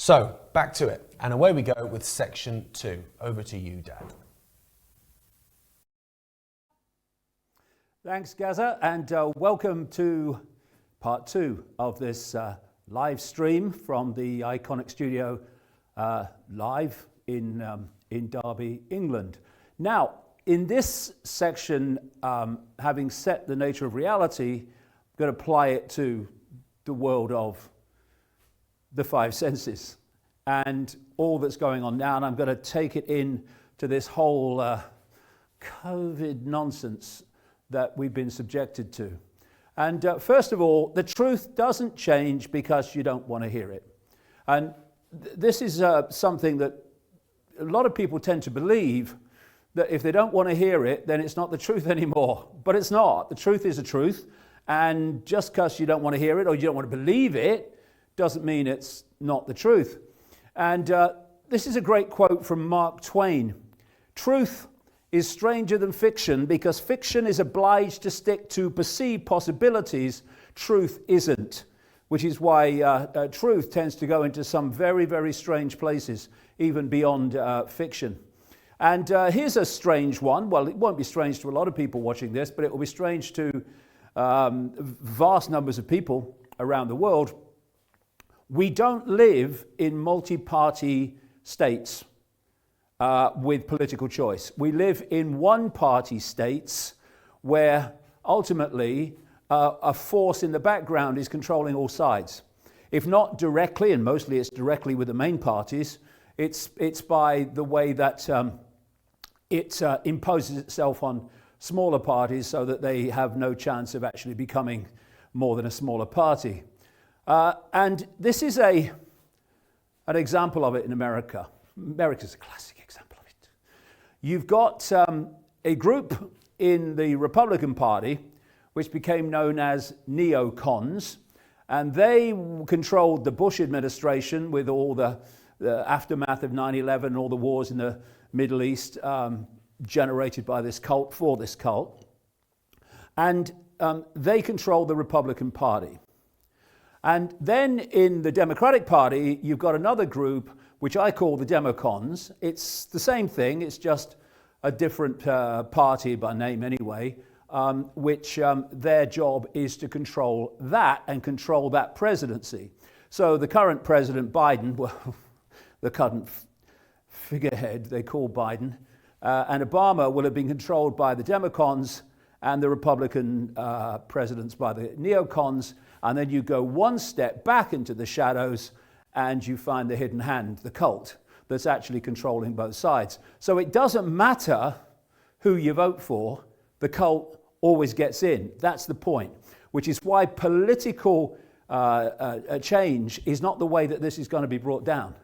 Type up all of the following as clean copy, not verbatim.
So, back to it, and away we go with section 2. Over to you, Dad. Thanks, Gaza, and welcome to part 2 of this live stream from the Iconic Studio live in Derby, England. Now, in this section, having set the nature of reality, I'm going to apply it to the world of the five senses and all that's going on now, and I'm going to take it in to this whole COVID nonsense that we've been subjected to. And first of all, the truth doesn't change because you don't want to hear it. And this is something that a lot of people tend to believe, that if they don't want to hear it, then it's not the truth anymore. But it's not. The truth is the truth. And just because you don't want to hear it or you don't want to believe it doesn't mean it's not the truth. And this is a great quote from Mark Twain. Truth is stranger than fiction because fiction is obliged to stick to perceived possibilities. Truth isn't, which is why truth tends to go into some very, very strange places, even beyond fiction. And here's a strange one. Well, it won't be strange to a lot of people watching this, but it will be strange to vast numbers of people around the world. We don't live in multi-party states with political choice. We live in one-party states where ultimately a force in the background is controlling all sides. If not directly, and mostly it's directly with the main parties, it's by the way that it imposes itself on smaller parties so that they have no chance of actually becoming more than a smaller party. And this is an example of it in America. America's a classic example of it. You've got a group in the Republican Party which became known as neocons, and they controlled the Bush administration with all the aftermath of 9/11 and all the wars in the Middle East generated by this cult, for this cult. And they controlled the Republican Party. And then in the Democratic Party, you've got another group, which I call the Democons. It's the same thing, it's just a different party by name anyway, which their job is to control that and control that presidency. So the current President Biden, well, the current figurehead they call Biden, and Obama will have been controlled by the Democons and the Republican presidents by the neocons. And then you go one step back into the shadows and you find the hidden hand, the cult, that's actually controlling both sides. So it doesn't matter who you vote for, the cult always gets in. That's the point, which is why political change is not the way that this is going to be brought down.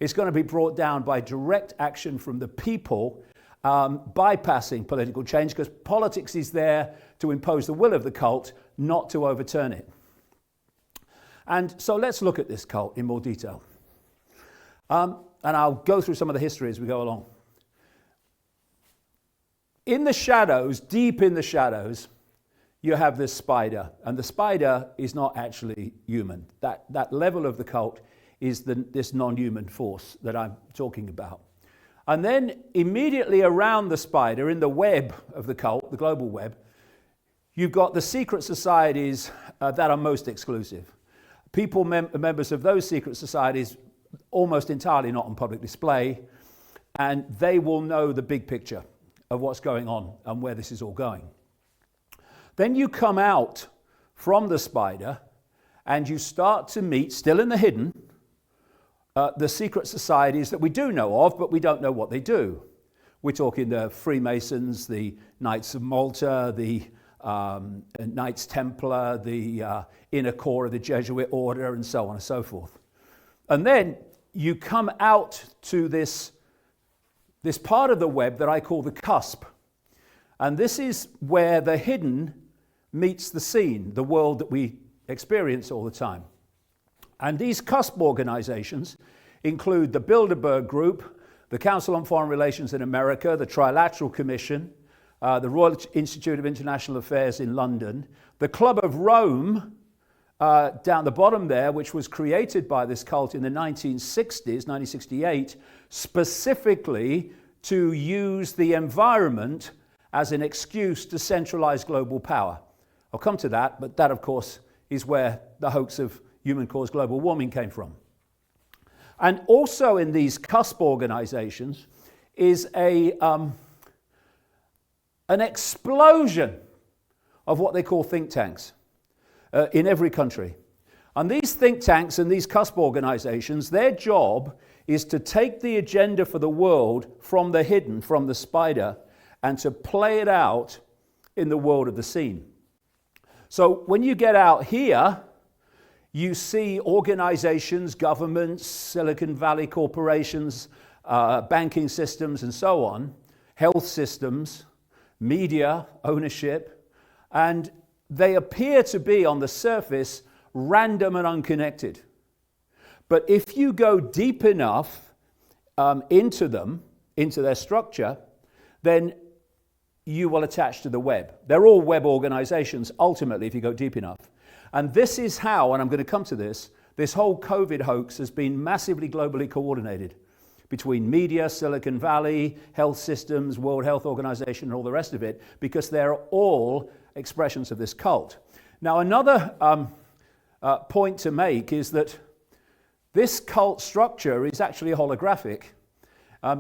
It's going to be brought down by direct action from the people, bypassing political change, because politics is there to impose the will of the cult, not to overturn it. And so let's look at this cult in more detail. And I'll go through some of the history as we go along. In the shadows, deep in the shadows, you have this spider. And the spider is not actually human. That level of the cult is this non-human force that I'm talking about. And then immediately around the spider, in the web of the cult, the global web, you've got the secret societies that are most exclusive. People, members of those secret societies, almost entirely not on public display, and they will know the big picture of what's going on and where this is all going. Then you come out from the spider and you start to meet, still in the hidden, the secret societies that we do know of, but we don't know what they do. We're talking the Freemasons, the Knights of Malta, the Knights Templar, the inner core of the Jesuit order, and so on and so forth. And then you come out to this part of the web that I call the cusp. And this is where the hidden meets the seen, the world that we experience all the time. And these cusp organizations include the Bilderberg Group, the Council on Foreign Relations in America, the Trilateral Commission, the Royal Institute of International Affairs in London, the Club of Rome, down the bottom there, which was created by this cult in the 1960s, 1968, specifically to use the environment as an excuse to centralize global power. I'll come to that, but that, of course, is where the hoax of human-caused global warming came from. And also in these cusp organizations is an explosion of what they call think tanks in every country. And these think tanks and these cusp organizations, their job is to take the agenda for the world from the hidden, from the spider, and to play it out in the world of the seen. So when you get out here, you see organizations, governments, Silicon Valley corporations, banking systems, and so on, health systems, media, ownership, and they appear to be, on the surface, random and unconnected. But if you go deep enough into them, into their structure, then you will attach to the web. They're all web organizations, ultimately, if you go deep enough. And this is how, and I'm going to come to this whole COVID hoax has been massively globally coordinated between media, Silicon Valley, health systems, World Health Organization, and all the rest of it, because they're all expressions of this cult. Now, another point to make is that this cult structure is actually holographic.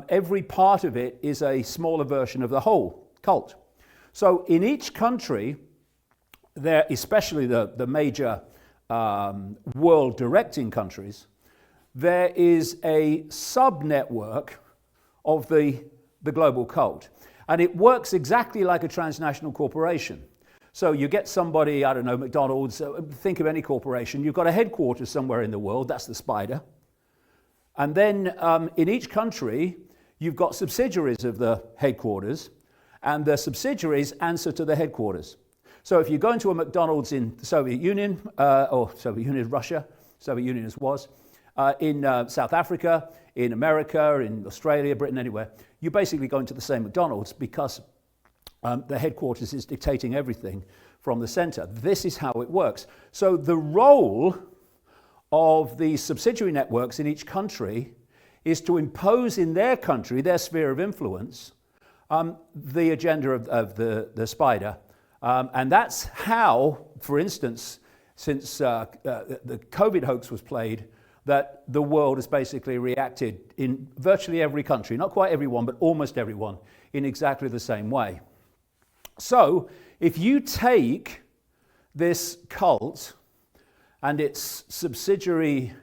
Every part of it is a smaller version of the whole cult. So in each country, there, especially the major world directing countries, there is a sub-network of the global cult. And it works exactly like a transnational corporation. So you get somebody, I don't know, McDonald's, think of any corporation, you've got a headquarters somewhere in the world, that's the spider. And then in each country, you've got subsidiaries of the headquarters, and the subsidiaries answer to the headquarters. So if you go into a McDonald's in the Soviet Union, or Soviet Union, Russia, Soviet Union as was, in South Africa, in America, in Australia, Britain, anywhere, you basically go into the same McDonald's because the headquarters is dictating everything from the center. This is how it works. So the role of the subsidiary networks in each country is to impose in their country, their sphere of influence, the agenda of the spider. And that's how, for instance, since the COVID hoax was played, that the world has basically reacted in virtually every country, not quite everyone, but almost everyone, in exactly the same way. So if you take this cult and its subsidiary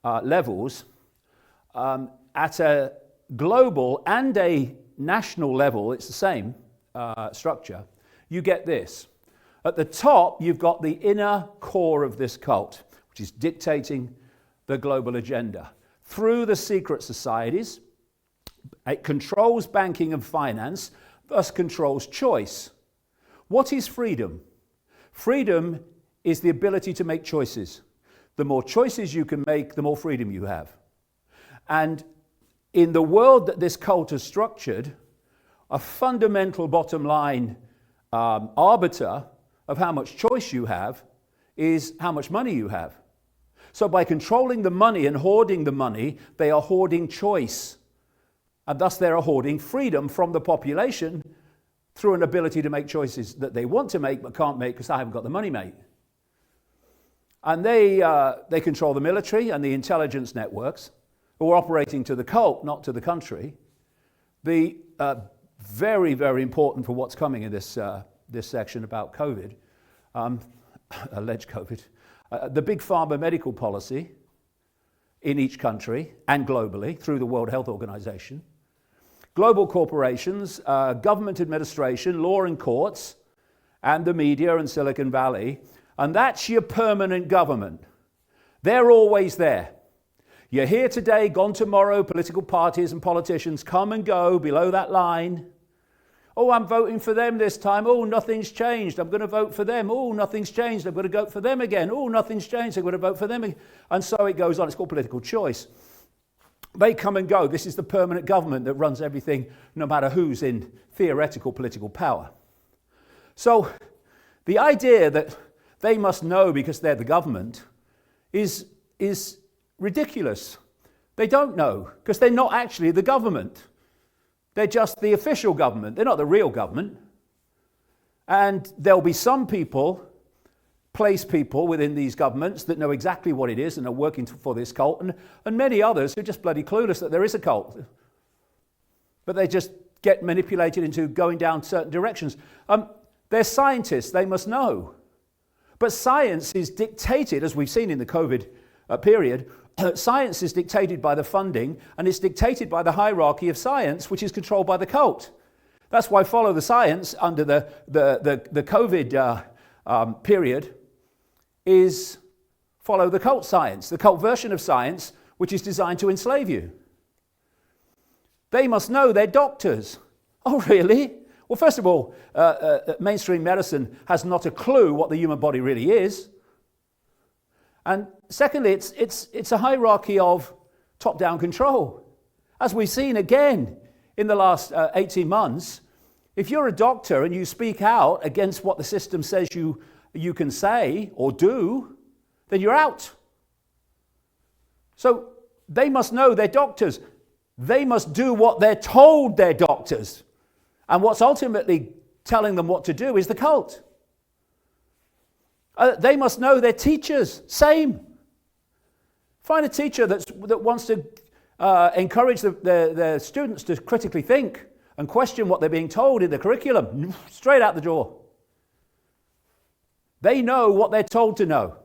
levels at a global and a national level, it's the same structure, you get this. At the top, you've got the inner core of this cult, which is dictating the global agenda. Through the secret societies, it controls banking and finance, thus controls choice. What is freedom? Freedom is the ability to make choices. The more choices you can make, the more freedom you have. And in the world that this cult has structured, a fundamental bottom line arbiter of how much choice you have is how much money you have. So by controlling the money and hoarding the money, they are hoarding choice. And thus they are hoarding freedom from the population through an ability to make choices that they want to make but can't make because they haven't got the money, mate. And they control the military and the intelligence networks who are operating to the cult, not to the country. The very, very important for what's coming in this section about COVID, alleged COVID, the big pharma medical policy in each country and globally through the World Health Organization, global corporations, government administration, law and courts, and the media and Silicon Valley, and that's your permanent government. They're always there. You're here today, gone tomorrow, political parties and politicians come and go below that line. Oh, I'm voting for them this time. Oh, nothing's changed. I'm going to vote for them. Oh, nothing's changed. I'm going to vote for them again. Oh, nothing's changed. I'm going to vote for them again. And so it goes on. It's called political choice. They come and go. This is the permanent government that runs everything, no matter who's in theoretical political power. So the idea that they must know because they're the government, is ridiculous. They don't know because they're not actually the government. They're just the official government. They're not the real government. And there'll be some people, place people within these governments that know exactly what it is and are working for this cult, and many others who are just bloody clueless that there is a cult. But they just get manipulated into going down certain directions. They're scientists, they must know. But science is dictated, as we've seen in the COVID period, science is dictated by the funding, and it's dictated by the hierarchy of science, which is controlled by the cult. That's why Follow the Science under the COVID period is follow the cult science, the cult version of science, which is designed to enslave you. They must know they're doctors. Oh, really? Well, first of all, mainstream medicine has not a clue what the human body really is. And secondly, it's a hierarchy of top-down control. As we've seen again in the last 18 months, if you're a doctor and you speak out against what the system says you can say or do, then you're out. So they must know they're doctors. They must do what they're told they're doctors. And what's ultimately telling them what to do is the cult. They must know they're teachers. Same. Find a teacher that wants to encourage their students to critically think and question what they're being told in the curriculum. Straight out the door. They know what they're told to know.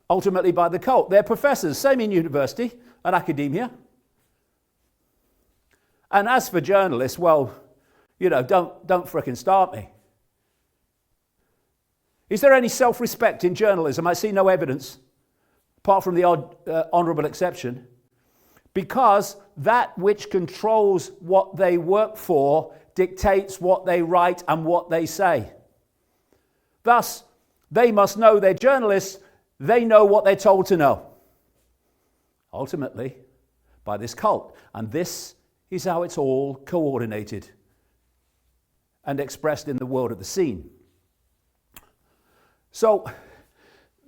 Ultimately by the cult. They're professors. Same in university and academia. And as for journalists, well, don't frickin' start me. Is there any self-respect in journalism? I see no evidence, apart from the odd honourable exception, because that which controls what they work for dictates what they write and what they say. Thus, they must know they're journalists, they know what they're told to know. Ultimately, by this cult. And this is how it's all coordinated and expressed in the world of the scene. So,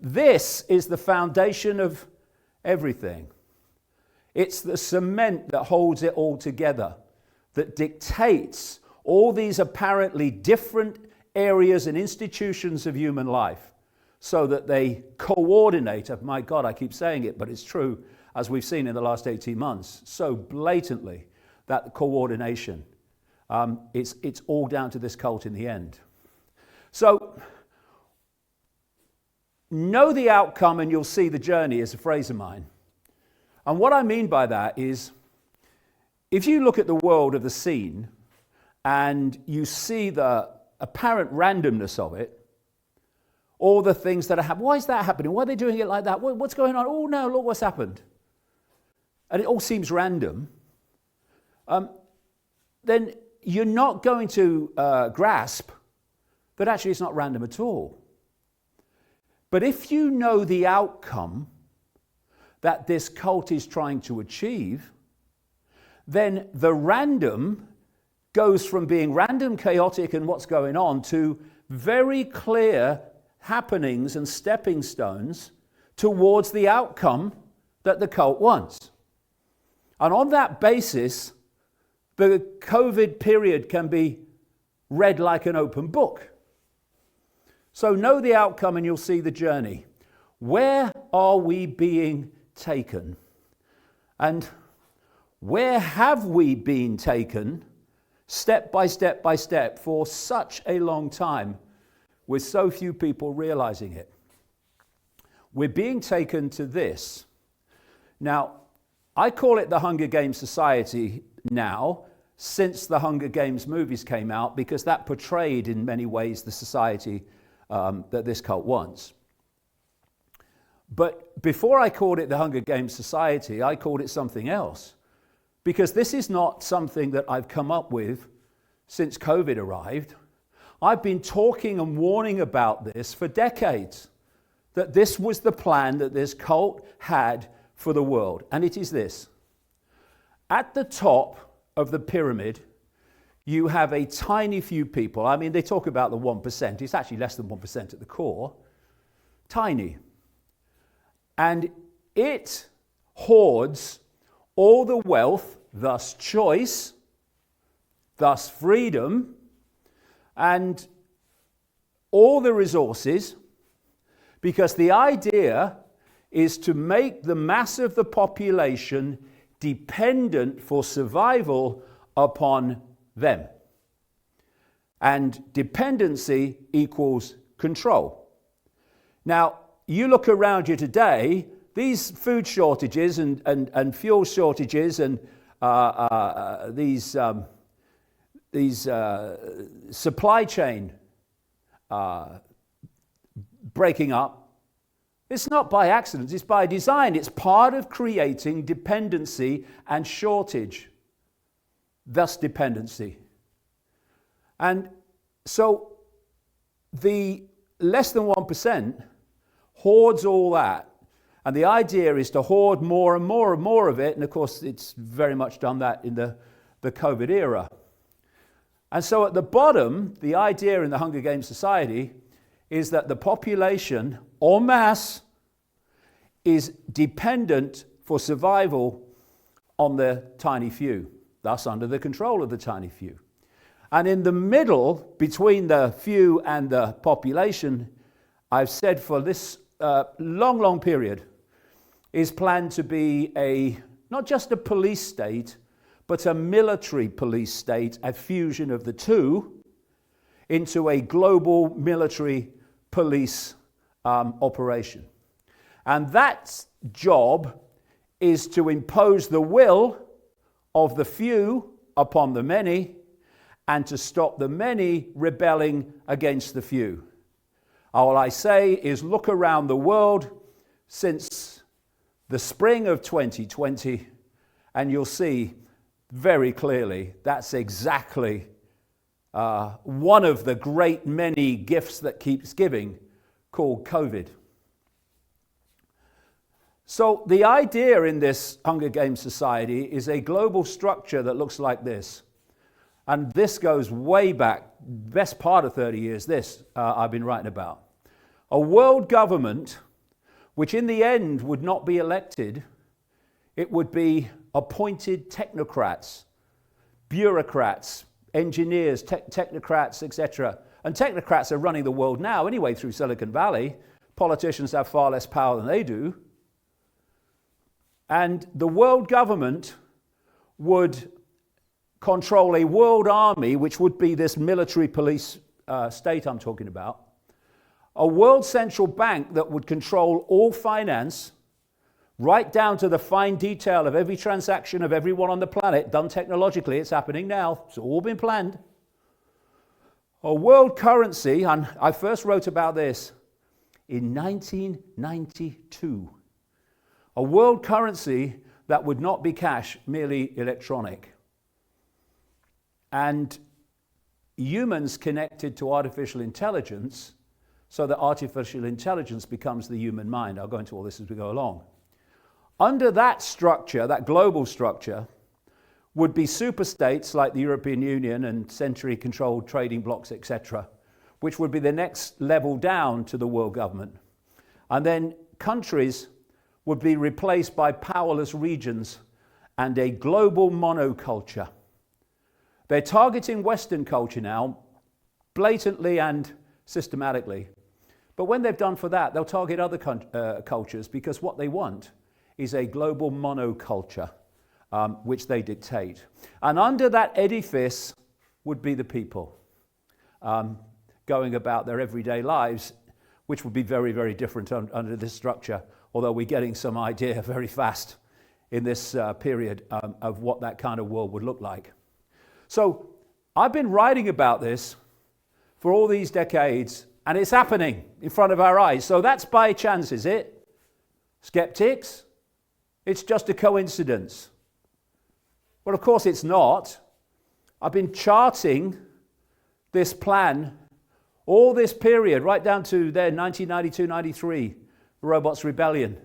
this is the foundation of everything. It's the cement that holds it all together, that dictates all these apparently different areas and institutions of human life so that they coordinate. My God, I keep saying it, but it's true, as we've seen in the last 18 months, so blatantly, that coordination. It's all down to this cult in the end. So, know the outcome and you'll see the journey is a phrase of mine. And what I mean by that is, if you look at the world of the scene and you see the apparent randomness of it, all the things that are happening, why is that happening? Why are they doing it like that? What's going on? Oh no, look what's happened. And it all seems random. Then you're not going to grasp that actually it's not random at all. But if you know the outcome that this cult is trying to achieve, then the random goes from being random, chaotic, and what's going on to very clear happenings and stepping stones towards the outcome that the cult wants. And on that basis, the COVID period can be read like an open book. So know the outcome and you'll see the journey. Where are we being taken? And where have we been taken step by step by step for such a long time with so few people realizing it? We're being taken to this. Now, I call it the Hunger Games Society now, since the Hunger Games movies came out, because that portrayed in many ways the society that this cult wants. But before I called it the Hunger Games Society, I called it something else. Because this is not something that I've come up with since COVID arrived. I've been talking and warning about this for decades, that this was the plan that this cult had for the world. And it is this. At the top of the pyramid, you have a tiny few people. I mean, they talk about the 1%. It's actually less than 1% at the core. Tiny. And it hoards all the wealth, thus choice, thus freedom, and all the resources, because the idea is to make the mass of the population dependent for survival upon them. And dependency equals control. Now, you look around you today, these food shortages and fuel shortages and these supply chain breaking up, it's not by accident, it's by design. It's part of creating dependency and shortage, thus dependency. And so the less than 1% hoards all that. And the idea is to hoard more and more and more of it. And of course, it's very much done that in the COVID era. And so at the bottom, the idea in the Hunger Games Society is that the population, en masse, is dependent for survival on the tiny few, thus under the control of the tiny few. And in the middle, between the few and the population, I've said for this long period, is planned to be not just a police state, but a military police state, a fusion of the two into a global military police operation. And that job is to impose the will of the few upon the many and to stop the many rebelling against the few. All I say is look around the world since the spring of 2020 and you'll see very clearly that's exactly one of the great many gifts that keeps giving, called COVID. So the idea in this Hunger Games Society is a global structure that looks like this. And this goes way back, best part of 30 years, I've been writing about. A world government, which in the end would not be elected, it would be appointed technocrats, bureaucrats, engineers, technocrats, etc. And technocrats are running the world now anyway through Silicon Valley. Politicians have far less power than they do. And the world government would control a world army, which would be this military police state I'm talking about, a world central bank that would control all finance, right down to the fine detail of every transaction of everyone on the planet, done technologically. It's happening now. It's all been planned. A world currency, and I first wrote about this in 1992. A world currency that would not be cash, merely electronic. And humans connected to artificial intelligence, so that artificial intelligence becomes the human mind. I'll go into all this as we go along. Under that structure, that global structure, would be superstates like the European Union and century-controlled trading blocs, etc., which would be the next level down to the world government. And then countries would be replaced by powerless regions and a global monoculture. They're targeting Western culture now, blatantly and systematically. But when they've done for that, they'll target other cultures, because what they want is a global monoculture, which they dictate. And under that edifice would be the people going about their everyday lives, which would be very, very different under this structure, although we're getting some idea very fast in this period of what that kind of world would look like. So I've been writing about this for all these decades, and it's happening in front of our eyes. So that's by chance, is it? Skeptics? It's just a coincidence. Well, of course it's not. I've been charting this plan all this period, right down to there, 1992-93, the Robots' Rebellion,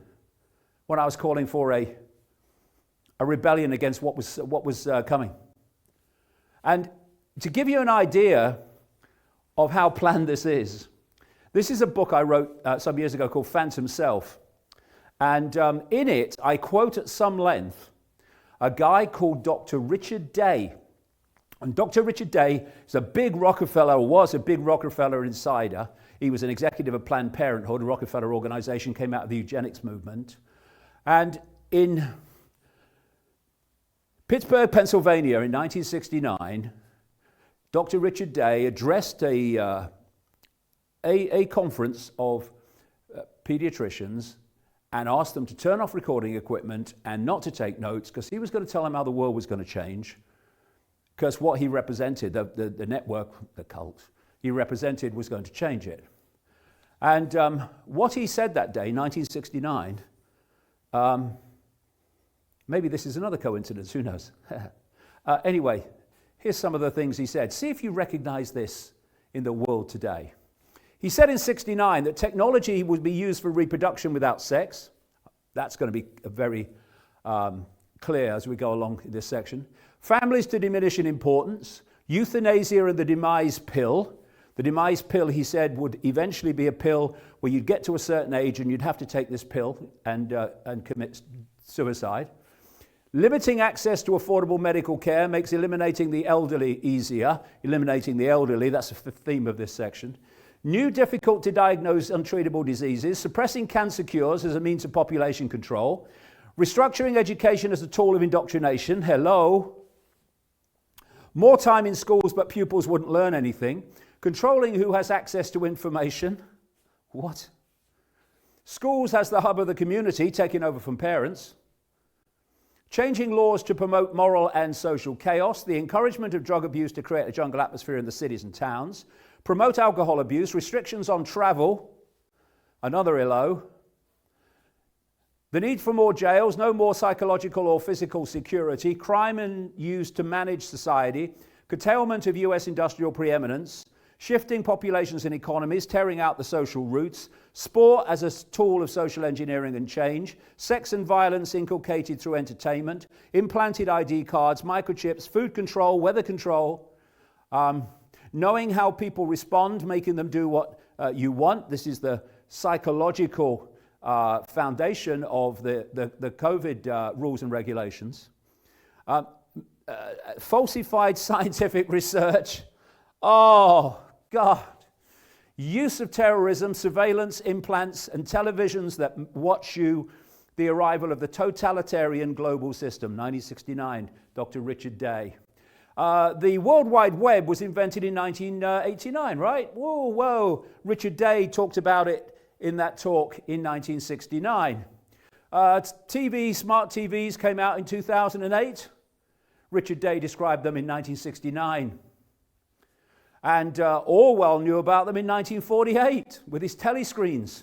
when I was calling for a rebellion against what was coming. And to give you an idea of how planned this is a book I wrote some years ago called Phantom Self. And in it, I quote at some length a guy called Dr. Richard Day. And Dr. Richard Day is a big Rockefeller, was a big Rockefeller insider. He was an executive of Planned Parenthood. The Rockefeller organization came out of the eugenics movement. And in Pittsburgh, Pennsylvania in 1969, Dr. Richard Day addressed a conference of pediatricians and asked them to turn off recording equipment and not to take notes, because he was going to tell them how the world was going to change. Because what he represented, the network, the cult, he represented was going to change it. And what he said that day, 1969, maybe this is another coincidence, who knows? Anyway, here's some of the things he said. See if you recognize this in the world today. He said in 69 that technology would be used for reproduction without sex. That's going to be very clear as we go along in this section. Families to diminish in importance, euthanasia and the demise pill. The demise pill, he said, would eventually be a pill where you'd get to a certain age and you'd have to take this pill and commit suicide. Limiting access to affordable medical care makes eliminating the elderly easier. Eliminating the elderly, that's the theme of this section. New difficult to diagnose untreatable diseases. Suppressing cancer cures as a means of population control. Restructuring education as a tool of indoctrination. Hello. More time in schools, but pupils wouldn't learn anything. Controlling who has access to information. What? Schools as the hub of the community, taking over from parents. Changing laws to promote moral and social chaos. The encouragement of drug abuse to create a jungle atmosphere in the cities and towns. Promote alcohol abuse. Restrictions on travel. Another ILO. The need for more jails, no more psychological or physical security, crime and used to manage society, curtailment of US industrial preeminence, shifting populations and economies, tearing out the social roots, sport as a tool of social engineering and change, sex and violence inculcated through entertainment, implanted ID cards, microchips, food control, weather control, knowing how people respond, making them do what you want. This is the psychological foundation of the COVID rules and regulations. Falsified scientific research. Oh, God. Use of terrorism, surveillance, implants, and televisions that watch you. The arrival of the totalitarian global system, 1969, Dr. Richard Day. The World Wide Web was invented in 1989, right? Whoa. Richard Day talked about it in that talk in 1969. Smart TVs came out in 2008. Richard Day described them in 1969. And Orwell knew about them in 1948 with his telescreens,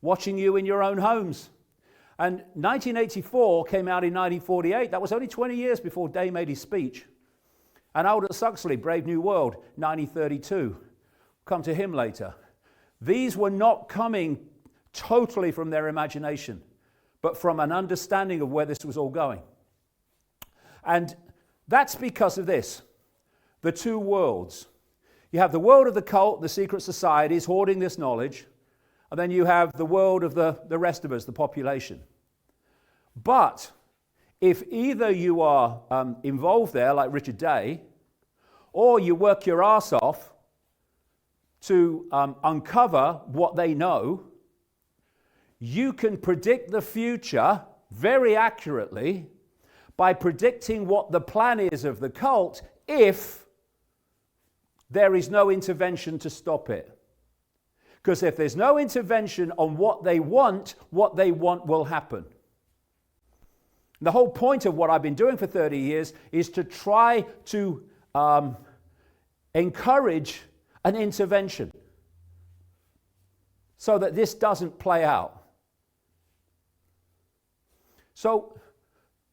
watching you in your own homes. And 1984 came out in 1948. That was only 20 years before Day made his speech. And Aldous Huxley, Brave New World, 1932. Come to him later. These were not coming totally from their imagination, but from an understanding of where this was all going. And that's because of this, the two worlds. You have the world of the cult, the secret societies hoarding this knowledge, and then you have the world of the rest of us, the population. But if either you are involved there, like Richard Day, or you work your ass off to uncover what they know, you can predict the future very accurately by predicting what the plan is of the cult if there is no intervention to stop it. Because if there's no intervention on what they want will happen. The whole point of what I've been doing for 30 years is to try to encourage an intervention so that this doesn't play out. So,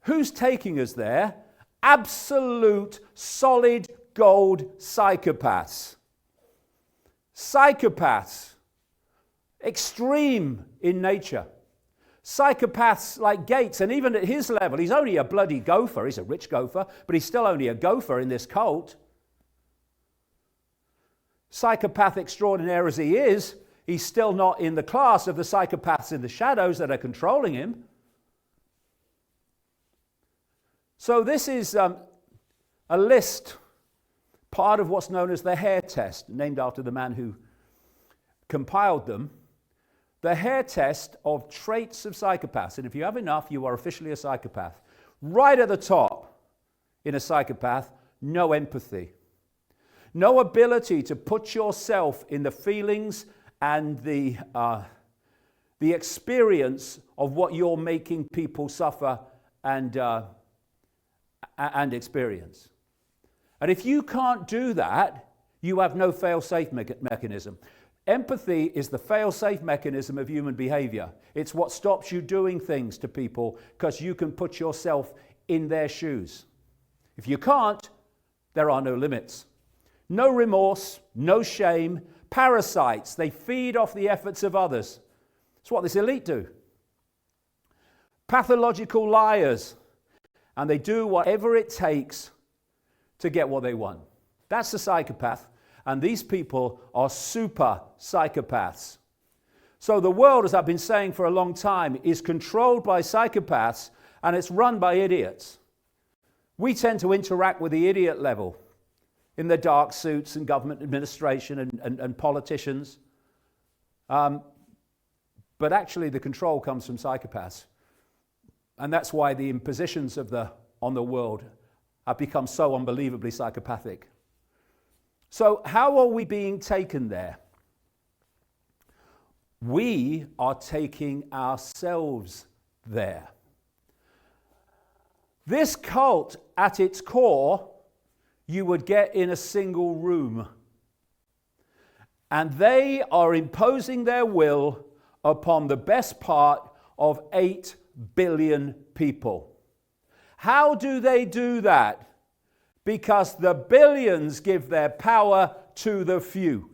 who's taking us there? Absolute, solid gold psychopaths. Psychopaths. Extreme in nature. Psychopaths like Gates, and even at his level, he's only a bloody gopher. He's a rich gopher, but he's still only a gopher in this cult. psychopath extraordinaire as he is, he's still not in the class of the psychopaths in the shadows that are controlling him. So this is a list, part of what's known as the Hare test, named after the man who compiled them. The Hare test of traits of psychopaths. And if you have enough, you are officially a psychopath. Right at the top in a psychopath, no empathy. No ability to put yourself in the feelings and the experience of what you're making people suffer and experience. And if you can't do that, you have no fail-safe mechanism. Empathy is the fail-safe mechanism of human behavior. It's what stops you doing things to people because you can put yourself in their shoes. If you can't, there are no limits. No remorse, no shame. Parasites, they feed off the efforts of others. It's what this elite do. Pathological liars, and they do whatever it takes to get what they want. That's the psychopath, and these people are super psychopaths. So the world, as I've been saying for a long time, is controlled by psychopaths, and it's run by idiots. We tend to interact with the idiot level in the dark suits and government administration and politicians. But actually the control comes from psychopaths. And that's why the impositions on the world have become so unbelievably psychopathic. So how are we being taken there? We are taking ourselves there. This cult, at its core, you would get in a single room. And they are imposing their will upon the best part of 8 billion people. How do they do that? Because the billions give their power to the few.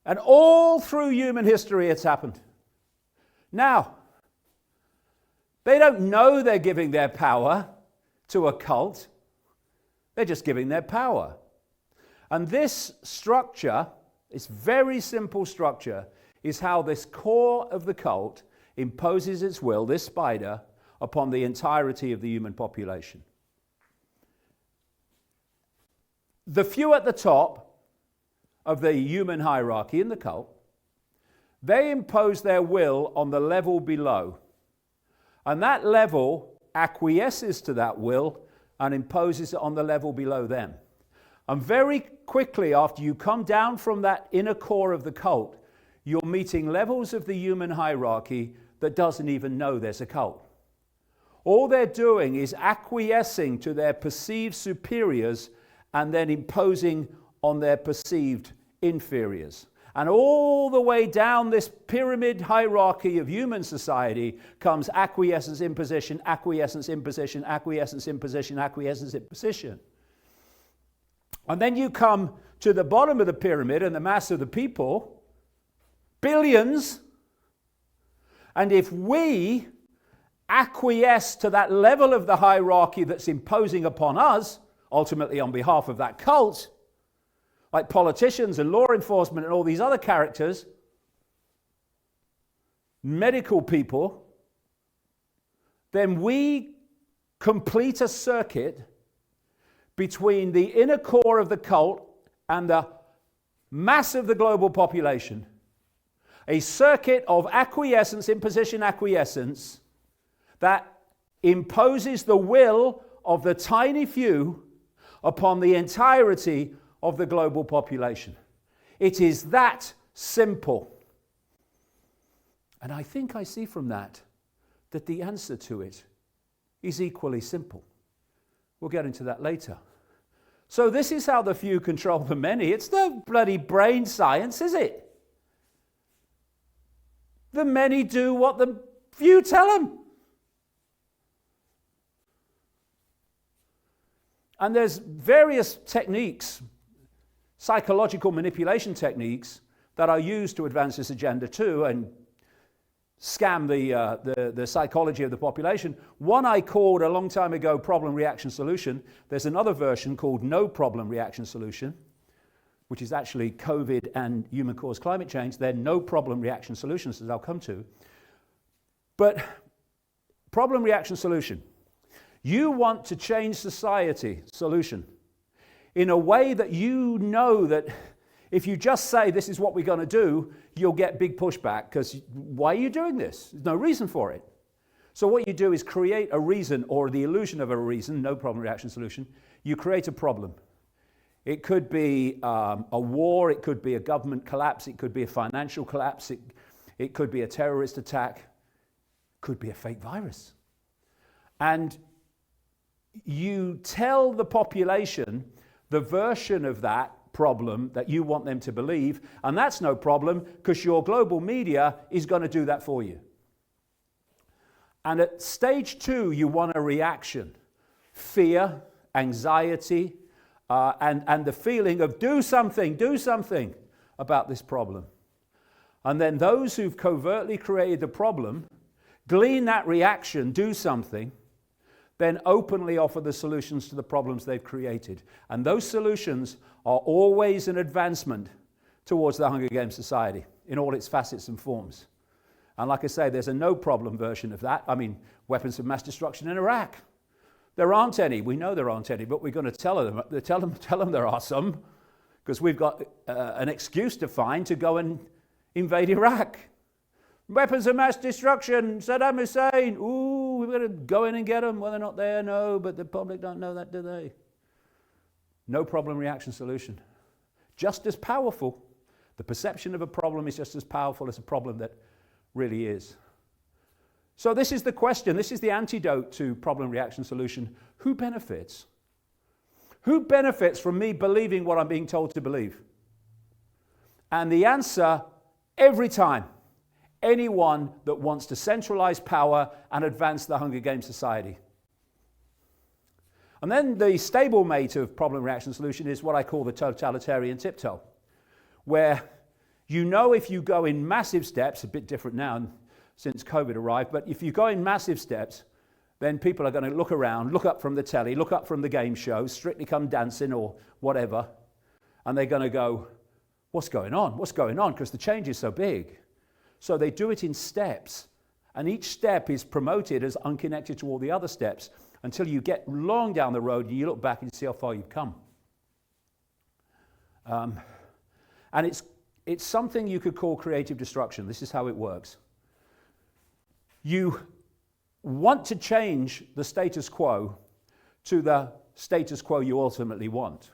And all through human history it's happened. Now, they don't know they're giving their power to a cult. They're just giving their power. And this structure, this very simple structure, is how this core of the cult imposes its will, this spider, upon the entirety of the human population. The few at the top of the human hierarchy in the cult, they impose their will on the level below. And that level acquiesces to that will and imposes it on the level below them. And very quickly after you come down from that inner core of the cult, you're meeting levels of the human hierarchy that doesn't even know there's a cult. All they're doing is acquiescing to their perceived superiors and then imposing on their perceived inferiors. And all the way down this pyramid hierarchy of human society comes acquiescence, imposition, acquiescence, imposition, acquiescence, imposition, acquiescence, imposition. And then you come to the bottom of the pyramid and the mass of the people, billions. And if we acquiesce to that level of the hierarchy that's imposing upon us, ultimately on behalf of that cult, like politicians and law enforcement and all these other characters, medical people, then we complete a circuit between the inner core of the cult and the mass of the global population. A circuit of acquiescence, imposition, acquiescence that imposes the will of the tiny few upon the entirety of the global population. It is that simple. And I think I see from that the answer to it is equally simple. We'll get into that later. So this is how the few control the many. It's no bloody brain science, is it? The many do what the few tell them. And there's various techniques, psychological manipulation techniques, that are used to advance this agenda too and scam the psychology of the population. One I called a long time ago problem reaction solution. There's another version called no problem reaction solution. which is actually COVID and human-caused climate change, they're no-problem reaction solutions, as I'll come to. But problem, reaction, solution. You want to change society, solution, in a way that you know that if you just say this is what we're going to do, you'll get big pushback, because why are you doing this? There's no reason for it. So what you do is create a reason, or the illusion of a reason, no problem, reaction, solution. You create a problem. It could be a war, it could be a government collapse, it could be a financial collapse, it could be a terrorist attack, it could be a fake virus. And you tell the population the version of that problem that you want them to believe, and that's no problem because your global media is going to do that for you. And at stage 2, you want a reaction, fear, anxiety, and the feeling of do something about this problem. And then those who've covertly created the problem glean that reaction, do something, then openly offer the solutions to the problems they've created. And those solutions are always an advancement towards the Hunger Games society in all its facets and forms. And like I say, there's a no-problem version of that. I mean, weapons of mass destruction in Iraq. There aren't any. We know there aren't any, but we're going to tell them there are some, because we've got an excuse to find to go and invade Iraq. Weapons of mass destruction, Saddam Hussein. Ooh, we've got to go in and get them. Well, they're not there, no, but the public don't know that, do they? No problem, reaction, solution. Just as powerful. The perception of a problem is just as powerful as a problem that really is. So this is the question. This is the antidote to problem, reaction, solution. Who benefits? Who benefits from me believing what I'm being told to believe? And the answer, every time, anyone that wants to centralize power and advance the Hunger Games society. And then the stablemate of problem, reaction, solution is what I call the totalitarian tiptoe, where you know if you go in massive steps, a bit different now since COVID arrived, but if you go in massive steps, then people are going to look around, look up from the telly, look up from the game shows, Strictly Come Dancing or whatever, and they're going to go, what's going on? What's going on? Because the change is so big. So they do it in steps, and each step is promoted as unconnected to all the other steps until you get long down the road and you look back and you see how far you've come. And it's something you could call creative destruction. This is how it works. You want to change the status quo to the status quo you ultimately want.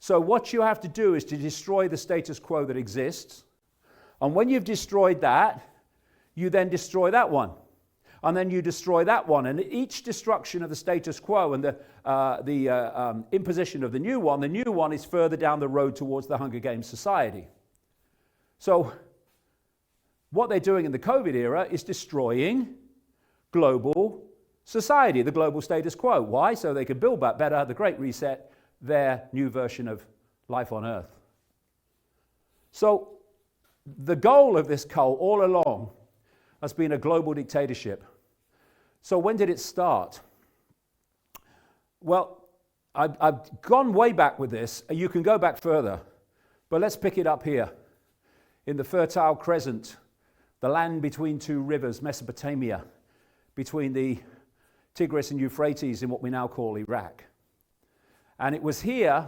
So what you have to do is to destroy the status quo that exists. And when you've destroyed that, you then destroy that one. And then you destroy that one. And each destruction of the status quo and the imposition of the new one is further down the road towards the Hunger Games society. So what they're doing in the COVID era is destroying global society, the global status quo. Why? So they can build back better, the Great Reset, their new version of life on Earth. So the goal of this cult all along has been a global dictatorship. So when did it start? Well, I've gone way back with this. You can go back further, but let's pick it up here in the Fertile Crescent, the land between two rivers, Mesopotamia, between the Tigris and Euphrates in what we now call Iraq. And it was here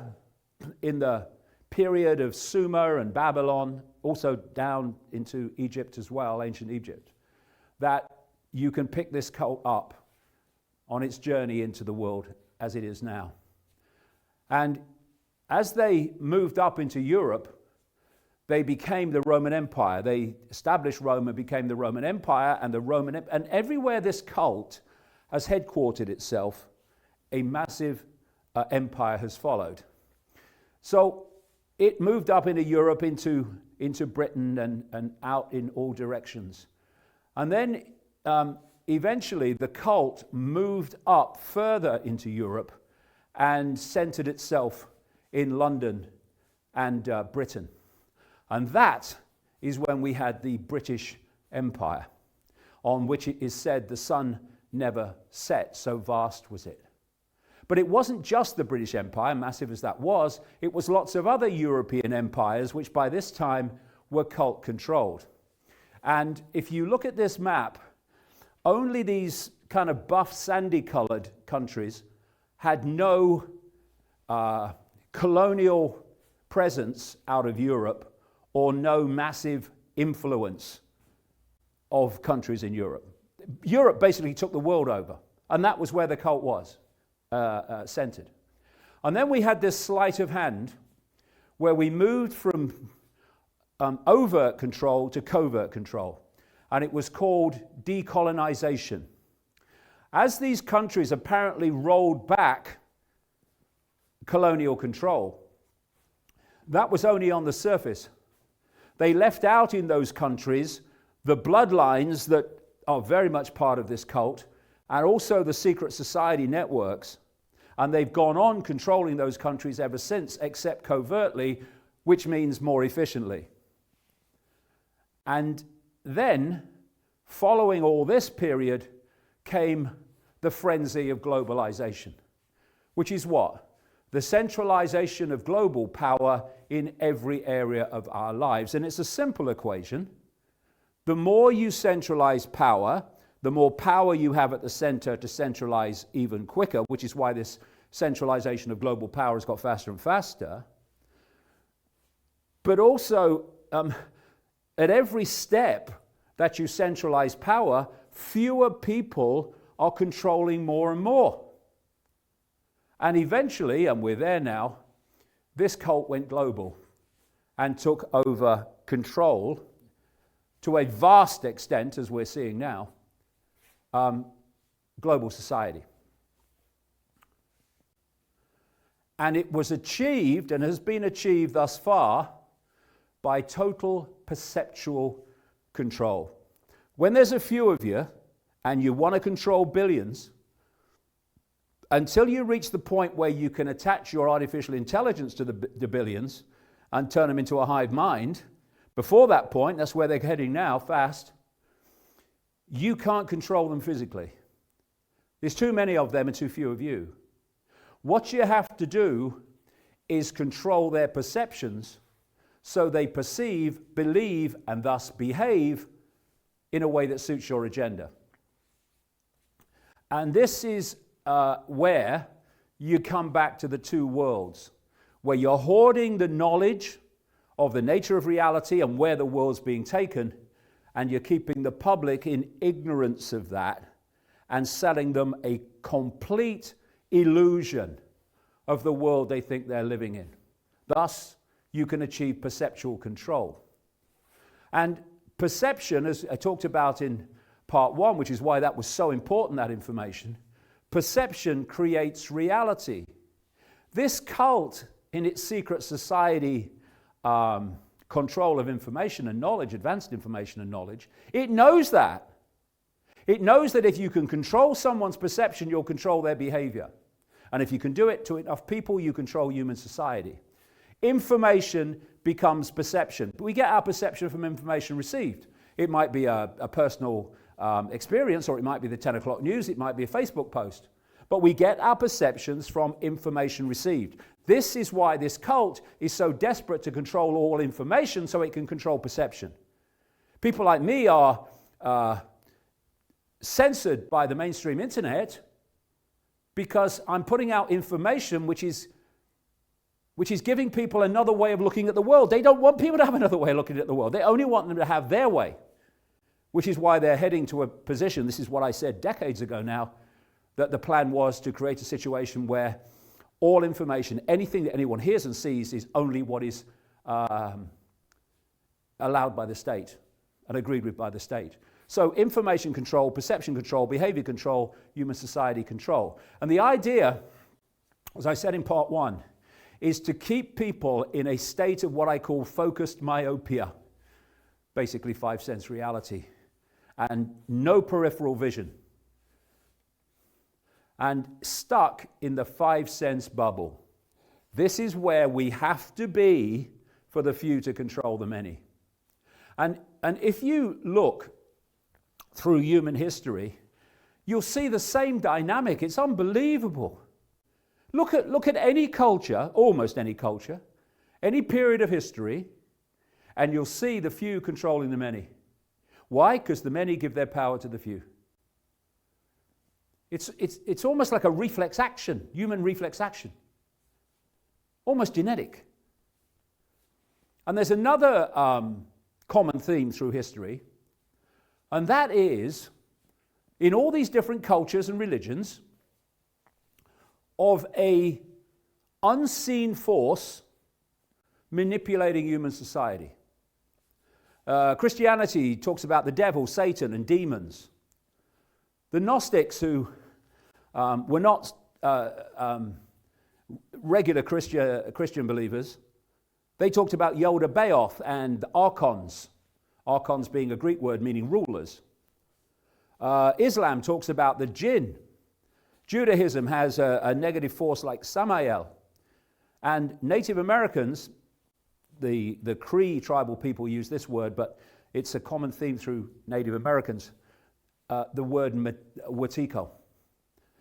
in the period of Sumer and Babylon, also down into Egypt as well, ancient Egypt, that you can pick this cult up on its journey into the world as it is now. And as they moved up into Europe, they became the Roman Empire. They established Rome and became the Roman Empire, and and everywhere this cult has headquartered itself, a massive empire has followed. So it moved up into Europe, into Britain, and out in all directions. And then eventually the cult moved up further into Europe and centered itself in London and Britain. And that is when we had the British Empire, on which it is said the sun never set, so vast was it. But it wasn't just the British Empire, massive as that was, it was lots of other European empires which by this time were cult controlled. And if you look at this map, only these kind of buff, sandy colored countries had no colonial presence out of Europe or no massive influence of countries in Europe. Europe basically took the world over, and that was where the cult was centered. And then we had this sleight of hand where we moved from overt control to covert control, and it was called decolonization. As these countries apparently rolled back colonial control, that was only on the surface. They left out in those countries the bloodlines that are very much part of this cult, and also the secret society networks. And they've gone on controlling those countries ever since, except covertly, which means more efficiently. And then, following all this period, came the frenzy of globalization, which is what? The centralization of global power in every area of our lives. And it's a simple equation. The more you centralize power, the more power you have at the center to centralize even quicker, which is why this centralization of global power has got faster and faster. But also, at every step that you centralize power, fewer people are controlling more and more. And eventually, and we're there now, this cult went global and took over control to a vast extent, as we're seeing now, global society. And it was achieved, and has been achieved thus far, by total perceptual control. When there's a few of you, and you want to control billions, until you reach the point where you can attach your artificial intelligence to the billions and turn them into a hive mind, before that point, that's where they're heading now, fast, you can't control them physically. There's too many of them and too few of you. What you have to do is control their perceptions so they perceive, believe, and thus behave in a way that suits your agenda. And this is where you come back to the two worlds, where you're hoarding the knowledge of the nature of reality and where the world's being taken, and you're keeping the public in ignorance of that and selling them a complete illusion of the world they think they're living in. Thus, you can achieve perceptual control. And perception, as I talked about in part one, which is why that was so important, that information, perception creates reality. This cult, in its secret society control of information and knowledge, advanced information and knowledge, it knows that. It knows that if you can control someone's perception, you'll control their behavior. And if you can do it to enough people, you control human society. Information becomes perception. We get our perception from information received. It might be a personal experience, or it might be the 10 o'clock news, it might be a Facebook post. But we get our perceptions from information received. This is why this cult is so desperate to control all information so it can control perception. People like me are censored by the mainstream internet because I'm putting out information which is giving people another way of looking at the world. They don't want people to have another way of looking at the world. They only want them to have their way, which is why they're heading to a position, this is what I said decades ago now, that the plan was to create a situation where all information, anything that anyone hears and sees, is only what is allowed by the state and agreed with by the state. So information control, perception control, behavior control, human society control. And the idea, as I said in part one, is to keep people in a state of what I call focused myopia, basically 5 sense reality, and no peripheral vision, and stuck in the 5 sense bubble. This is where we have to be for the few to control the many. And if you look through human history, you'll see the same dynamic. It's unbelievable. Look at any culture, almost any culture, any period of history, and you'll see the few controlling the many. Why? Because the many give their power to the few. It's almost like a reflex action, human reflex action. Almost genetic. And there's another common theme through history, and that is, in all these different cultures and religions, of a unseen force manipulating human society. Christianity talks about the devil, Satan, and demons. The Gnostics, who were not regular Christian believers, they talked about Yod-Baoth and archons, archons being a Greek word meaning rulers. Islam talks about the jinn. Judaism has a negative force like Samael. And Native Americans, the Cree tribal people use this word, but it's a common theme through Native Americans, the word Wetiko,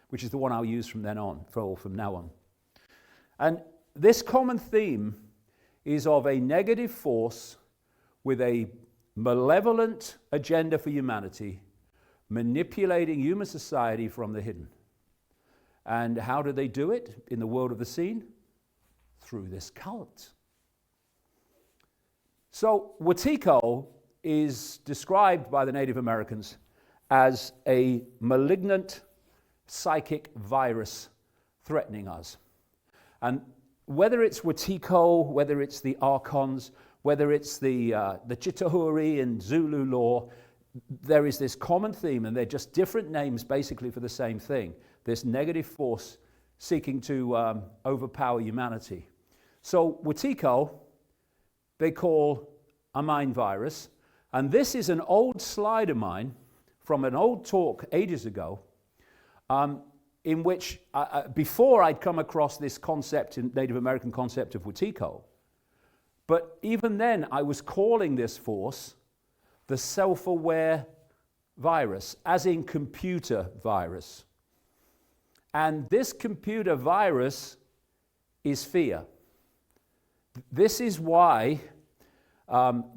which is the one I'll use from now on. And this common theme is of a negative force with a malevolent agenda for humanity, manipulating human society from the hidden. And how do they do it in the world of the seen? Through this cult. So Wetiko is described by the Native Americans as a malignant psychic virus threatening us. And whether it's Wetiko, whether it's the archons, whether it's the Chitahuri in Zulu lore, there is this common theme, and they're just different names basically for the same thing. This negative force seeking to overpower humanity. So Wetiko, they call a mind virus, and this is an old slide of mine from an old talk ages ago, in which, before I'd come across this concept, Native American concept of Wetiko, but even then I was calling this force the self-aware virus, as in computer virus. And this computer virus is fear. This is why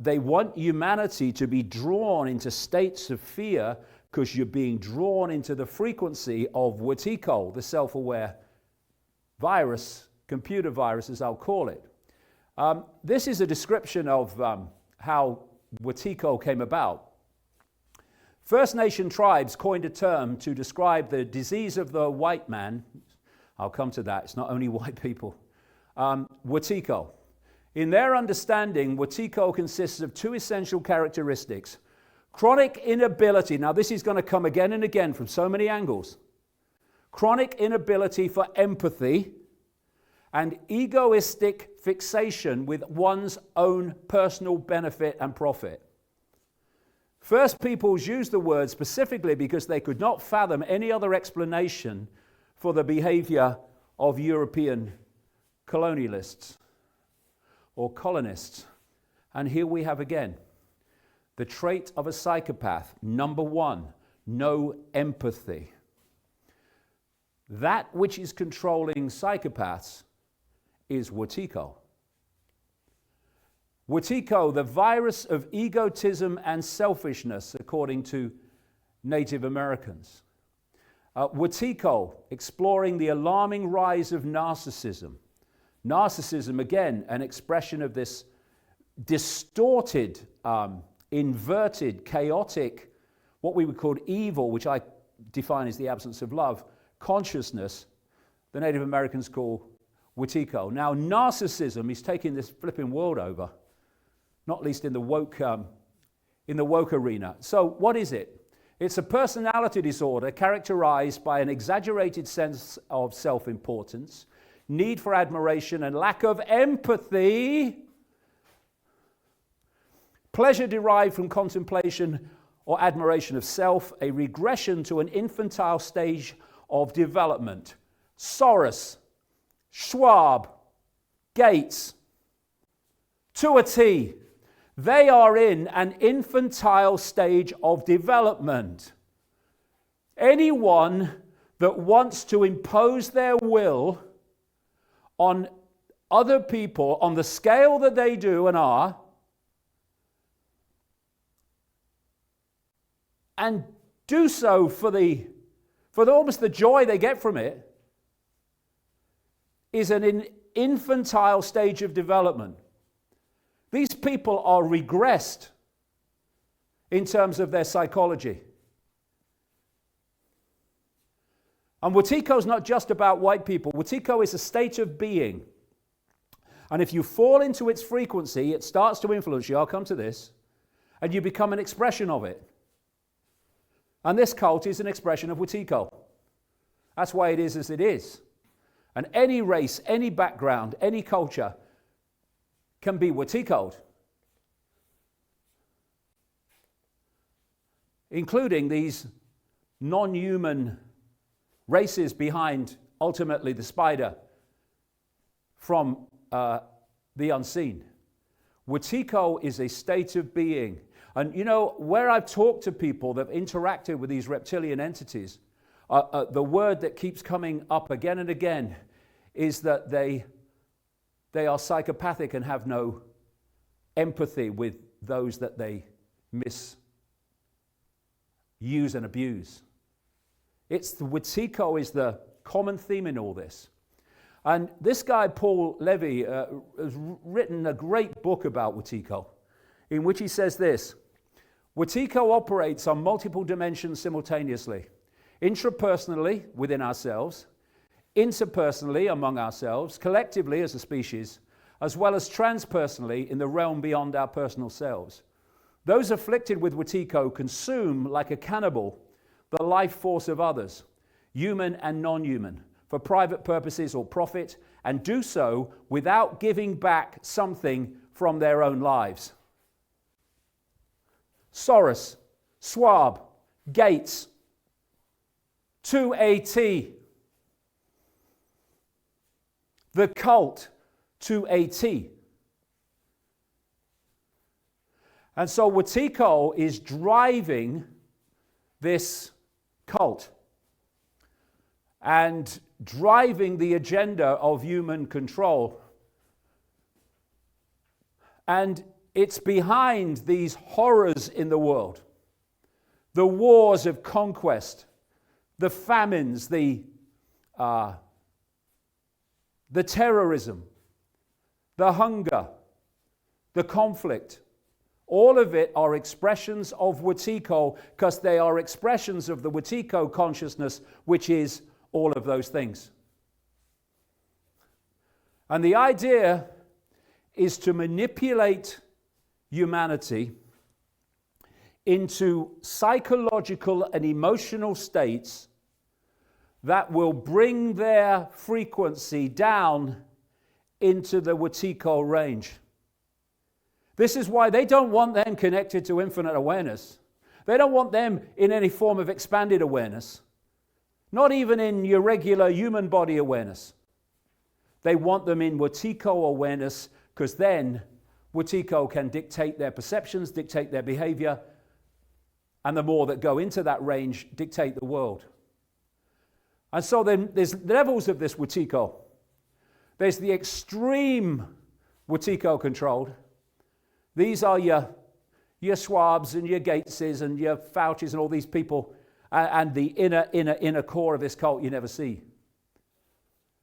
they want humanity to be drawn into states of fear, because you're being drawn into the frequency of Wetiko, the self-aware virus, computer virus as I'll call it. This is a description of how Wetiko came about. First Nation tribes coined a term to describe the disease of the white man. I'll come to that. It's not only white people. Wetiko. In their understanding, Wetiko consists of two essential characteristics. Chronic inability. Now, this is going to come again and again from so many angles. Chronic inability for empathy and egoistic fixation with one's own personal benefit and profit. First peoples used the word specifically because they could not fathom any other explanation for the behavior of European colonialists or colonists. And here we have again the trait of a psychopath. Number one, no empathy. That which is controlling psychopaths is Wetiko. Wetiko, the virus of egotism and selfishness, according to Native Americans. Wetiko, exploring the alarming rise of narcissism. Narcissism, again, an expression of this distorted, inverted, chaotic, what we would call evil, which I define as the absence of love, consciousness, the Native Americans call Wetiko. Now, narcissism is taking this flipping world over, not least in the woke arena. So what is it? It's a personality disorder characterized by an exaggerated sense of self-importance, need for admiration and lack of empathy, pleasure derived from contemplation or admiration of self, a regression to an infantile stage of development. Soros, Schwab, Gates, to a T, they are in an infantile stage of development. Anyone that wants to impose their will on other people on the scale that they do and are, and do so for almost the joy they get from it, is an infantile stage of development. These people are regressed in terms of their psychology. And Wetiko is not just about white people. Wetiko is a state of being. And if you fall into its frequency, it starts to influence you. I'll come to this. And you become an expression of it. And this cult is an expression of Wetiko. That's why it is as it is. And any race, any background, any culture can be Wetiko'd, including these non-human races behind, ultimately, the spider from the unseen. Wetiko is a state of being. And you know, where I've talked to people that have interacted with these reptilian entities, the word that keeps coming up again and again is that they are psychopathic and have no empathy with those that they misuse and abuse. It's the Wetiko is the common theme in all this. And this guy, Paul Levy, has written a great book about Wetiko, in which he says this: Wetiko operates on multiple dimensions simultaneously, intrapersonally within ourselves, interpersonally among ourselves, collectively as a species, as well as transpersonally in the realm beyond our personal selves. Those afflicted with Wetiko consume, like a cannibal, the life force of others, human and non-human, for private purposes or profit, and do so without giving back something from their own lives. Soros, Schwab, Gates, to a T. The cult to a T. And so Wetiko is driving this cult and driving the agenda of human control. And it's behind these horrors in the world. The wars of conquest, the famines, the terrorism, the hunger, the conflict. All of it are expressions of Wetiko, because they are expressions of the Wetiko consciousness, which is all of those things. And the idea is to manipulate humanity into psychological and emotional states that will bring their frequency down into the Wetiko range. This is why they don't want them connected to infinite awareness. They don't want them in any form of expanded awareness, not even in your regular human body awareness. They want them in Wetiko awareness, because then Wetiko can dictate their perceptions, dictate their behavior, and the more that go into that range dictate the world. And so then there's levels of this Wetiko. There's the extreme Wetiko controlled. These are your Schwabs and your Gateses and your Faucis and all these people, and the inner core of this cult you never see.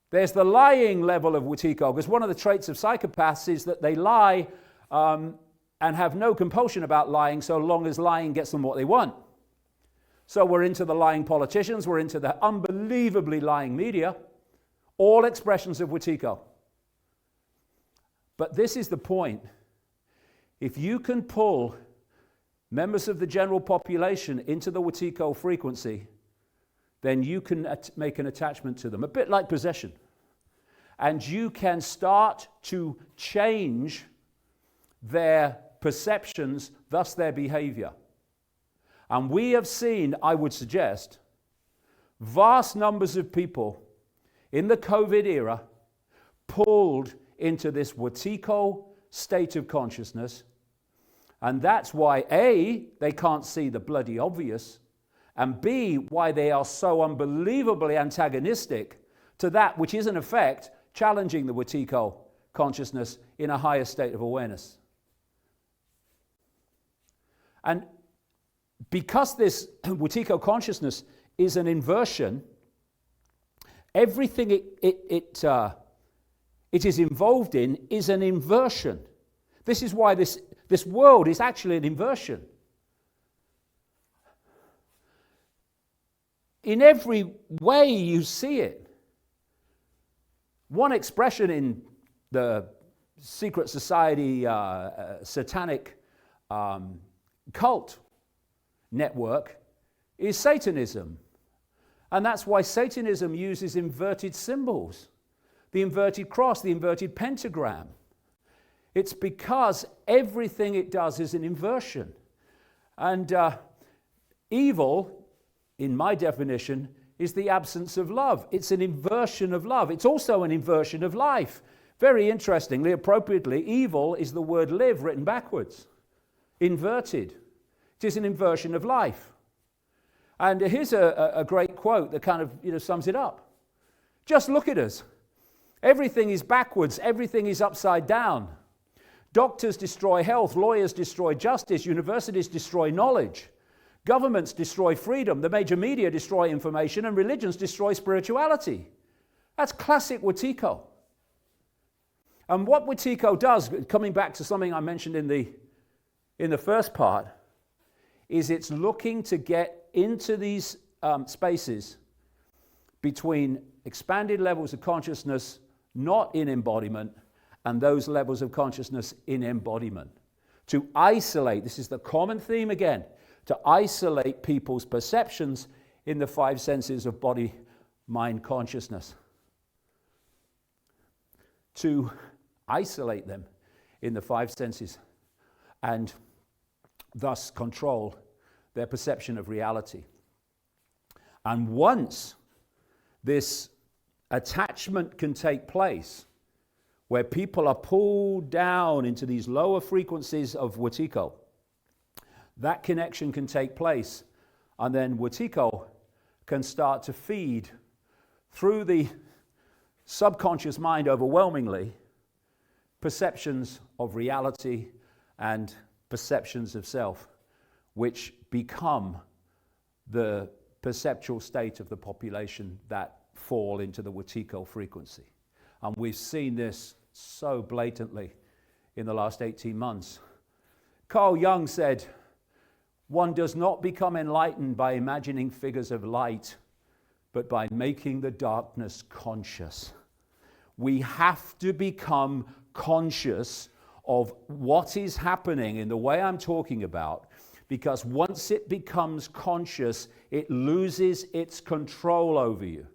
There's the lying level of Wetiko, because one of the traits of psychopaths is that they lie and have no compulsion about lying, so long as lying gets them what they want. So we're into the lying politicians, we're into the unbelievably lying media, all expressions of Wetiko. But this is the point. If you can pull members of the general population into the Wetiko frequency, then you can make an attachment to them, a bit like possession. And you can start to change their perceptions, thus their behavior. And we have seen, I would suggest, vast numbers of people in the COVID era pulled into this Wetiko state of consciousness. And that's why, A, they can't see the bloody obvious, and B, why they are so unbelievably antagonistic to that which is in effect challenging the Wetiko consciousness in a higher state of awareness. And because this Wetiko consciousness is an inversion, everything it is involved in is an inversion. This is why this world is actually an inversion. In every way you see it. One expression in the secret society satanic cult network is Satanism. And that's why Satanism uses inverted symbols, the inverted cross, the inverted pentagram. It's because everything it does is an inversion. And evil, in my definition, is the absence of love. It's an inversion of love. It's also an inversion of life. Very interestingly, appropriately, evil is the word live written backwards, inverted. It is an inversion of life. And here's a great quote that kind of sums it up. Just look at us. Everything is backwards. Everything is upside down. Doctors destroy health. Lawyers destroy justice. Universities destroy knowledge. Governments destroy freedom. The major media destroy information. And religions destroy spirituality. That's classic Wetiko. And what Wetiko does, coming back to something I mentioned in the first part, is it's looking to get into these spaces between expanded levels of consciousness not in embodiment and those levels of consciousness in embodiment. To isolate, this is the common theme again, to isolate people's perceptions in the five senses of body, mind, consciousness. To isolate them in the five senses and thus control their perception of reality. And once this attachment can take place, where people are pulled down into these lower frequencies of Wetiko, that connection can take place, and then Wetiko can start to feed through the subconscious mind overwhelmingly perceptions of reality and perceptions of self, which become the perceptual state of the population that fall into the Wetiko frequency. And we've seen this so blatantly in the last 18 months. Carl Jung said, "One does not become enlightened by imagining figures of light, but by making the darkness conscious." We have to become conscious of what is happening in the way I'm talking about, because once it becomes conscious, it loses its control over you.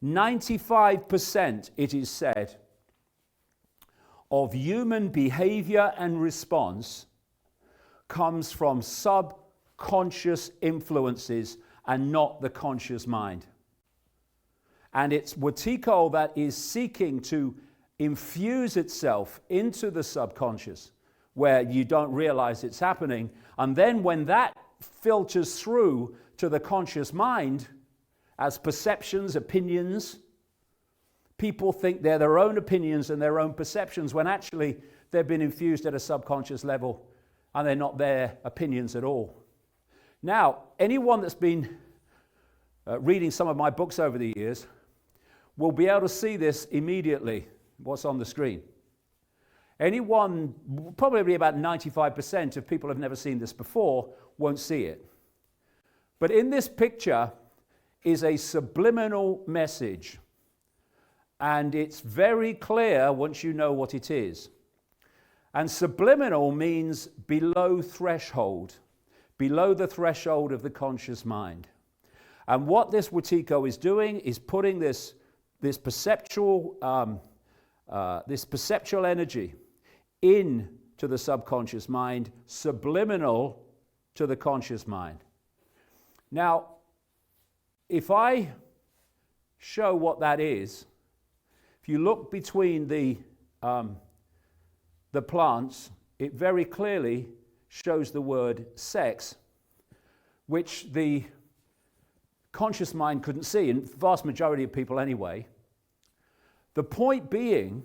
95%, it is said, of human behavior and response comes from subconscious influences and not the conscious mind. And it's Wetiko that is seeking to infuse itself into the subconscious, where you don't realize it's happening. And then when that filters through to the conscious mind as perceptions, opinions, people think they're their own opinions and their own perceptions, when actually they've been infused at a subconscious level and they're not their opinions at all. Now, anyone that's been reading some of my books over the years will be able to see this immediately, what's on the screen. Anyone, probably about 95% of people who have never seen this before, won't see it. But in this picture is a subliminal message. And it's very clear once you know what it is. And subliminal means below threshold, below the threshold of the conscious mind. And what this Wetiko is doing is putting this perceptual energy into the subconscious mind, subliminal to the conscious mind. Now, if I show what that is, if you look between the plants, it very clearly shows the word sex, which the conscious mind couldn't see, and the vast majority of people anyway. The point being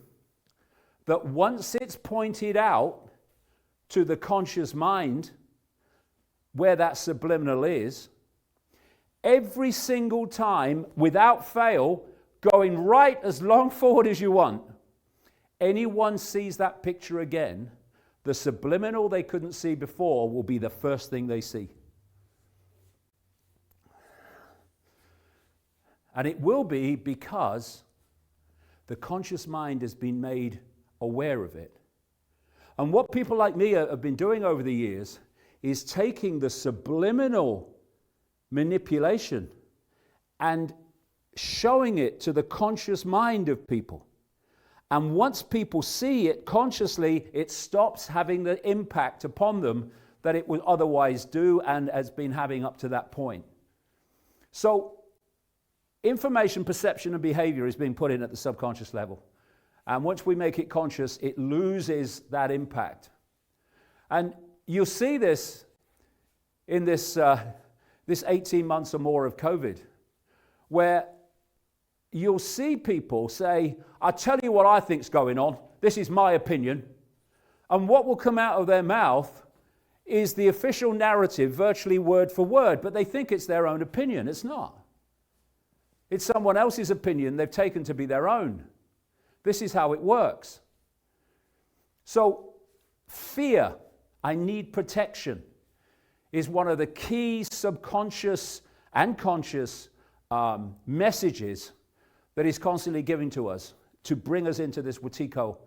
that once it's pointed out to the conscious mind where that subliminal is, every single time, without fail, going right as long forward as you want, anyone sees that picture again, the subliminal they couldn't see before will be the first thing they see. And it will be because the conscious mind has been made aware of it. And what people like me have been doing over the years is taking the subliminal manipulation and showing it to the conscious mind of people. And once people see it consciously, it stops having the impact upon them that it would otherwise do and has been having up to that point. So information, perception, and behavior is being put in at the subconscious level. And once we make it conscious, it loses that impact. And you'll see this in this 18 months or more of COVID, where you'll see people say, I'll tell you what I think's going on. This is my opinion. And what will come out of their mouth is the official narrative, virtually word for word, but they think it's their own opinion. It's not. It's someone else's opinion they've taken to be their own. This is how it works. So, fear, I need protection, is one of the key subconscious and conscious messages that is constantly given to us to bring us into this Wetiko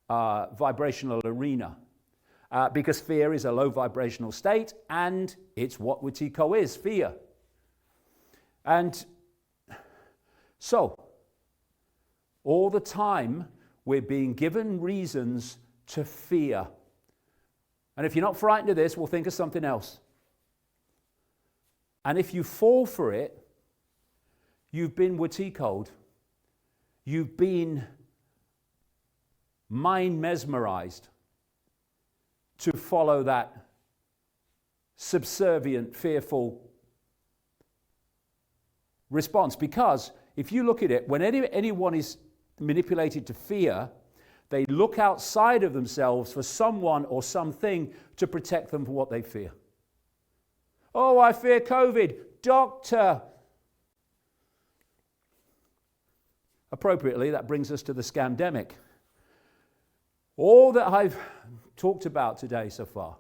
vibrational arena. Because fear is a low vibrational state, and it's what Wetiko is, fear. And so, all the time, we're being given reasons to fear. And if you're not frightened of this, we'll think of something else. And if you fall for it, you've been Wetiko'd. You've been mind mesmerized to follow that subservient, fearful response. Because if you look at it, when anyone is manipulated to fear, they look outside of themselves for someone or something to protect them from what they fear. Oh, I fear COVID. Doctor. Appropriately, that brings us to the scamdemic. All that I've talked about today so far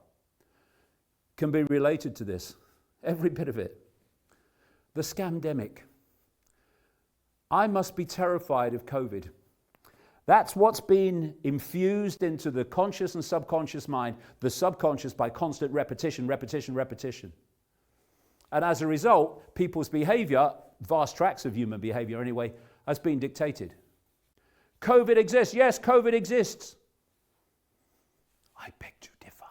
can be related to this. Every bit of it. The scamdemic. I must be terrified of COVID. That's what's been infused into the conscious and subconscious mind, the subconscious by constant repetition, repetition, repetition. And as a result, people's behavior, vast tracts of human behavior anyway, has been dictated. COVID exists. Yes, COVID exists. I beg to differ.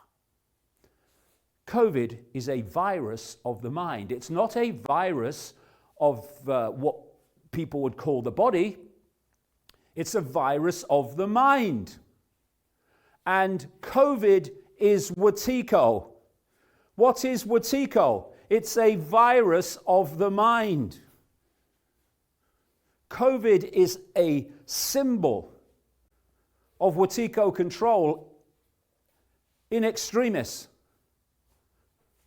COVID is a virus of the mind. It's not a virus of what people would call the body. It's a virus of the mind. And COVID is Wetiko. What is Wetiko? It's a virus of the mind. COVID is a symbol of Wetiko control in extremis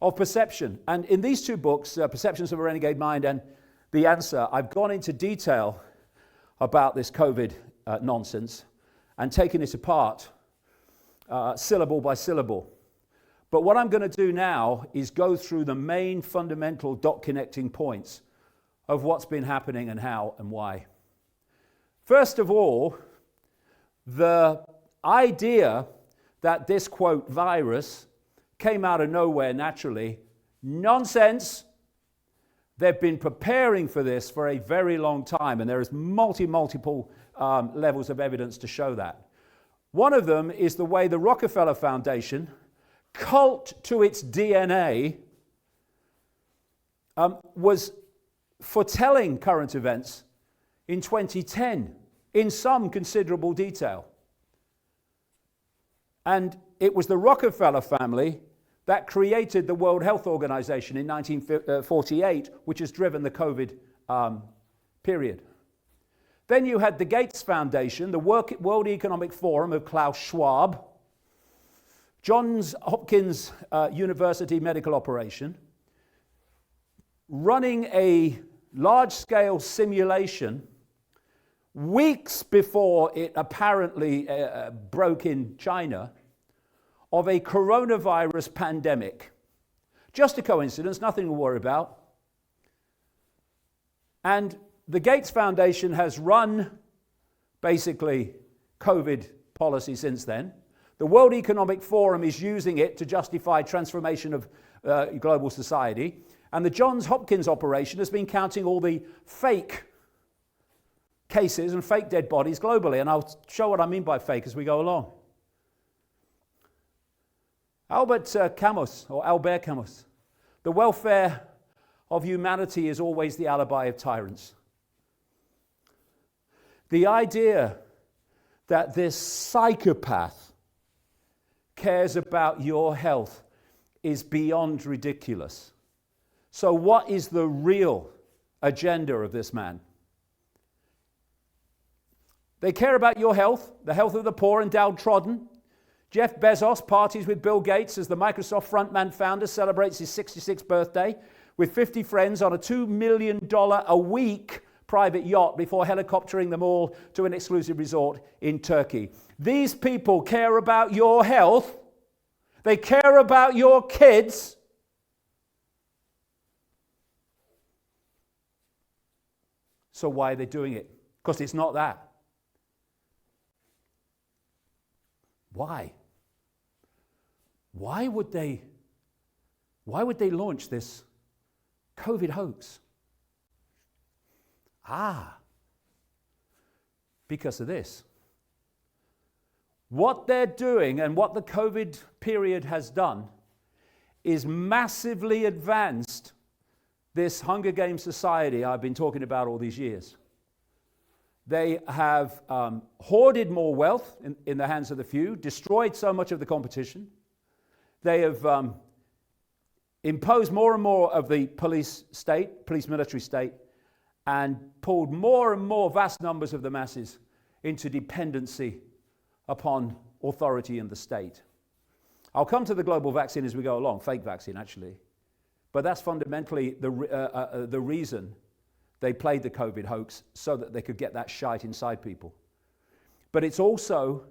of perception. And in these two books, Perceptions of a Renegade Mind and The Answer, I've gone into detail about this COVID nonsense and taken it apart syllable by syllable. But what I'm going to do now is go through the main fundamental dot connecting points of what's been happening and how and why. First of all, the idea that this, quote, virus came out of nowhere naturally, nonsense. They've been preparing for this for a very long time, and there is multiple levels of evidence to show that. One of them is the way the Rockefeller Foundation, cult to its DNA, was foretelling current events in 2010 in some considerable detail. And it was the Rockefeller family that created the World Health Organization in 1948, which has driven the COVID period. Then you had the Gates Foundation, the World Economic Forum of Klaus Schwab, Johns Hopkins University medical operation, running a large-scale simulation weeks before it apparently broke in China of a coronavirus pandemic. Just a coincidence, nothing to worry about. And the Gates Foundation has run basically COVID policy since then. The World Economic Forum is using it to justify transformation of global society. And the Johns Hopkins operation has been counting all the fake cases and fake dead bodies globally. And I'll show what I mean by fake as we go along. Albert Camus, the welfare of humanity is always the alibi of tyrants. The idea that this psychopath cares about your health is beyond ridiculous. So what is the real agenda of this man? They care about your health, the health of the poor and downtrodden. Jeff Bezos parties with Bill Gates as the Microsoft frontman founder celebrates his 66th birthday with 50 friends on a $2 million a week private yacht before helicoptering them all to an exclusive resort in Turkey. These people care about your health. They care about your kids. So why are they doing it? Because it's not that. Why? Why would they launch this COVID hoax? Because of this. What they're doing and what the COVID period has done is massively advanced this Hunger Games society I've been talking about all these years. They have hoarded more wealth in the hands of the few, destroyed so much of the competition. They have imposed more and more of the police military state, and pulled more and more vast numbers of the masses into dependency upon authority in the state. I'll come to the global vaccine as we go along, fake vaccine actually, but that's fundamentally the reason they played the COVID hoax, so that they could get that shite inside people. But it's also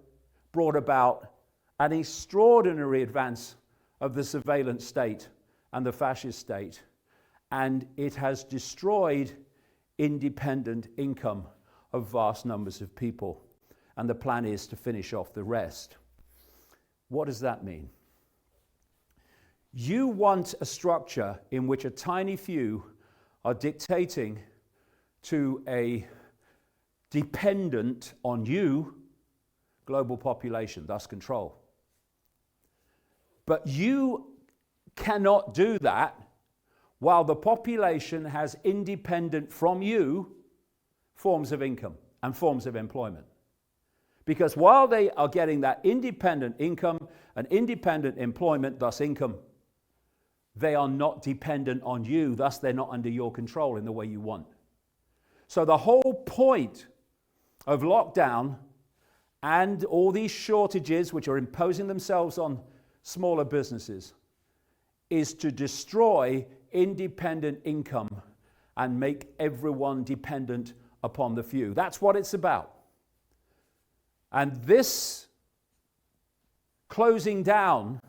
brought about an extraordinary advance of the surveillance state and the fascist state, and it has destroyed independent income of vast numbers of people. And the plan is to finish off the rest. What does that mean? You want a structure in which a tiny few are dictating to a dependent on you global population, thus control. But you cannot do that while the population has independent from you forms of income and forms of employment. Because while they are getting that independent income and independent employment, thus income, they are not dependent on you, thus they're not under your control in the way you want. So the whole point of lockdown and all these shortages which are imposing themselves on smaller businesses is to destroy independent income and make everyone dependent upon the few. That's what it's about. And this closing down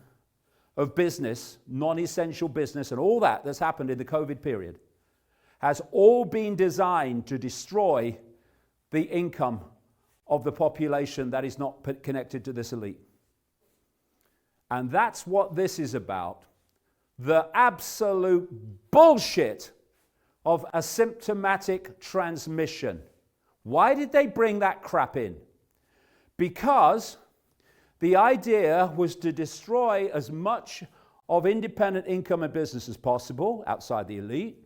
of business, non-essential business, and all that that's happened in the COVID period has all been designed to destroy the income of the population that is not connected to this elite. And that's what this is about. The absolute bullshit of asymptomatic transmission. Why did they bring that crap in? Because the idea was to destroy as much of independent income and business as possible outside the elite.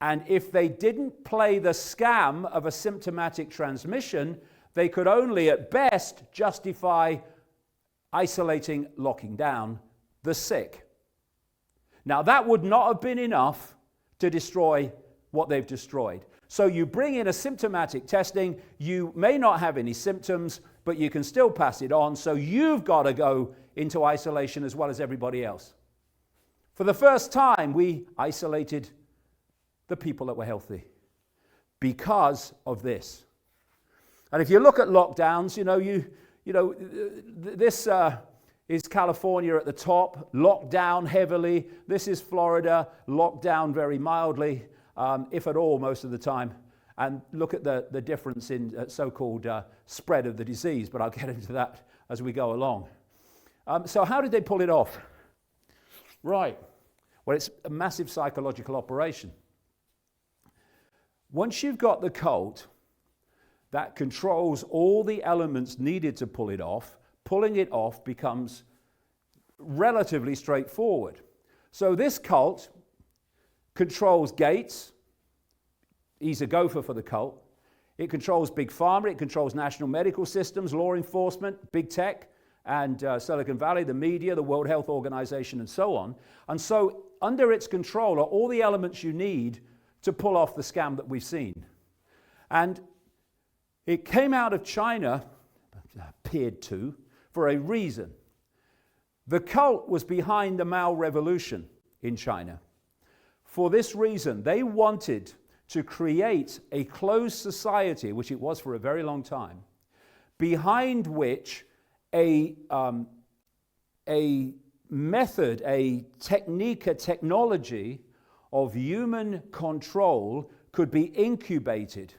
And if they didn't play the scam of asymptomatic transmission, they could only at best justify isolating, locking down, the sick. Now, that would not have been enough to destroy what they've destroyed. So you bring in asymptomatic testing, you may not have any symptoms, but you can still pass it on, so you've got to go into isolation as well as everybody else. For the first time, we isolated the people that were healthy because of this. And if you look at lockdowns, this is California at the top, locked down heavily. This is Florida, locked down very mildly, if at all, most of the time. And look at the difference in so-called spread of the disease, but I'll get into that as we go along. So how did they pull it off? Right. Well, it's a massive psychological operation. Once you've got the cult that controls all the elements needed to pull it off, pulling it off becomes relatively straightforward. So this cult controls Gates. He's a gopher for the cult. It controls Big Pharma. It controls national medical systems, law enforcement, big tech, and Silicon Valley, the media, the World Health Organization, and so on. And so under its control are all the elements you need to pull off the scam that we've seen. And it came out of China, appeared to, for a reason. The cult was behind the Mao Revolution in China. For this reason, they wanted to create a closed society, which it was for a very long time, behind which a method, a technique, a technology of human control could be incubated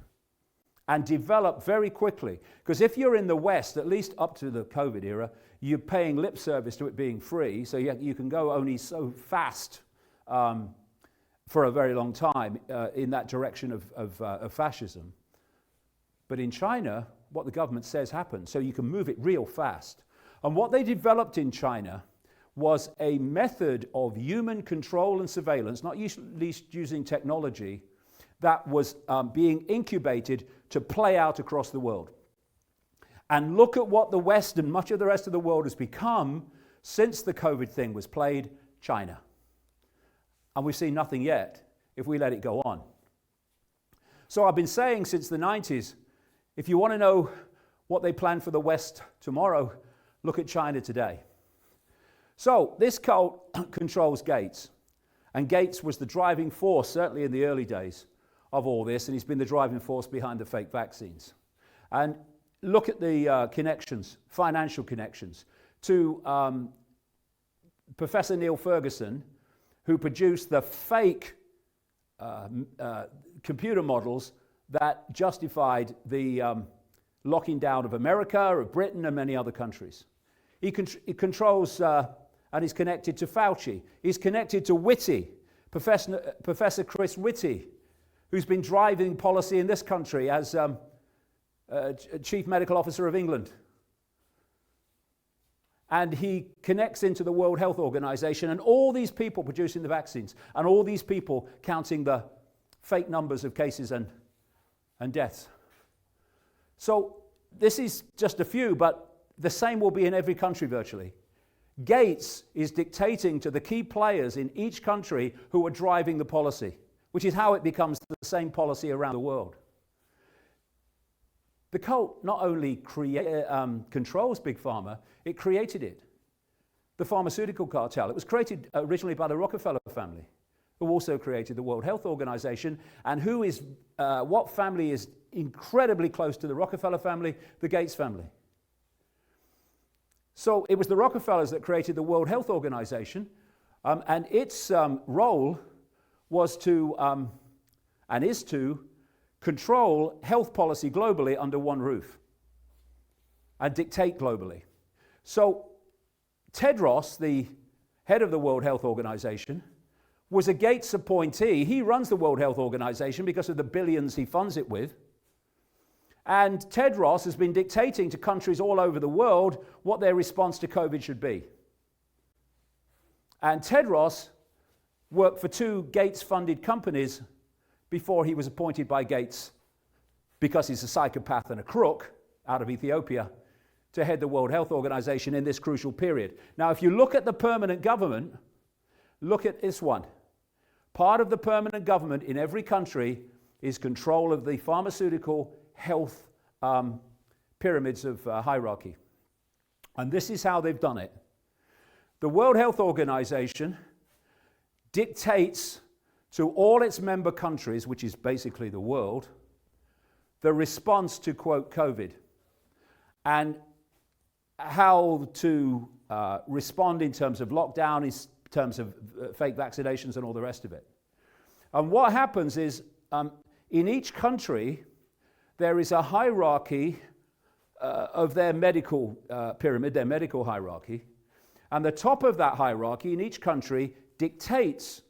and developed very quickly. Because if you're in the West, at least up to the COVID era, you're paying lip service to it being free, so you can go only so fast for a very long time in that direction of fascism. But in China, what the government says happens, so you can move it real fast. And what they developed in China was a method of human control and surveillance, not least using technology, that was being incubated to play out across the world. And look at what the West and much of the rest of the world has become since the COVID thing was played: China. And we've seen nothing yet if we let it go on. So I've been saying since the 90s, if you want to know what they plan for the West tomorrow, look at China today. So this cult controls Gates. And Gates was the driving force, certainly in the early days, of all this, and he's been the driving force behind the fake vaccines. And look at the connections, financial connections, to Professor Neil Ferguson, who produced the fake computer models that justified the locking down of America, of Britain, and many other countries. He controls and is connected to Fauci. He's connected to Whitty, Professor Chris Whitty, who's been driving policy in this country as Chief Medical Officer of England. And he connects into the World Health Organization and all these people producing the vaccines and all these people counting the fake numbers of cases and deaths. So this is just a few, but the same will be in every country virtually. Gates is dictating to the key players in each country who are driving the policy, which is how it becomes the same policy around the world. The cult not only controls Big Pharma, it created it. The pharmaceutical cartel. It was created originally by the Rockefeller family, who also created the World Health Organization, and what family is incredibly close to the Rockefeller family? The Gates family. So it was the Rockefellers that created the World Health Organization, and its role was to, and is to, control health policy globally under one roof and dictate globally. So Tedros, the head of the World Health Organization, was a Gates appointee. He runs the World Health Organization because of the billions he funds it with. And Tedros has been dictating to countries all over the world what their response to COVID should be. And Tedros worked for two Gates-funded companies before he was appointed by Gates, because he's a psychopath and a crook out of Ethiopia, to head the World Health Organization in this crucial period. Now, if you look at the permanent government, look at this one. Part of the permanent government in every country is control of the pharmaceutical health pyramids of hierarchy. And this is how they've done it. The World Health Organization dictates to all its member countries, which is basically the world, the response to, quote, COVID, and how to respond in terms of lockdown, in terms of fake vaccinations and all the rest of it. And what happens is, in each country, there is a hierarchy of their medical pyramid, their medical hierarchy, and the top of that hierarchy in each country dictates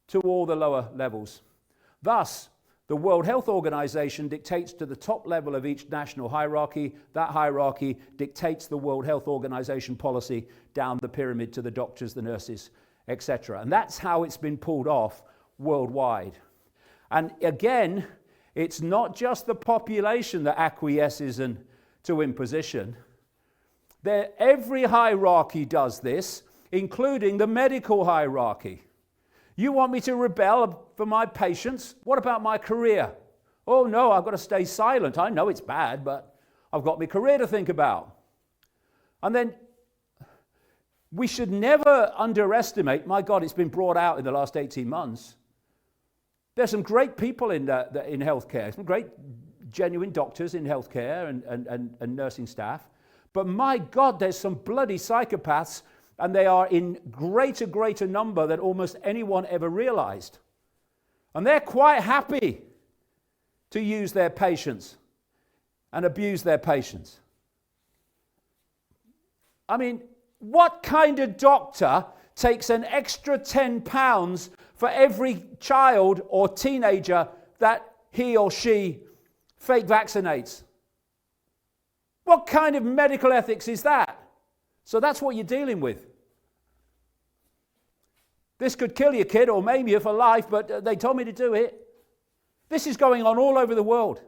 to all the lower levels. Thus, the World Health Organization dictates to the top level of each national hierarchy. That hierarchy dictates the World Health Organization policy down the pyramid to the doctors, the nurses, etc. And that's how it's been pulled off worldwide. And again, it's not just the population that acquiesces to imposition. Every hierarchy does this, including the medical hierarchy. You want me to rebel for my patients? What about my career? Oh no, I've got to stay silent. I know it's bad, but I've got my career to think about. And then we should never underestimate, my God, it's been brought out in the last 18 months. There's some great people in healthcare, some great genuine doctors in healthcare and nursing staff. But my God, there's some bloody psychopaths, and they are in greater number than almost anyone ever realized. And they're quite happy to use their patients and abuse their patients. I mean, what kind of doctor takes an extra £10 for every child or teenager that he or she fake vaccinates? What kind of medical ethics is that? So that's what you're dealing with. This could kill your kid or maim you for life, but they told me to do it. This is going on all over the world.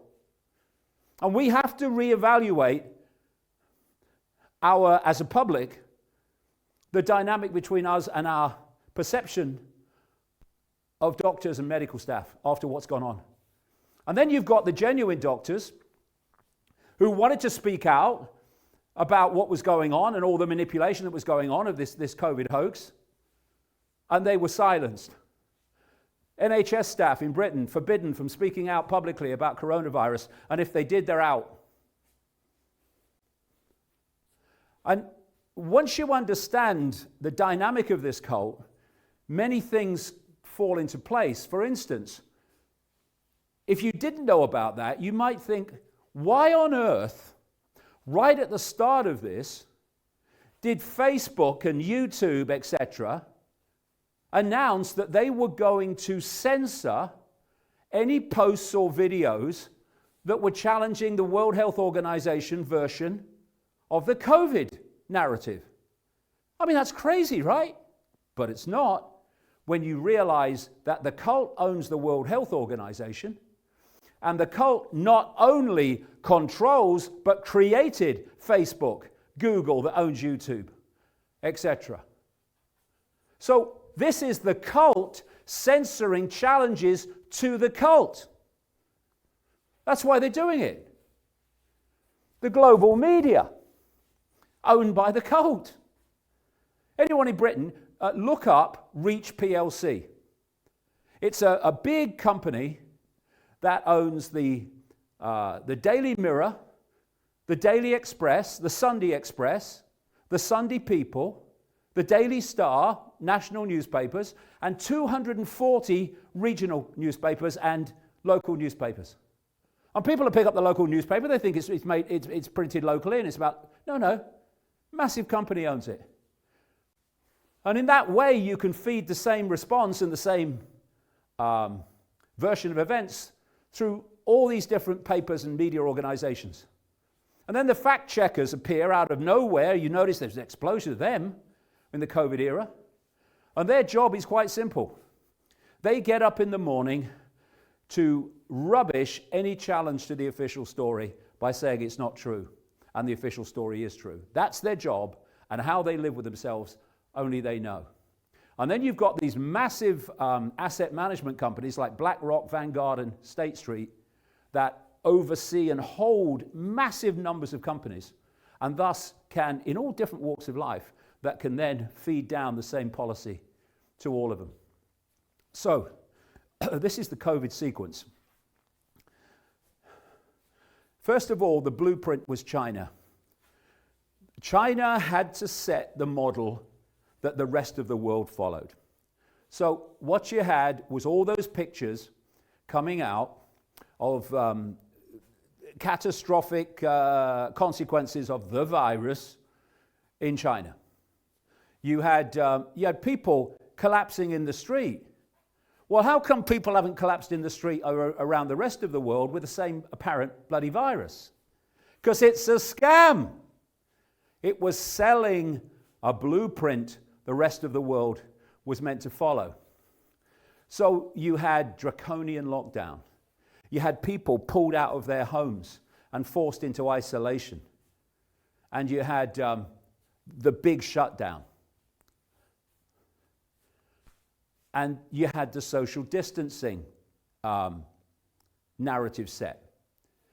And we have to reevaluate as a public, the dynamic between us and our perception of doctors and medical staff after what's gone on. And then you've got the genuine doctors who wanted to speak out about what was going on and all the manipulation that was going on of this COVID hoax, and they were silenced. NHS staff in Britain forbidden from speaking out publicly about coronavirus, and if they did, they're out. And once you understand the dynamic of this cult, many things fall into place. For instance, if you didn't know about that, you might think, why on earth, right at the start of this, did Facebook and YouTube, etc., announce that they were going to censor any posts or videos that were challenging the World Health Organization version of the COVID narrative? I mean, that's crazy, right? But it's not when you realize that the cult owns the World Health Organization, and the cult not only controls but created Facebook, Google, that owns YouTube, etc. So this is the cult censoring challenges to the cult. That's why they're doing it. The global media, owned by the cult. Anyone in Britain, look up Reach PLC. It's a big company that owns the Daily Mirror, the Daily Express, the Sunday Express, the Sunday People, the Daily Star, national newspapers, and 240 regional newspapers and local newspapers. And people that pick up the local newspaper, they think it's printed locally, and it's about, no, massive company owns it. And in that way, you can feed the same response and the same version of events through all these different papers and media organizations. And then the fact checkers appear out of nowhere. You notice there's an explosion of them in the COVID era. And their job is quite simple. They get up in the morning to rubbish any challenge to the official story by saying it's not true. and the official story is true. That's their job, and how they live with themselves, only they know. And then you've got these massive asset management companies like BlackRock, Vanguard, and State Street that oversee and hold massive numbers of companies, and thus can, in all different walks of life, that can then feed down the same policy to all of them. So, this is the COVID sequence. First of all, the blueprint was China. China had to set the model that the rest of the world followed. So what you had was all those pictures coming out of catastrophic consequences of the virus in China. You had people collapsing in the street. Well, how come people haven't collapsed in the street around the rest of the world with the same apparent bloody virus? Because it's a scam. It was selling a blueprint the rest of the world was meant to follow. So you had draconian lockdown. You had people pulled out of their homes and forced into isolation. And you had the big shutdown. And you had the social distancing narrative set.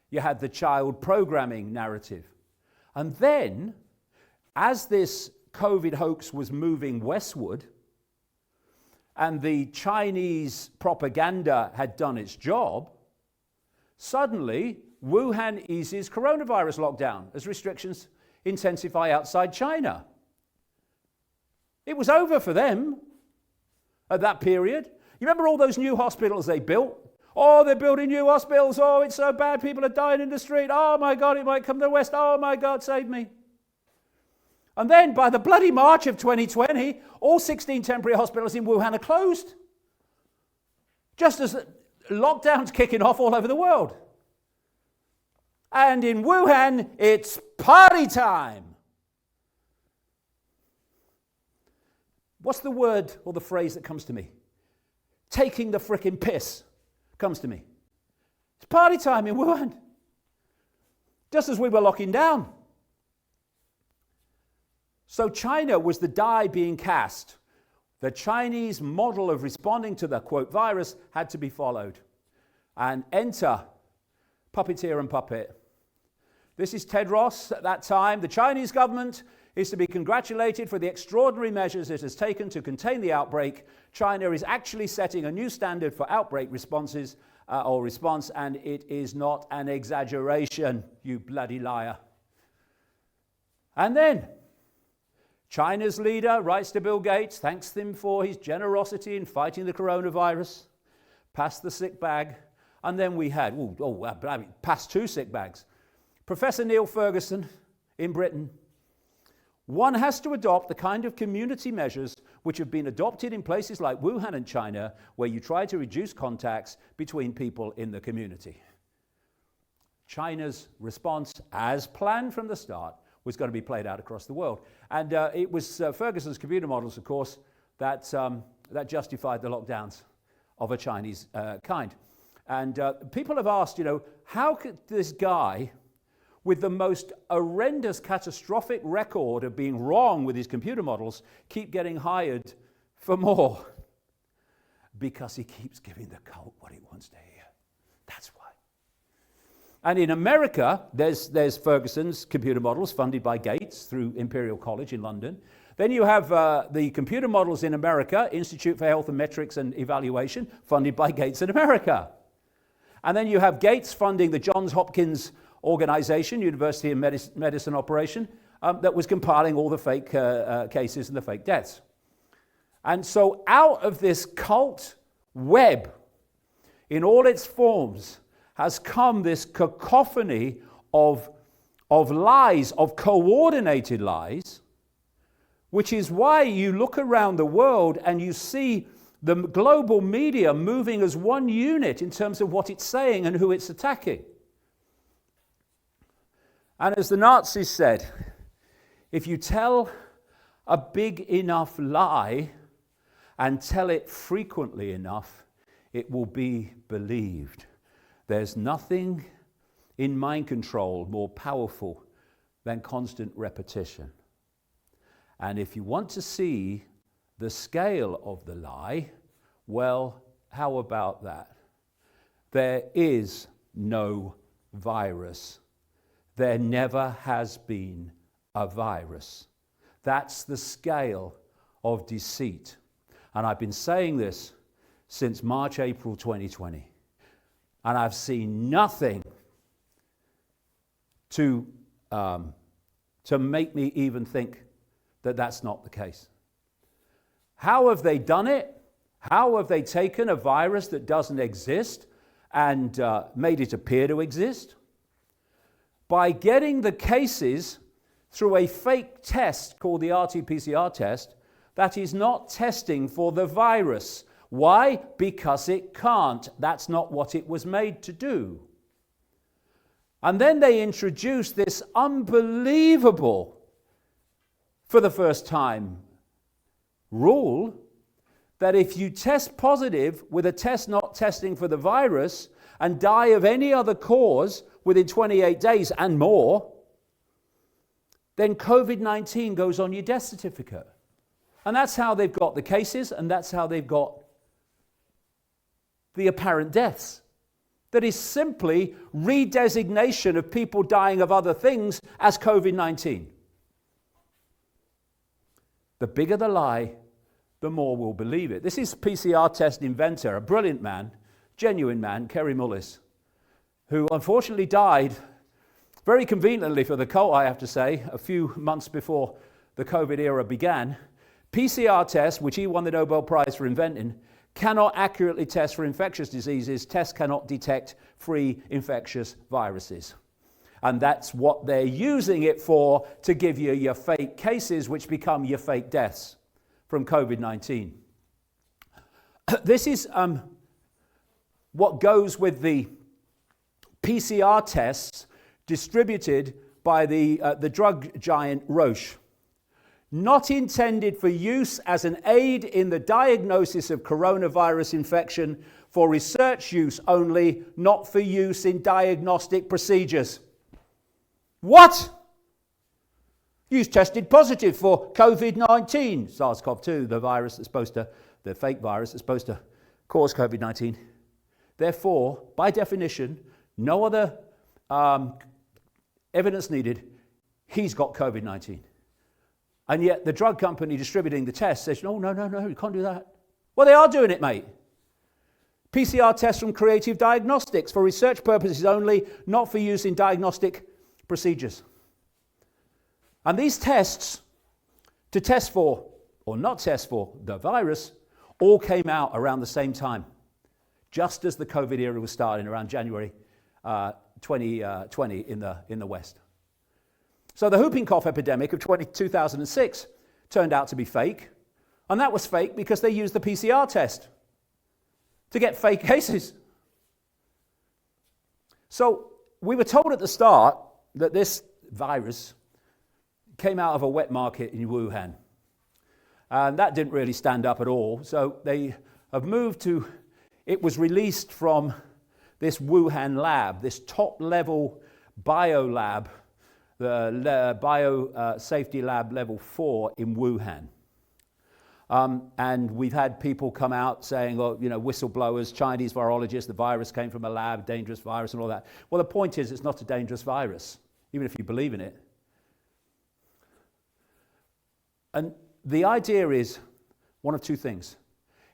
You had the child programming narrative. And then, as this COVID hoax was moving westward, and the Chinese propaganda had done its job, suddenly Wuhan eases coronavirus lockdown as restrictions intensify outside China. It was over for them at that period. You remember all those new hospitals they built? Oh, they're building new hospitals. Oh, it's so bad. People are dying in the street. Oh, my God, it might come to the West. Oh, my God, save me. And then by the bloody March of 2020, all 16 temporary hospitals in Wuhan are closed. Just as lockdown's kicking off all over the world. And in Wuhan, it's party time. What's the word or the phrase that comes to me? Taking the frickin' piss comes to me. It's party time in Wuhan. Just as we were locking down. So China was the die being cast. The Chinese model of responding to the, quote, virus had to be followed. And enter puppeteer and puppet. This is Ted Ross at that time. The Chinese government is to be congratulated for the extraordinary measures it has taken to contain the outbreak. China is actually setting a new standard for outbreak responses or response, and it is not an exaggeration, you bloody liar. And then China's leader writes to Bill Gates, thanks him for his generosity in fighting the coronavirus, passed the sick bag, and then we had, passed 2 sick bags. Professor Neil Ferguson in Britain. One has to adopt the kind of community measures which have been adopted in places like Wuhan and China, where you try to reduce contacts between people in the community. China's response, as planned from the start, was going to be played out across the world. And it was Ferguson's computer models, of course, that justified the lockdowns of a Chinese kind. And people have asked, how could this guy, with the most horrendous, catastrophic record of being wrong with his computer models, keep getting hired for more? Because he keeps giving the cult what it wants to hear. That's why. And in America, there's Ferguson's computer models funded by Gates through Imperial College in London. Then you have the computer models in America, Institute for Health and Metrics and Evaluation, funded by Gates in America. And then you have Gates funding the Johns Hopkins organization, University of Medicine operation, that was compiling all the fake cases and the fake deaths. And so out of this cult web, in all its forms, has come this cacophony of lies, of coordinated lies, which is why you look around the world and you see the global media moving as one unit in terms of what it's saying and who it's attacking. And as the Nazis said, if you tell a big enough lie and tell it frequently enough, it will be believed. There's nothing in mind control more powerful than constant repetition. And if you want to see the scale of the lie, well, how about that? There is no virus. There never has been a virus. That's the scale of deceit. And I've been saying this since March, April 2020. And I've seen nothing to make me even think that that's not the case. How have they done it? How have they taken a virus that doesn't exist and made it appear to exist? By getting the cases through a fake test called the RT-PCR test that is not testing for the virus. Why? Because it can't. That's not what it was made to do. And then they introduced this unbelievable, for the first time, rule that if you test positive with a test not testing for the virus and die of any other cause within 28 days and more, then COVID-19 goes on your death certificate. And that's how they've got the cases, and that's how they've got the apparent deaths. That is simply redesignation of people dying of other things as COVID-19. The bigger the lie, the more we'll believe it. This is PCR test inventor, a brilliant man, genuine man, Kerry Mullis, who unfortunately died very conveniently for the cult, I have to say, a few months before the COVID era began. PCR tests, which he won the Nobel Prize for inventing, cannot accurately test for infectious diseases. Tests cannot detect free infectious viruses. And that's what they're using it for, to give you your fake cases, which become your fake deaths from COVID-19. This is what goes with the PCR tests distributed by the drug giant Roche. Not intended for use as an aid in the diagnosis of coronavirus infection, for research use only, not for use in diagnostic procedures. What? You tested positive for COVID-19, SARS-CoV-2, the virus that's supposed to, the fake virus that's supposed to cause COVID-19. Therefore, by definition, no other evidence needed, he's got COVID-19. And yet the drug company distributing the test says, no, you can't do that. Well, they are doing it, mate. PCR tests from Creative Diagnostics for research purposes only, not for use in diagnostic procedures. And these tests, to test for or not test for the virus, all came out around the same time, just as the COVID era was starting around January 2020 in the West. So the whooping cough epidemic of 2006 turned out to be fake. And that was fake because they used the PCR test to get fake cases. So we were told at the start that this virus came out of a wet market in Wuhan. And that didn't really stand up at all. So they have moved to, it was released from this Wuhan lab, this top-level biolab, the bio safety lab level 4 in Wuhan. And we've had people come out saying, well, you know, whistleblowers, Chinese virologists, the virus came from a lab, dangerous virus and all that. Well, the point is it's not a dangerous virus, even if you believe in it. And the idea is one of two things.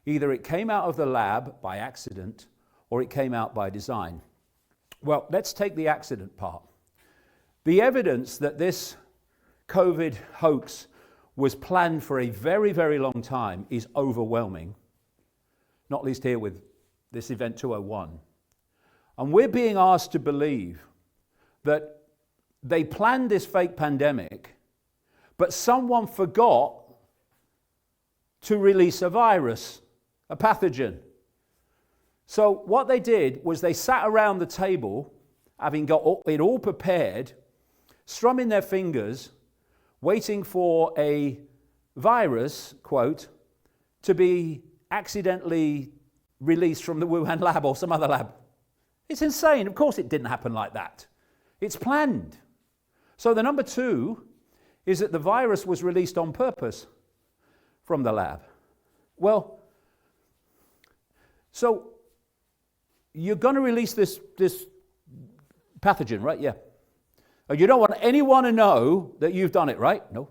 Either it came out of the lab by accident or it came out by design. Well, let's take the accident part. The evidence that this COVID hoax was planned for a very, very long time is overwhelming, not least here with this Event 201. And we're being asked to believe that they planned this fake pandemic, but someone forgot to release a virus, a pathogen. So what they did was they sat around the table, having got it all prepared, strumming their fingers, waiting for a virus, quote, to be accidentally released from the Wuhan lab or some other lab. It's insane. Of course it didn't happen like that. It's planned. So the number 2 is that the virus was released on purpose from the lab. Well, so you're going to release this pathogen, right? Yeah. And you don't want anyone to know that you've done it, right? No.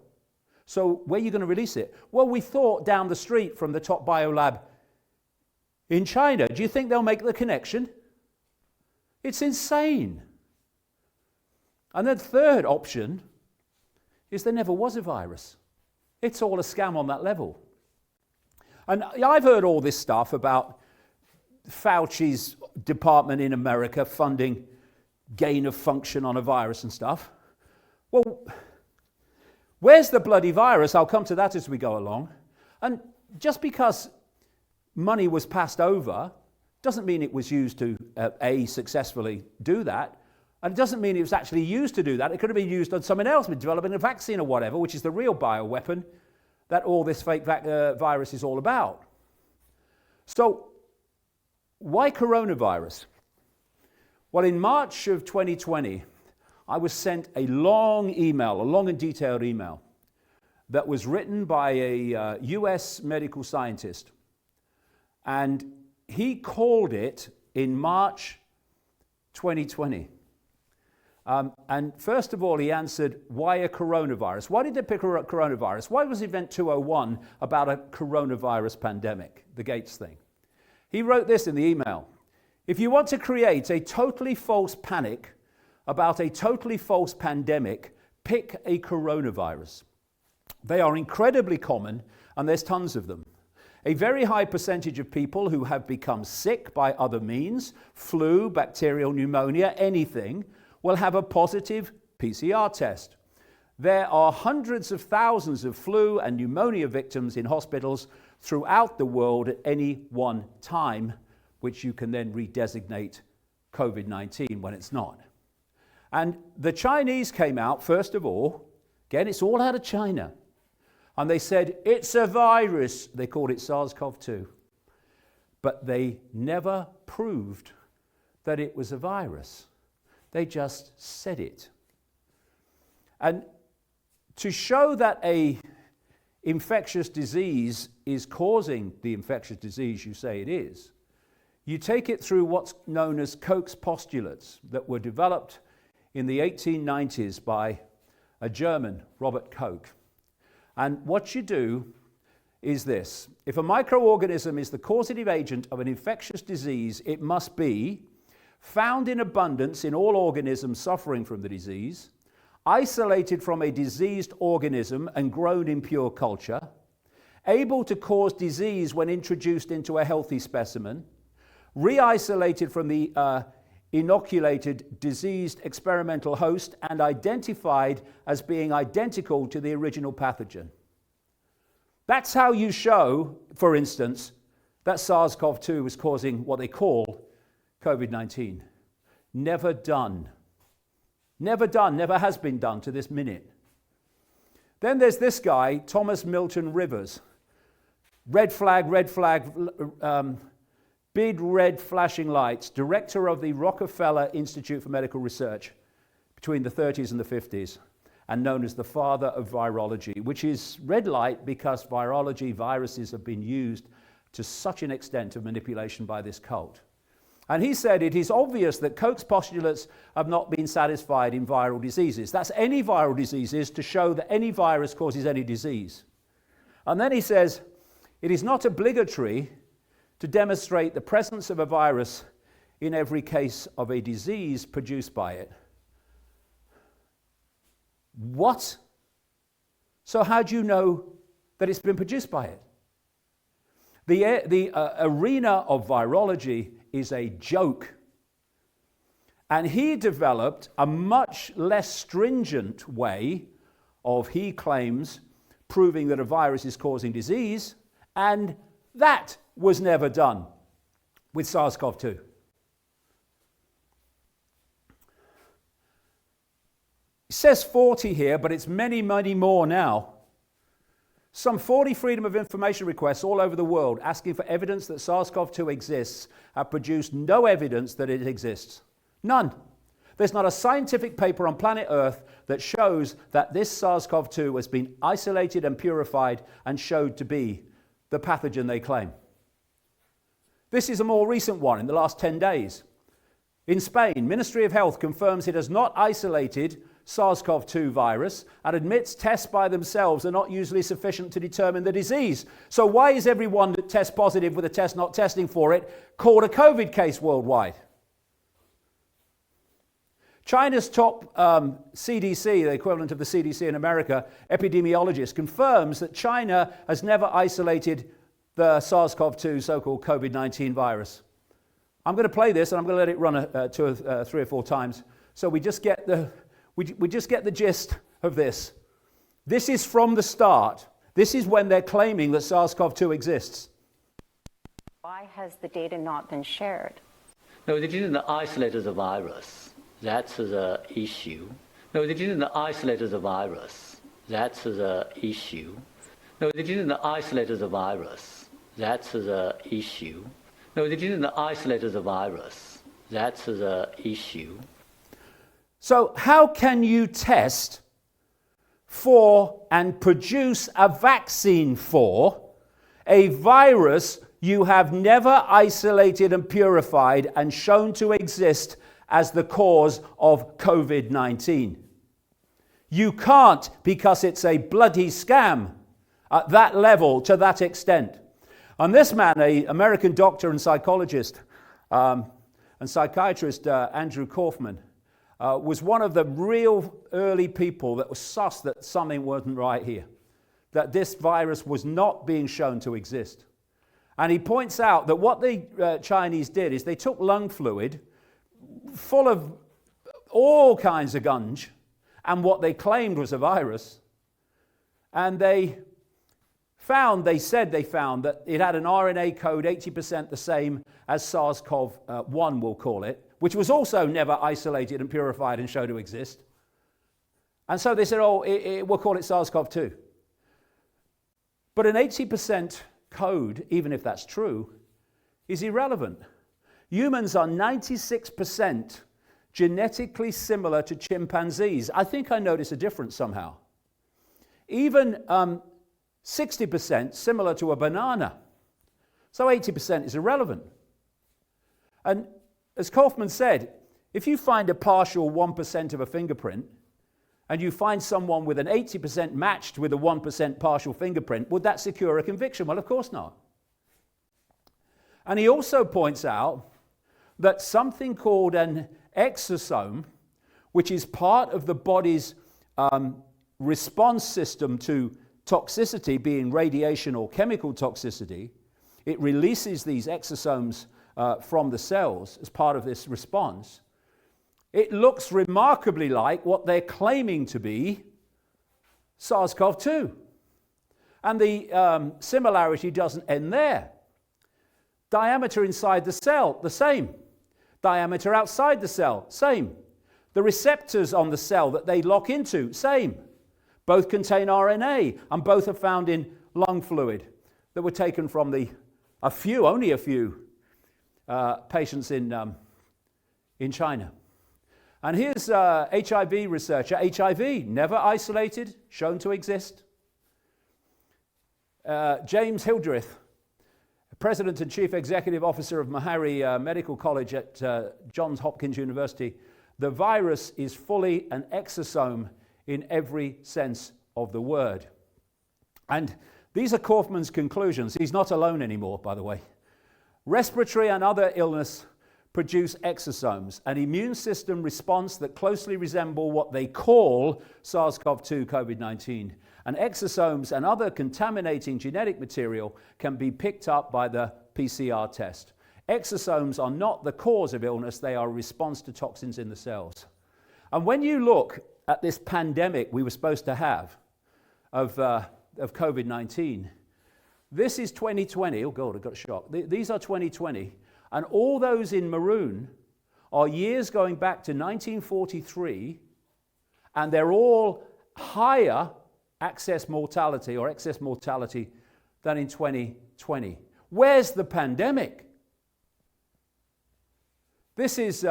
So where are you going to release it? Well, we thought down the street from the top biolab in China. Do you think they'll make the connection? It's insane. And the third option is there never was a virus. It's all a scam on that level. And I've heard all this stuff about Fauci's department in America funding gain of function on a virus and stuff. Well, where's the bloody virus? I'll come to that as we go along. And just because money was passed over doesn't mean it was used to, successfully do that. And it doesn't mean it was actually used to do that. It could have been used on someone else with developing a vaccine or whatever, which is the real bioweapon that all this fake virus is all about. So, why coronavirus? Well, in March of 2020, I was sent a long and detailed email that was written by a US medical scientist. And he called it in March 2020. And first of all, he answered, why a coronavirus? Why did they pick a coronavirus? Why was Event 201 about a coronavirus pandemic, the Gates thing? He wrote this in the email. If you want to create a totally false panic about a totally false pandemic, pick a coronavirus. They are incredibly common, and there's tons of them. A very high percentage of people who have become sick by other means, flu, bacterial pneumonia, anything, will have a positive PCR test. There are hundreds of thousands of flu and pneumonia victims in hospitals throughout the world at any one time, which you can then redesignate COVID-19 when it's not. And the Chinese came out, first of all, again, it's all out of China, and they said, it's a virus. They called it SARS-CoV-2. But they never proved that it was a virus. They just said it. And to show that a infectious disease is causing the infectious disease you say it is, you take it through what's known as Koch's postulates that were developed in the 1890s by a German, Robert Koch. And what you do is this. If a microorganism is the causative agent of an infectious disease, it must be found in abundance in all organisms suffering from the disease, isolated from a diseased organism and grown in pure culture, able to cause disease when introduced into a healthy specimen, re-isolated from the inoculated diseased experimental host and identified as being identical to the original pathogen. That's how you show, for instance, that SARS-CoV-2 was causing what they call COVID-19. Never done. Never done, never has been done to this minute. Then there's this guy, Thomas Milton Rivers. Red flag, big red flashing lights, director of the Rockefeller Institute for Medical Research between the 30s and the 50s, and known as the father of virology, which is red light because viruses have been used to such an extent of manipulation by this cult. And he said it is obvious that Koch's postulates have not been satisfied in viral diseases. That's any viral diseases to show that any virus causes any disease. And then he says it is not obligatory to demonstrate the presence of a virus in every case of a disease produced by it. What? So how do you know that it's been produced by it? The arena of virology is a joke. And he developed a much less stringent way of, he claims, proving that a virus is causing disease, and that was never done with SARS-CoV-2. It says 40 here, but it's many, many more now. Some 40 Freedom of Information requests all over the world asking for evidence that SARS-CoV-2 exists have produced no evidence that it exists. None. There's not a scientific paper on planet Earth that shows that this SARS-CoV-2 has been isolated and purified and showed to be the pathogen they claim. This is a more recent one in the last 10 days. In Spain, Ministry of Health confirms it has not isolated SARS-CoV-2 virus and admits tests by themselves are not usually sufficient to determine the disease. So why is everyone that tests positive with a test not testing for it called a COVID case worldwide? China's top CDC, the equivalent of the CDC in America, epidemiologist, confirms that China has never isolated the SARS-CoV-2 so-called COVID-19 virus. I'm going to play this and I'm going to let it run 3 or 4 times so we just get the gist of this. This is from the start. This is when they're claiming that SARS-CoV-2 exists. Why has the data not been shared? No, they didn't isolate the virus. That's the issue. No, they didn't isolate the virus. That's the issue. No, they didn't isolate the virus. That's the issue. No, they didn't isolate the virus. That's the issue. So how can you test for and produce a vaccine for a virus you have never isolated and purified and shown to exist as the cause of COVID-19? You can't, because it's a bloody scam at that level, to that extent. And this man, an American doctor and psychologist and psychiatrist, Andrew Kaufman, was one of the real early people that was sus that something wasn't right here, that this virus was not being shown to exist. And he points out that what the Chinese did is they took lung fluid full of all kinds of gunge and what they claimed was a virus, and they found that it had an RNA code 80% the same as SARS-CoV-1, we'll call it, which was also never isolated and purified and shown to exist. And so they said, we'll call it SARS-CoV-2. But an 80% code, even if that's true, is irrelevant. Humans are 96% genetically similar to chimpanzees. I think I notice a difference somehow. Even 60% similar to a banana. So 80% is irrelevant. And as Kaufman said, if you find a partial 1% of a fingerprint, and you find someone with an 80% matched with a 1% partial fingerprint, would that secure a conviction? Well, of course not. And he also points out that something called an exosome, which is part of the body's response system to toxicity, being radiation or chemical toxicity, it releases these exosomes from the cells as part of this response. It looks remarkably like what they're claiming to be SARS-CoV-2. And the similarity doesn't end there. Diameter inside the cell, the same. Diameter outside the cell, same. The receptors on the cell that they lock into, same. Both contain RNA, and both are found in lung fluid that were taken from only a few patients in China. And here's HIV researcher. HIV, never isolated, shown to exist. James Hildreth, President and Chief Executive Officer of Meharry Medical College at Johns Hopkins University. The virus is fully an exosome in every sense of the word. And these are Kaufman's conclusions. He's not alone anymore, by the way. Respiratory and other illness produce exosomes, an immune system response that closely resemble what they call SARS-CoV-2 COVID-19. And exosomes and other contaminating genetic material can be picked up by the PCR test. Exosomes are not the cause of illness, they are a response to toxins in the cells. And when you look at this pandemic we were supposed to have of COVID-19, this is 2020. Oh God, I got a shock. These are 2020. And all those in maroon are years going back to 1943, and they're all higher excess mortality than in 2020. Where's the pandemic? This is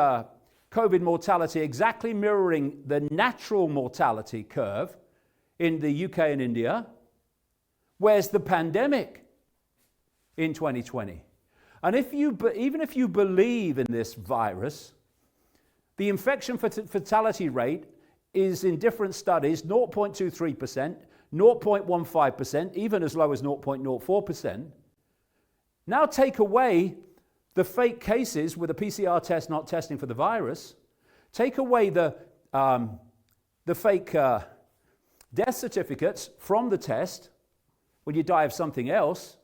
COVID mortality exactly mirroring the natural mortality curve in the UK and India. Where's the pandemic in 2020? And even if you believe in this virus, the infection fatality rate is in different studies 0.23%, 0.15%, even as low as 0.04%. Now take away the fake cases with a PCR test not testing for the virus. Take away the fake death certificates from the test when you die of something else.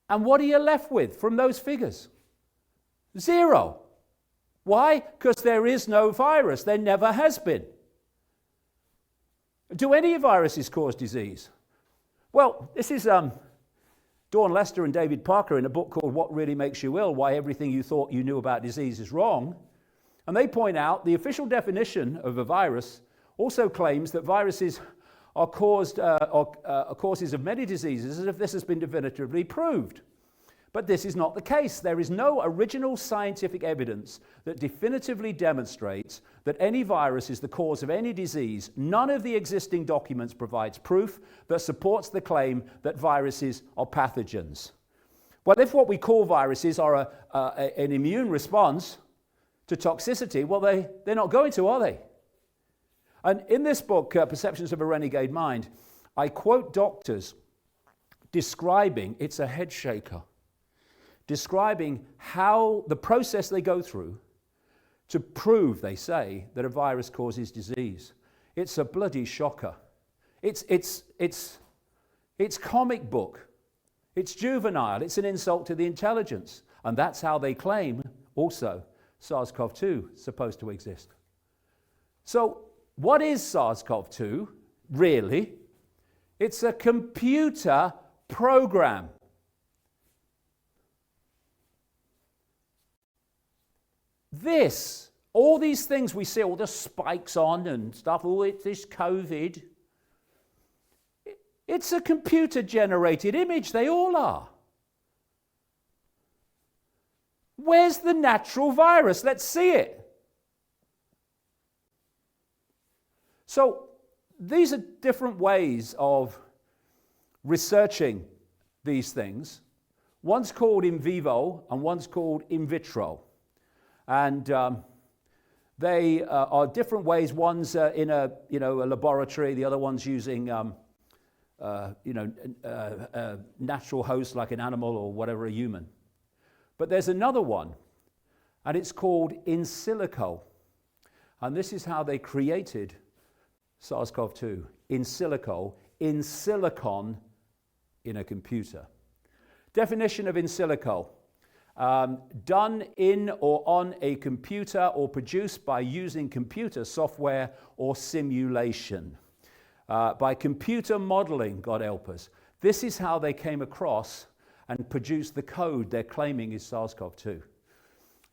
And what are you left with from those figures? Zero. Why? Because there is no virus. There never has been. Do any viruses cause disease? Well, this is Dawn Lester and David Parker in a book called What Really Makes You Ill, Why Everything You Thought You Knew About Disease is Wrong. And they point out the official definition of a virus also claims that viruses are causes of many diseases, as if this has been definitively proved. But this is not the case. There is no original scientific evidence that definitively demonstrates that any virus is the cause of any disease. None of the existing documents provides proof that supports the claim that viruses are pathogens. Well, if what we call viruses are an immune response to toxicity, well, they're not going to, are they? And in this book, Perceptions of a Renegade Mind, I quote doctors describing, it's a head shaker, describing how the process they go through to prove, they say, that a virus causes disease. It's a bloody shocker. It's comic book. It's juvenile. It's an insult to the intelligence. And that's how they claim also SARS-CoV-2 is supposed to exist. So what is SARS-CoV-2 really? It's a computer program. All these things we see, all the spikes on and stuff, it's this COVID. It's a computer-generated image. They all are. Where's the natural virus? Let's see it. So these are different ways of researching these things. One's called in vivo and one's called in vitro. And they are different ways. One's in a laboratory. The other one's using natural host like an animal or whatever, a human. But there's another one, and it's called in silico. And this is how they created SARS-CoV-2, in silico, in silicon, in a computer. Definition of in silico. Done in or on a computer or produced by using computer software or simulation. By computer modeling, God help us. This is how they came across and produced the code they're claiming is SARS-CoV-2.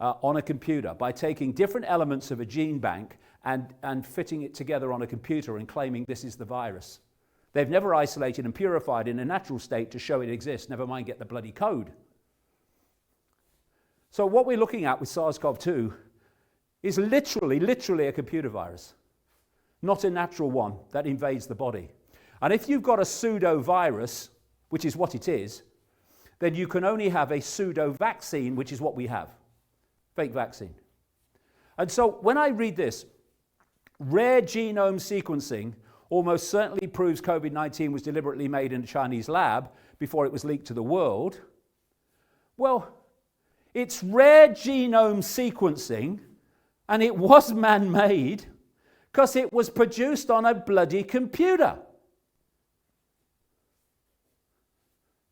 On a computer, by taking different elements of a gene bank and fitting it together on a computer and claiming this is the virus. They've never isolated and purified in a natural state to show it exists, never mind get the bloody code. So what we're looking at with SARS-CoV-2 is literally a computer virus, not a natural one that invades the body. And if you've got a pseudo-virus, which is what it is, then you can only have a pseudo-vaccine, which is what we have, fake vaccine. And so when I read this, rare genome sequencing almost certainly proves COVID-19 was deliberately made in a Chinese lab before it was leaked to the world. Well, it's rare genome sequencing, and it was man-made because it was produced on a bloody computer.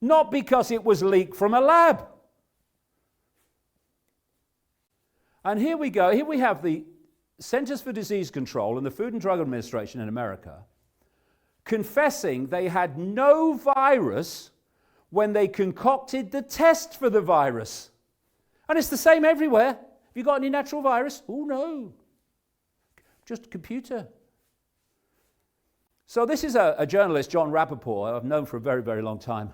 Not because it was leaked from a lab. And here we go. Here we have the Centers for Disease Control and the Food and Drug Administration in America confessing they had no virus when they concocted the test for the virus. And it's the same everywhere. Have you got any natural virus? Oh, no. Just a computer. So this is a journalist, John Rappaport, I've known for a very, very long time,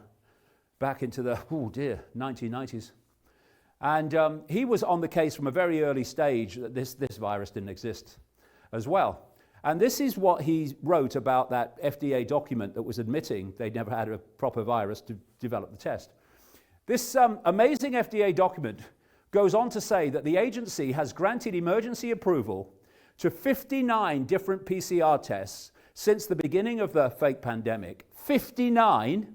back into the, 1990s. And he was on the case from a very early stage that this virus didn't exist as well. And this is what he wrote about that FDA document that was admitting they'd never had a proper virus to develop the test. This amazing FDA document goes on to say that the agency has granted emergency approval to 59 different PCR tests since the beginning of the fake pandemic. 59,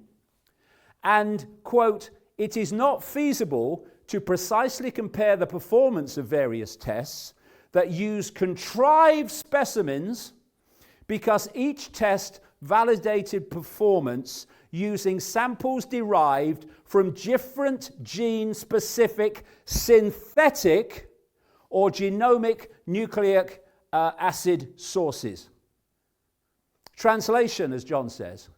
and, quote, "It is not feasible to precisely compare the performance of various tests that use contrived specimens because each test validated performance using samples derived from different gene-specific synthetic or genomic nucleic acid sources." Translation, as John says,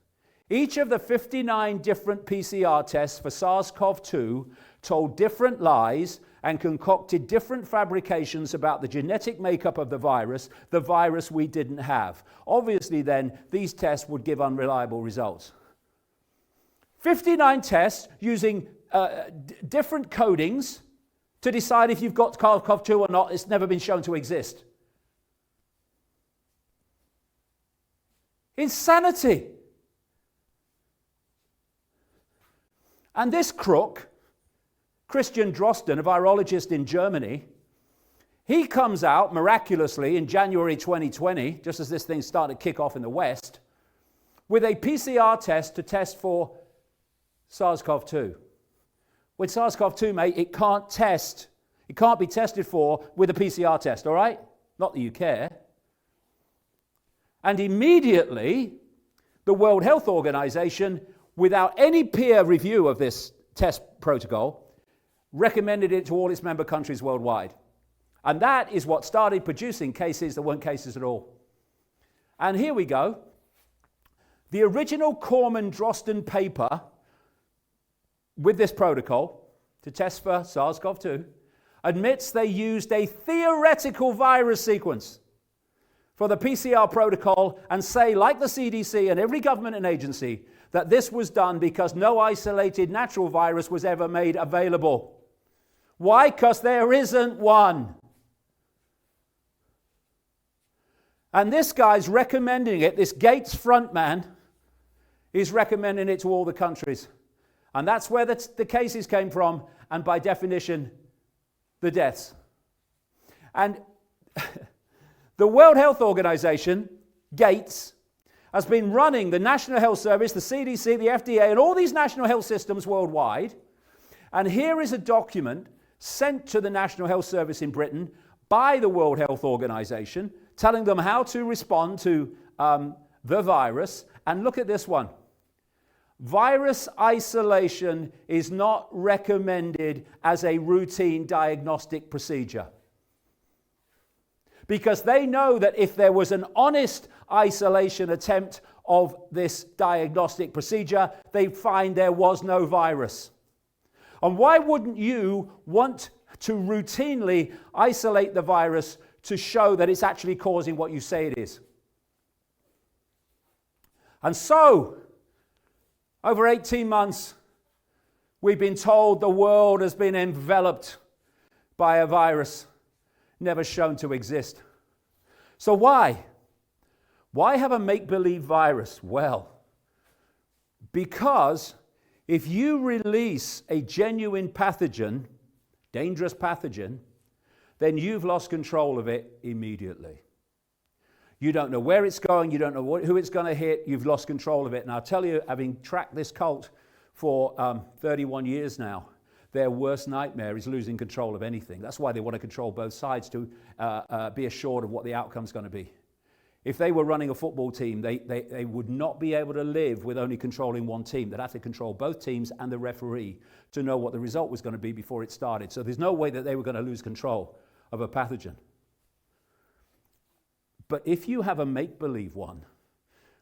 each of the 59 different PCR tests for SARS-CoV-2 told different lies and concocted different fabrications about the genetic makeup of the virus we didn't have. Obviously, then, these tests would give unreliable results. 59 tests using different codings to decide if you've got SARS-CoV-2 or not. It's never been shown to exist. Insanity. And this crook, Christian Drosten, a virologist in Germany, he comes out miraculously in January 2020, just as this thing started to kick off in the West, with a PCR test to test for SARS-CoV-2. With SARS-CoV-2, mate, it can't be tested for with a PCR test, all right? Not that you care. And immediately, the World Health Organization, without any peer review of this test protocol, recommended it to all its member countries worldwide. And that is what started producing cases that weren't cases at all. And here we go. The original Corman-Drosten paper with this protocol to test for SARS-CoV-2 admits they used a theoretical virus sequence for the PCR protocol and say, like the CDC and every government and agency, that this was done because no isolated natural virus was ever made available. Why? Because there isn't one. And this guy's recommending it, this Gates frontman is recommending it to all the countries. And that's where the cases came from, and by definition, the deaths. And the World Health Organization, Gates, has been running the National Health Service, the CDC, the FDA, and all these national health systems worldwide. And here is a document sent to the National Health Service in Britain by the World Health Organization, telling them how to respond to the virus. And look at this one. Virus isolation is not recommended as a routine diagnostic procedure. Because they know that if there was an honest isolation attempt of this diagnostic procedure, they'd find there was no virus. And why wouldn't you want to routinely isolate the virus to show that it's actually causing what you say it is? And so, over 18 months, we've been told the world has been enveloped by a virus never shown to exist. So why? Why have a make-believe virus? Well, because if you release a genuine pathogen, dangerous pathogen, then you've lost control of it immediately. You don't know where it's going, you don't know who it's going to hit, you've lost control of it. And I'll tell you, having tracked this cult for 31 years now, their worst nightmare is losing control of anything. That's why they want to control both sides, to be assured of what the outcome's going to be. If they were running a football team, they would not be able to live with only controlling one team. They'd have to control both teams and the referee to know what the result was going to be before it started. So there's no way that they were going to lose control of a pathogen. But if you have a make-believe one,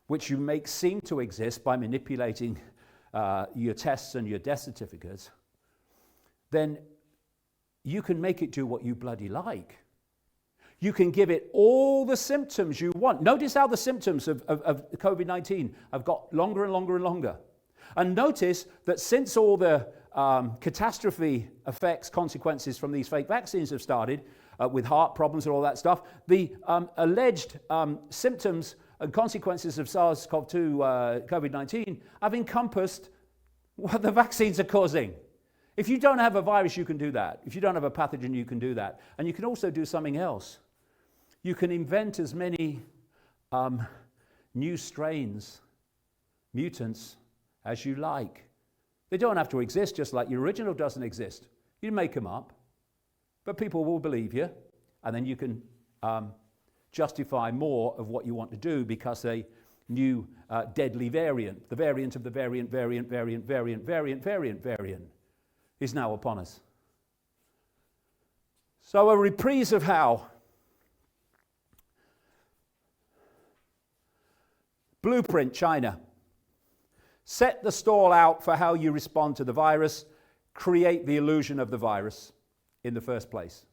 which you make seem to exist by manipulating your tests and your death certificates, then you can make it do what you bloody like. You can give it all the symptoms you want. Notice how the symptoms of COVID-19 have got longer and longer and longer. And notice that since all the catastrophe effects, consequences from these fake vaccines have started with heart problems and all that stuff. The alleged symptoms and consequences of SARS-CoV-2, COVID-19, have encompassed what the vaccines are causing. If you don't have a virus, you can do that. If you don't have a pathogen, you can do that. And you can also do something else. You can invent as many new strains, mutants, as you like. They don't have to exist, just like your original doesn't exist. You make them up, but people will believe you, and then you can justify more of what you want to do because a new deadly variant, the variant of the variant is now upon us. So a reprise of how blueprint China. Set the stall out for how you respond to the virus, create the illusion of the virus in the first place.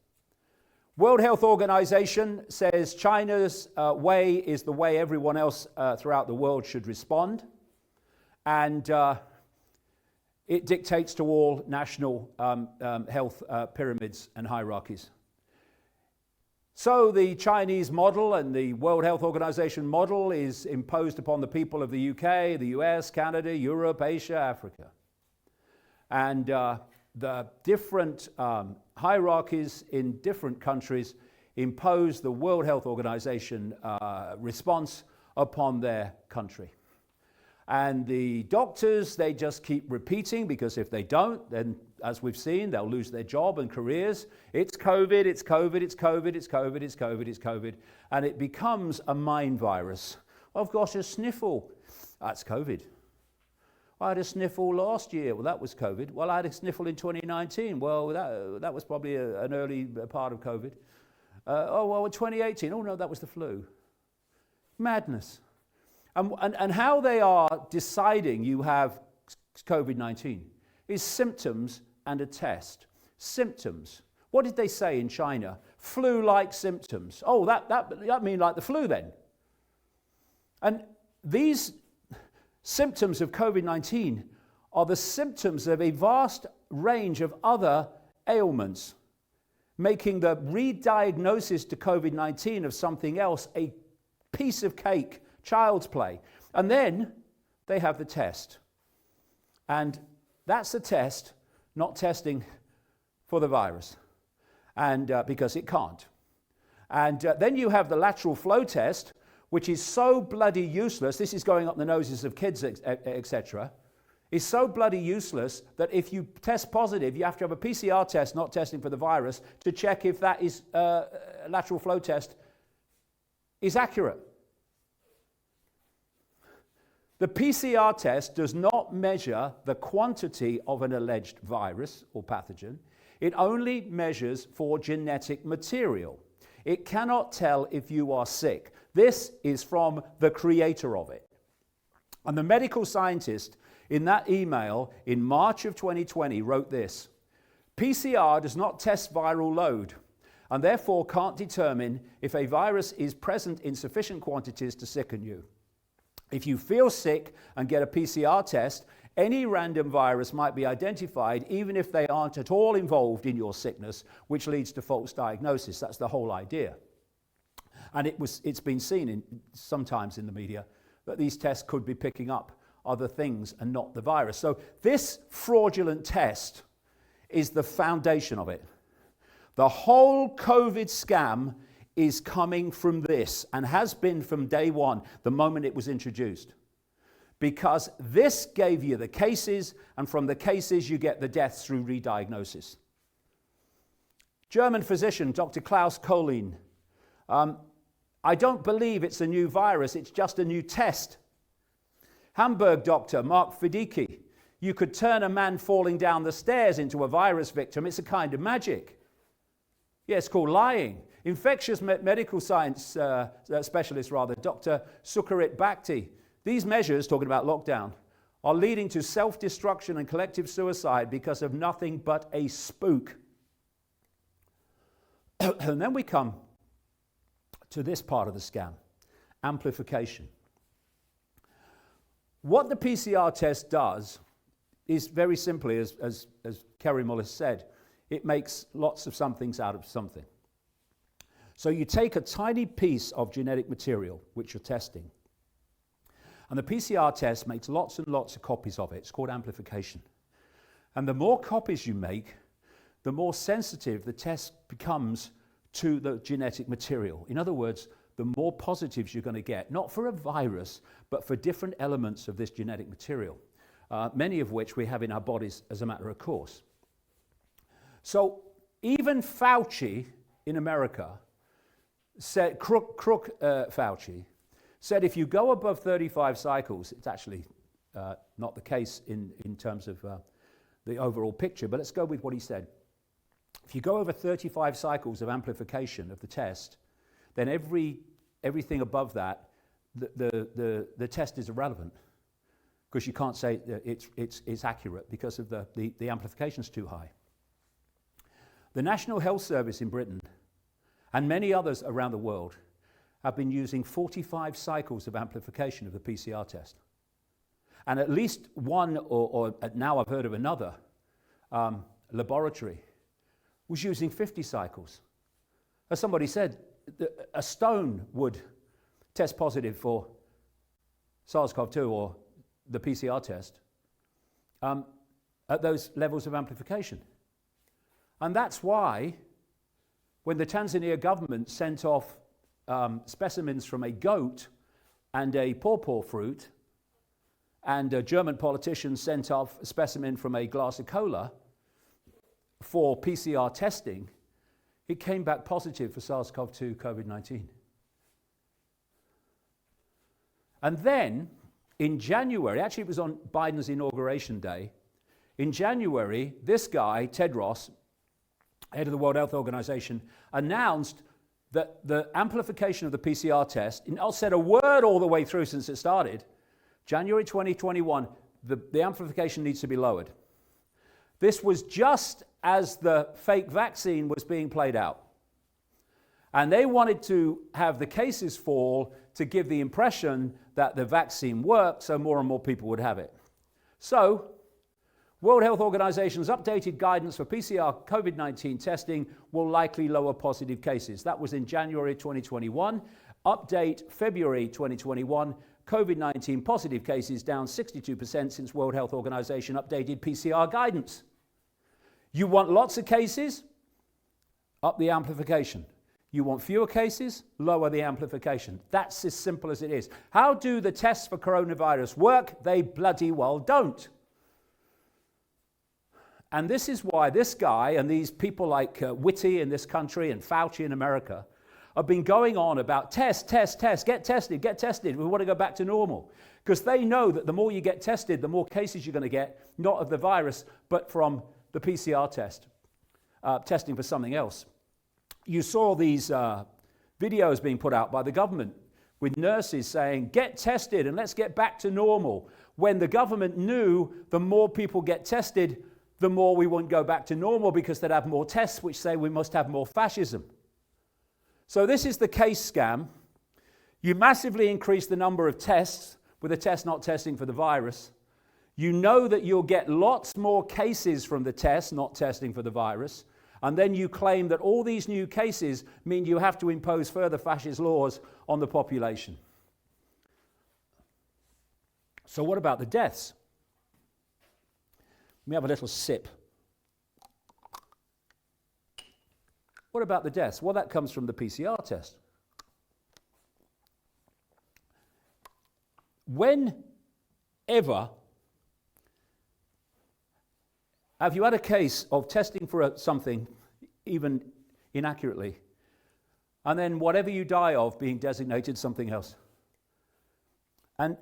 World Health Organization says China's way is the way everyone else throughout the world should respond, and it dictates to all national health pyramids and hierarchies. So the Chinese model and the World Health Organization model is imposed upon the people of the UK, the US, Canada, Europe, Asia, Africa. And the different hierarchies in different countries impose the World Health Organization response upon their country. And the doctors, they just keep repeating, because if they don't, then as we've seen, they'll lose their job and careers. It's COVID, it's COVID, it's COVID, it's COVID, it's COVID, it's COVID. And it becomes a mind virus. Well, I've got a sniffle. That's COVID. I had a sniffle last year. Well, that was COVID. Well, I had a sniffle in 2019. Well, that was probably an early part of COVID. In 2018. Oh, no, that was the flu. Madness. And how they are deciding you have COVID-19 is symptoms and a test. Symptoms. What did they say in China? Flu-like symptoms. Oh, that mean like the flu then. And these symptoms of COVID-19 are the symptoms of a vast range of other ailments, making the re-diagnosis to COVID-19 of something else a piece of cake, child's play. And then they have the test. And that's the test, not testing for the virus, and because it can't. And then you have the lateral flow test, which is so bloody useless. This is going up the noses of kids, etc. Is so bloody useless that if you test positive, you have to have a PCR test, not testing for the virus, to check if that is lateral flow test is accurate. The PCR test does not measure the quantity of an alleged virus or pathogen. It only measures for genetic material. It cannot tell if you are sick. This is from the creator of it. And the medical scientist in that email in March of 2020 wrote this: PCR does not test viral load and therefore can't determine if a virus is present in sufficient quantities to sicken you. If you feel sick and get a PCR test, any random virus might be identified even if they aren't at all involved in your sickness, which leads to false diagnosis. That's the whole idea. And it's been seen sometimes in the media that these tests could be picking up other things and not the virus. So this fraudulent test is the foundation of it. The whole COVID scam is coming from this, and has been from day one, the moment it was introduced. Because this gave you the cases, and from the cases you get the deaths through re-diagnosis. German physician Dr. Klaus Kohlin, I don't believe it's a new virus, it's just a new test. Hamburg doctor Mark Fidicki, you could turn a man falling down the stairs into a virus victim, it's a kind of magic. Yeah, it's called lying. Infectious medical science specialist, Dr. Sucharit Bhakti. These measures, talking about lockdown, are leading to self-destruction and collective suicide because of nothing but a spook. And then we come to this part of the scam, amplification. What the PCR test does is very simply, as Kerry Mullis said, it makes lots of somethings out of something. So you take a tiny piece of genetic material, which you're testing, and the PCR test makes lots and lots of copies of it. It's called amplification. And the more copies you make, the more sensitive the test becomes to the genetic material. In other words, the more positives you're going to get, not for a virus, but for different elements of this genetic material, many of which we have in our bodies as a matter of course. So even Fauci in America said, Fauci said if you go above 35 cycles, it's actually not the case in terms of the overall picture, but let's go with what he said. If you go over 35 cycles of amplification of the test, then everything above that, the test is irrelevant, because you can't say that it's accurate because of the amplification's too high. The National Health Service in Britain and many others around the world have been using 45 cycles of amplification of the PCR test. And at least one, or now I've heard of another, laboratory was using 50 cycles. As somebody said, a stone would test positive for SARS-CoV-2 or the PCR test at those levels of amplification. And that's why when the Tanzania government sent off specimens from a goat and a pawpaw fruit, and a German politician sent off a specimen from a glass of cola for PCR testing, it came back positive for SARS-CoV-2 COVID-19. And then in January, actually it was on Biden's inauguration day, in January, this guy, Tedros, head of the World Health Organization, announced that the amplification of the PCR test, and I'll said a word all the way through since it started, January 2021, the amplification needs to be lowered. This was just as the fake vaccine was being played out. And they wanted to have the cases fall to give the impression that the vaccine worked, so more and more people would have it. So, World Health Organization's updated guidance for PCR COVID-19 testing will likely lower positive cases. That was in January 2021. Update February 2021. COVID-19 positive cases down 62% since World Health Organization updated PCR guidance. You want lots of cases? Up the amplification. You want fewer cases? Lower the amplification. That's as simple as it is. How do the tests for coronavirus work? They bloody well don't. And this is why this guy and these people like Whitty in this country and Fauci in America have been going on about test, get tested, we want to go back to normal. Because they know that the more you get tested, the more cases you're going to get, not of the virus, but from the PCR test, testing for something else. You saw these videos being put out by the government with nurses saying, get tested and let's get back to normal. When the government knew the more people get tested, the more we wouldn't go back to normal because they'd have more tests, which say we must have more fascism. So this is the case scam. You massively increase the number of tests with a test not testing for the virus. You know that you'll get lots more cases from the test not testing for the virus. And then you claim that all these new cases mean you have to impose further fascist laws on the population. So what about the deaths? Let me have a little sip. What about the deaths? Well, that comes from the PCR test. Whenever have you had a case of testing for something, even inaccurately, and then whatever you die of being designated something else? And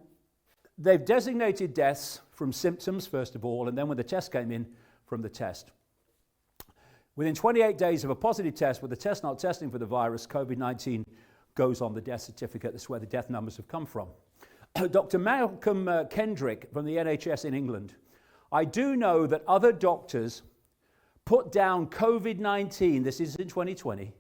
they've designated deaths from symptoms, first of all, and then when the test came in, from the test. Within 28 days of a positive test with the test not testing for the virus, COVID-19 goes on the death certificate. That's where the death numbers have come from. Dr. Malcolm Kendrick from the NHS in England. I do know that other doctors put down COVID-19, this is in 2020,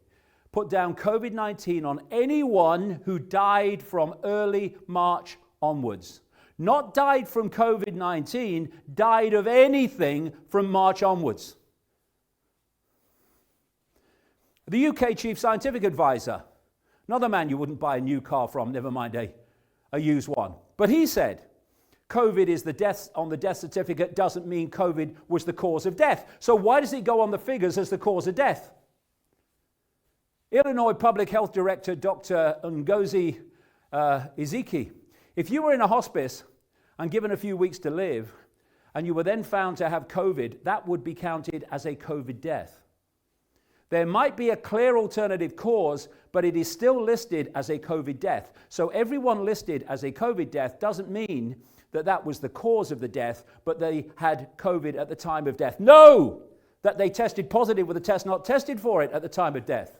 put down COVID-19 on anyone who died from early March onwards. not died from COVID-19, died of anything from March onwards. The UK Chief Scientific Advisor, another man you wouldn't buy a new car from, never mind a used one. But he said, COVID is the death on the death certificate doesn't mean COVID was the cause of death. So why does it go on the figures as the cause of death? Illinois Public Health Director Dr. Ngozi Icke, if you were in a hospice and given a few weeks to live, and you were then found to have COVID, that would be counted as a COVID death. There might be a clear alternative cause, but it is still listed as a COVID death. So everyone listed as a COVID death doesn't mean that that was the cause of the death, but they had COVID at the time of death. No! That they tested positive with a test not tested for it at the time of death.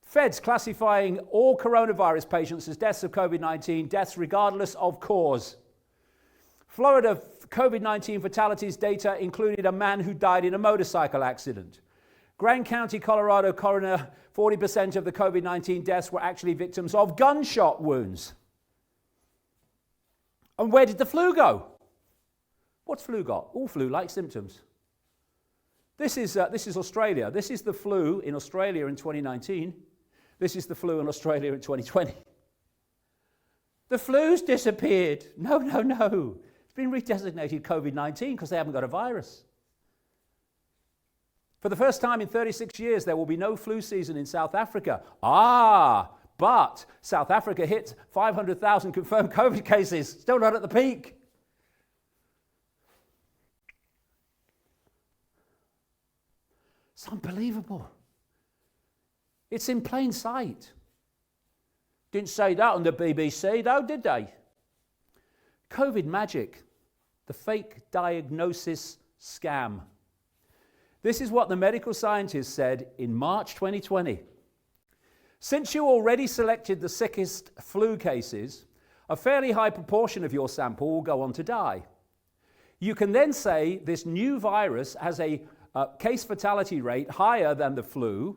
Feds classifying all coronavirus patients as deaths of COVID-19, deaths regardless of cause. Florida COVID-19 fatalities data included a man who died in a motorcycle accident. Grand County, Colorado coroner, 40% of the COVID-19 deaths were actually victims of gunshot wounds. And where did the flu go? What's flu got? All flu-like symptoms. This is Australia. This is the flu in Australia in 2019. This is the flu in Australia in 2020. The flu's disappeared. No. It's been redesignated COVID-19 because they haven't got a virus. For the first time in 36 years, there will be no flu season in South Africa. But South Africa hit 500,000 confirmed COVID cases, still not at the peak. It's unbelievable. It's in plain sight. Didn't say that on the BBC, though, did they? COVID magic, the fake diagnosis scam. This is what the medical scientists said in March 2020. Since you already selected the sickest flu cases, a fairly high proportion of your sample will go on to die. You can then say this new virus has a case fatality rate higher than the flu,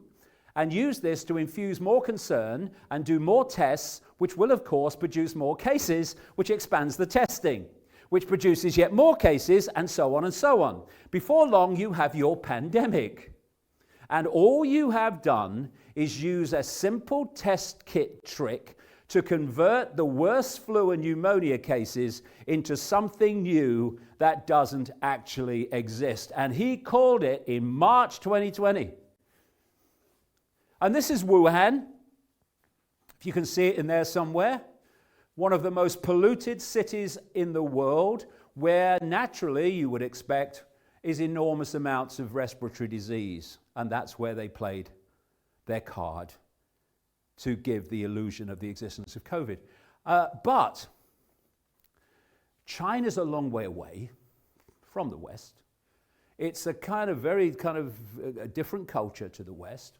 and use this to infuse more concern and do more tests, which will of course produce more cases, which expands the testing, which produces yet more cases, and so on and so on. Before long, you have your pandemic. And all you have done is use a simple test kit trick to convert the worst flu and pneumonia cases into something new that doesn't actually exist. And he called it in March 2020. And this is Wuhan, if you can see it in there somewhere, one of the most polluted cities in the world, where naturally you would expect is enormous amounts of respiratory disease. And that's where they played their card to give the illusion of the existence of COVID. But China's a long way away from the West. It's a very different culture to the West.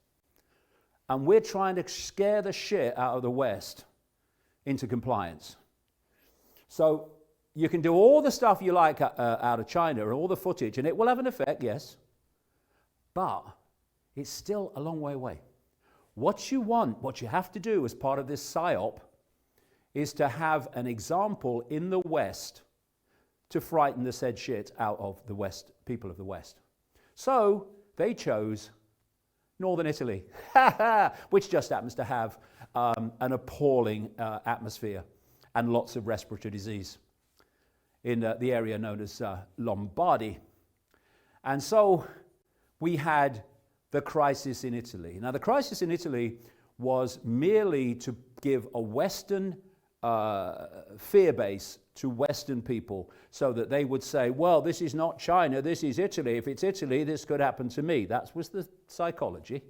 And we're trying to scare the shit out of the West into compliance. So you can do all the stuff you like out of China, and all the footage, and it will have an effect, yes. But it's still a long way away. What you have to do as part of this PSYOP is to have an example in the West to frighten the said shit out of the West, people of the West. So they chose Northern Italy, which just happens to have an appalling atmosphere and lots of respiratory disease in the area known as Lombardy. And so we had the crisis in Italy. Now, the crisis in Italy was merely to give a Western fear base to Western people so that they would say, well, this is not China, this is Italy. If it's Italy, this could happen to me. That was the psychology.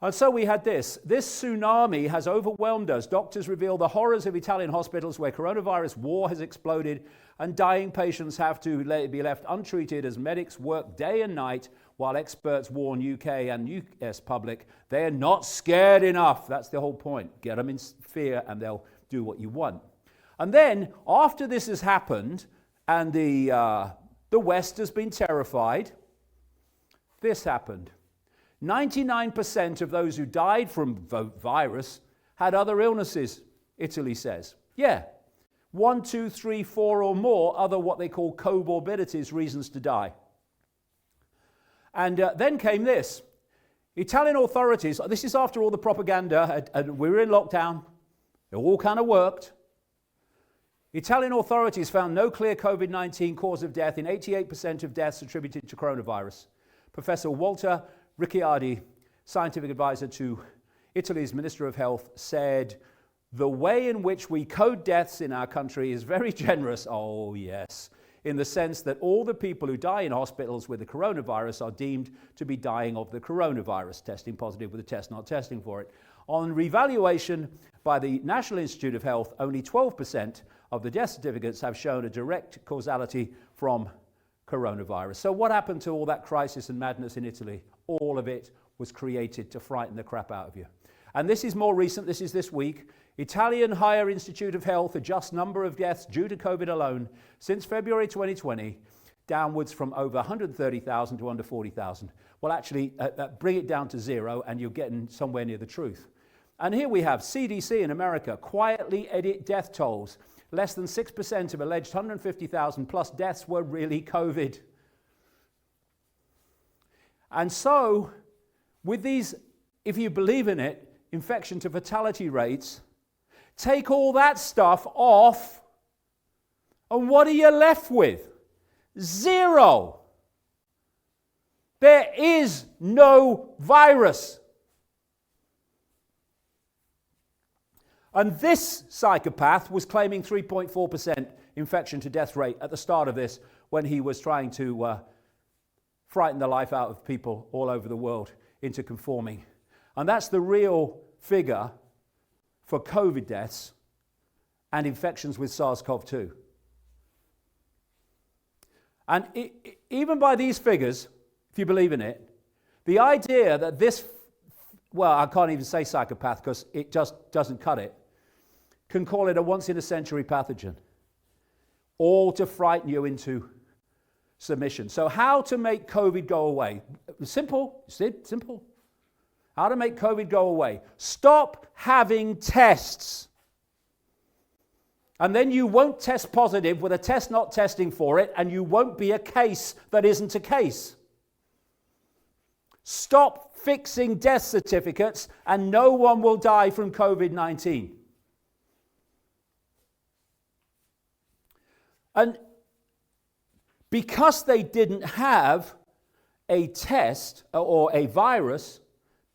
And so we had this. This tsunami has overwhelmed us. Doctors reveal the horrors of Italian hospitals where coronavirus war has exploded and dying patients have to be left untreated as medics work day and night while experts warn UK and US public they are not scared enough. That's the whole point. Get them in fear and they'll do what you want. And then, after this has happened, and the West has been terrified, this happened. 99% of those who died from virus had other illnesses, Italy says. Yeah, 1, 2, 3, 4 or more other what they call comorbidities, reasons to die. And then came this. Italian authorities, this is after all the propaganda, and we were in lockdown, it all kind of worked. Italian authorities found no clear COVID-19 cause of death in 88% of deaths attributed to coronavirus. Professor Walter Ricciardi, scientific advisor to Italy's Minister of Health, said, "The way in which we code deaths in our country is very generous." Oh, yes. In the sense that all the people who die in hospitals with the coronavirus are deemed to be dying of the coronavirus, testing positive with a test not testing for it. On revaluation by the National Institute of Health, only 12% of the death certificates have shown a direct causality from coronavirus. So what happened to all that crisis and madness in Italy? All of it was created to frighten the crap out of you. And this is more recent, this is this week. Italian Higher Institute of Health adjusts number of deaths due to COVID alone since February 2020, downwards from over 130,000 to under 40,000. Well, actually, bring it down to zero and you're getting somewhere near the truth. And here we have CDC in America quietly edit death tolls. Less than 6% of alleged 150,000 plus deaths were really COVID. And so, with these, if you believe in it, infection to fatality rates, take all that stuff off, and what are you left with? Zero. There is no virus. And this psychopath was claiming 3.4% infection to death rate at the start of this when he was trying to frighten the life out of people all over the world into conforming. And that's the real figure for COVID deaths and infections with SARS-CoV-2. And even by these figures, if you believe in it, the idea that this, well, I can't even say psychopath because it just doesn't cut it, can call it a once-in-a-century pathogen, all to frighten you into submission. So how to make COVID go away? Simple, simple. How to make COVID go away? Stop having tests. And then you won't test positive with a test not testing for it, and you won't be a case that isn't a case. Stop fixing death certificates, and no one will die from COVID-19. And because they didn't have a test or a virus,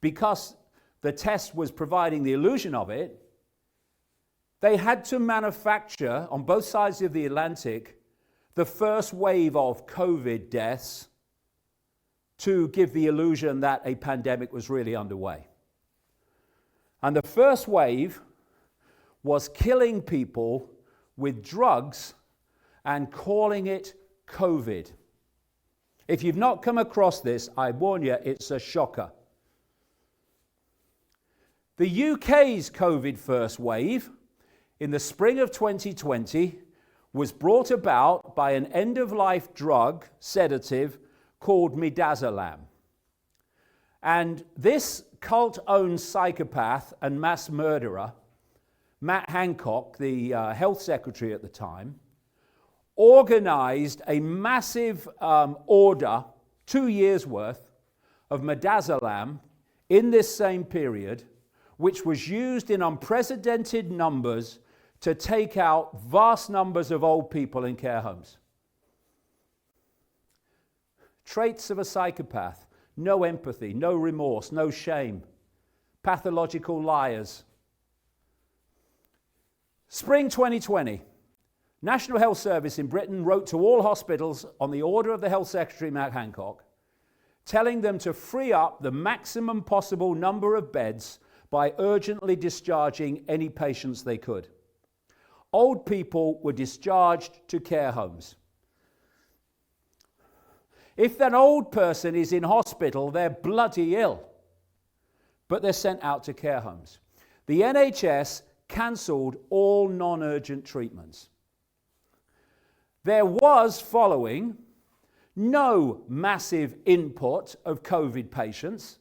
because the test was providing the illusion of it, they had to manufacture, on both sides of the Atlantic, the first wave of COVID deaths to give the illusion that a pandemic was really underway. And the first wave was killing people with drugs and calling it COVID. If you've not come across this, I warn you, it's a shocker. The UK's COVID first wave in the spring of 2020 was brought about by an end-of-life drug sedative called midazolam. And this cult-owned psychopath and mass murderer, Matt Hancock, the health secretary at the time, organized a massive order, 2 years worth, of midazolam in this same period, which was used in unprecedented numbers to take out vast numbers of old people in care homes. Traits of a psychopath: no empathy, no remorse, no shame, pathological liars. Spring 2020, National Health Service in Britain wrote to all hospitals on the order of the Health Secretary, Matt Hancock, telling them to free up the maximum possible number of beds by urgently discharging any patients they could. Old people were discharged to care homes. If that old person is in hospital, they're bloody ill, but they're sent out to care homes. The NHS cancelled all non-urgent treatments. There was, following, no massive input of COVID patients.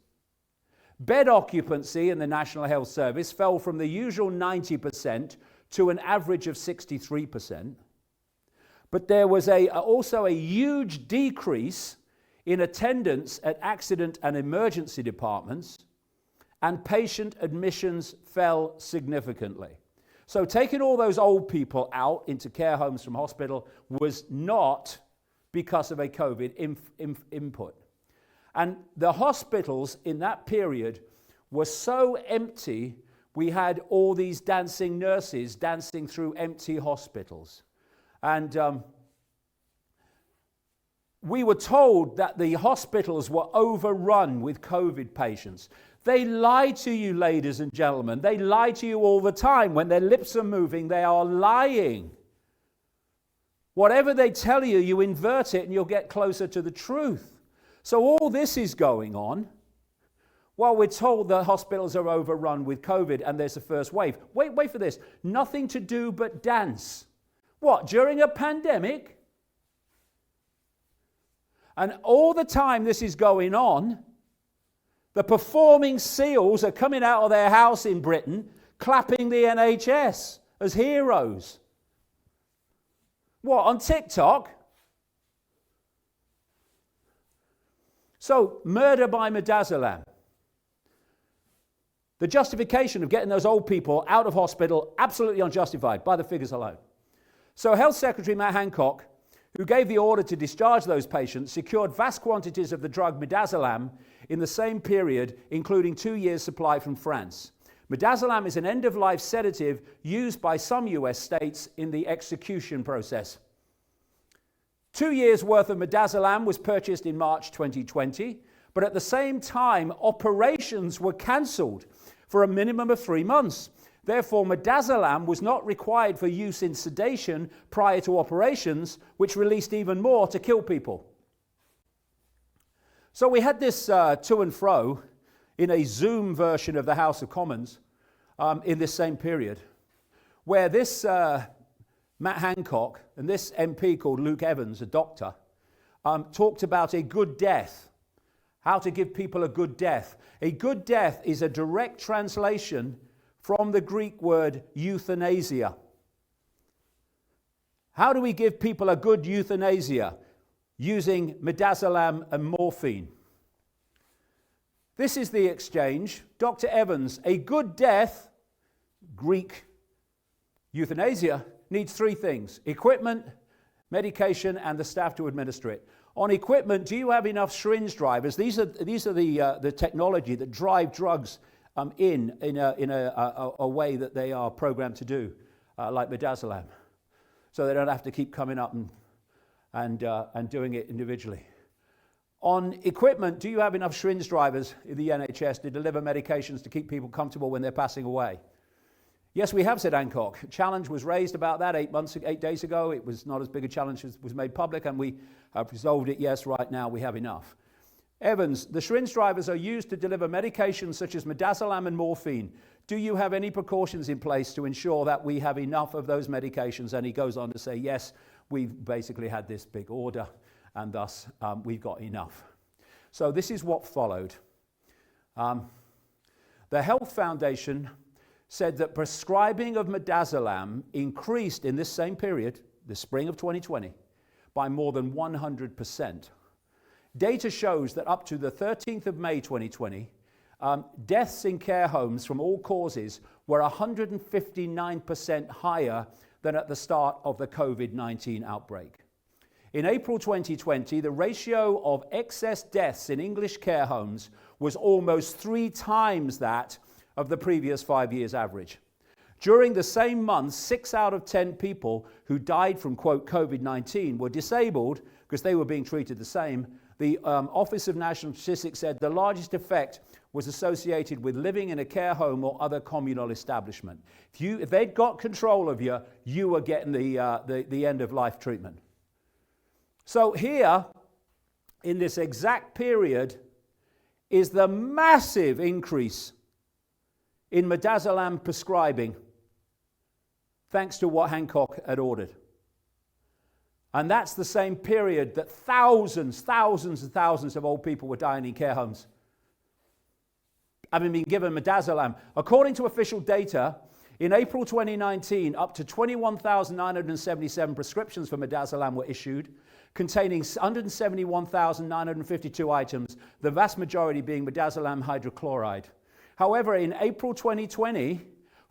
Bed occupancy in the National Health Service fell from the usual 90% to an average of 63%. But there was also a huge decrease in attendance at accident and emergency departments, and patient admissions fell significantly. So taking all those old people out into care homes from hospital was not because of a COVID input. And the hospitals in that period were so empty, we had all these dancing nurses dancing through empty hospitals. And we were told that the hospitals were overrun with COVID patients. They lie to you, ladies and gentlemen. They lie to you all the time. When their lips are moving, they are lying. Whatever they tell you, you invert it and you'll get closer to the truth. So all this is going on while we're told the hospitals are overrun with COVID and there's a first wave. Wait for this. Nothing to do but dance. What, during a pandemic? And all the time this is going on, the performing seals are coming out of their house in Britain, clapping the NHS as heroes. What, on TikTok? So, murder by midazolam. The justification of getting those old people out of hospital, absolutely unjustified by the figures alone. So, Health Secretary Matt Hancock, who gave the order to discharge those patients, secured vast quantities of the drug midazolam in the same period, including 2 years' supply from France. Midazolam is an end-of-life sedative used by some US states in the execution process. 2 years' worth of midazolam was purchased in March 2020, but at the same time, operations were cancelled for a minimum of 3 months. Therefore, midazolam was not required for use in sedation prior to operations, which released even more to kill people. So we had this to and fro in a Zoom version of the House of Commons in this same period, where this Matt Hancock and this MP called Luke Evans, a doctor, talked about a good death, how to give people a good death. A good death is a direct translation from the Greek word euthanasia. How do we give people a good euthanasia? Using midazolam and morphine. This is the exchange. Dr. Evans, a good death, Greek euthanasia, needs 3 things: equipment, medication, and the staff to administer it. On equipment, do you have enough syringe drivers? These are the technology that drive drugs in a way that they are programmed to do, like midazolam, so they don't have to keep coming up and doing it individually. On equipment, do you have enough syringe drivers in the NHS to deliver medications to keep people comfortable when they're passing away? Yes, we have, said Hancock. A challenge was raised about that 8 days ago. It was not as big a challenge as was made public, and we have resolved it. Yes, right now we have enough. Evans, the syringe drivers are used to deliver medications such as midazolam and morphine. Do you have any precautions in place to ensure that we have enough of those medications? And he goes on to say, yes, we've basically had this big order, and thus we've got enough. So this is what followed. The Health Foundation said that prescribing of midazolam increased in this same period, the spring of 2020, by more than 100%. Data shows that up to the 13th of May 2020, deaths in care homes from all causes were 159% higher than at the start of the COVID-19 outbreak. In April 2020, the ratio of excess deaths in English care homes was almost 3 times that of the previous 5 years' average. During the same month, 6 out of 10 people who died from, quote, COVID-19 were disabled because they were being treated the same. The Office of National Statistics said the largest effect was associated with living in a care home or other communal establishment. If they'd got control of you, you were getting the end-of-life treatment. So here, in this exact period, is the massive increase in midazolam prescribing, thanks to what Hancock had ordered. And that's the same period that thousands and thousands of old people were dying in care homes, having been given midazolam. According to official data, In April 2019, up to 21,977 prescriptions for midazolam were issued, containing 171,952 items, the vast majority being midazolam hydrochloride. However, in April 2020,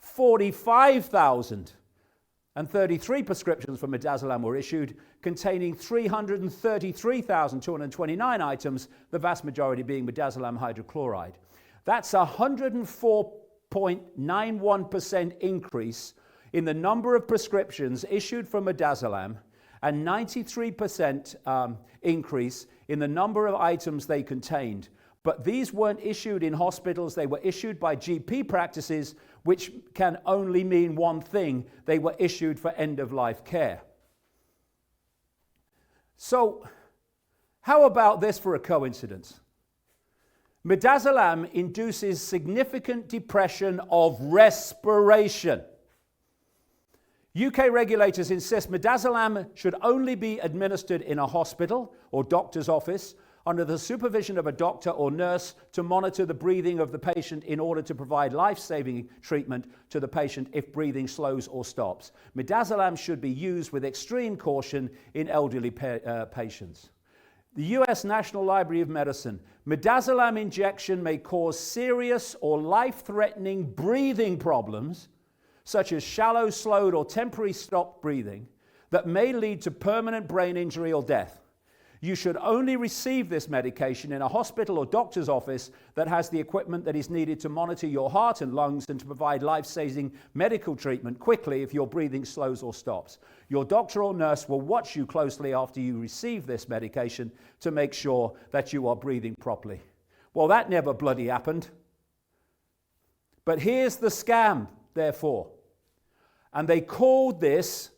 45,033 prescriptions for midazolam were issued, containing 333,229 items, the vast majority being midazolam hydrochloride. That's a 104.91% increase in the number of prescriptions issued for midazolam, and 93% increase in the number of items they contained. But these weren't issued in hospitals, they were issued by GP practices, which can only mean one thing: they were issued for end-of-life care. So, how about this for a coincidence? Midazolam induces significant depression of respiration. UK regulators insist midazolam should only be administered in a hospital or doctor's office under the supervision of a doctor or nurse to monitor the breathing of the patient in order to provide life-saving treatment to the patient if breathing slows or stops. Midazolam should be used with extreme caution in elderly patients. The US National Library of Medicine: midazolam injection may cause serious or life-threatening breathing problems, such as shallow, slowed, or temporary stop breathing, that may lead to permanent brain injury or death. You should only receive this medication in a hospital or doctor's office that has the equipment that is needed to monitor your heart and lungs and to provide life-saving medical treatment quickly if your breathing slows or stops. Your doctor or nurse will watch you closely after you receive this medication to make sure that you are breathing properly. Well, that never bloody happened. But here's the scam, therefore. And they called this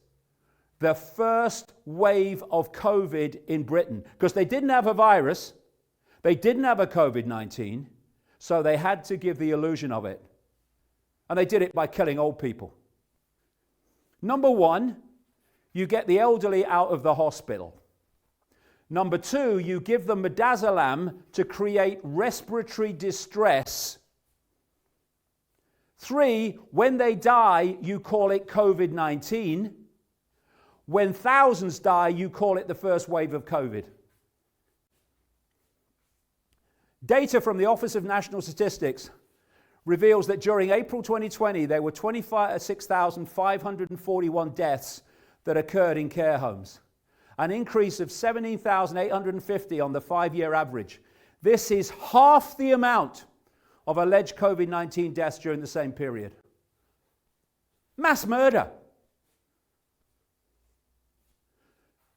the first wave of COVID in Britain, because they didn't have a virus, they didn't have a COVID-19, so they had to give the illusion of it. And they did it by killing old people. Number one, you get the elderly out of the hospital. Number two, you give them midazolam to create respiratory distress. 3, when they die, you call it COVID-19. When thousands die, you call it the first wave of COVID. Data from the Office of National Statistics reveals that during April 2020, there were 26,541 deaths that occurred in care homes, an increase of 17,850 on the 5-year average. This is half the amount of alleged COVID-19 deaths during the same period. Mass murder.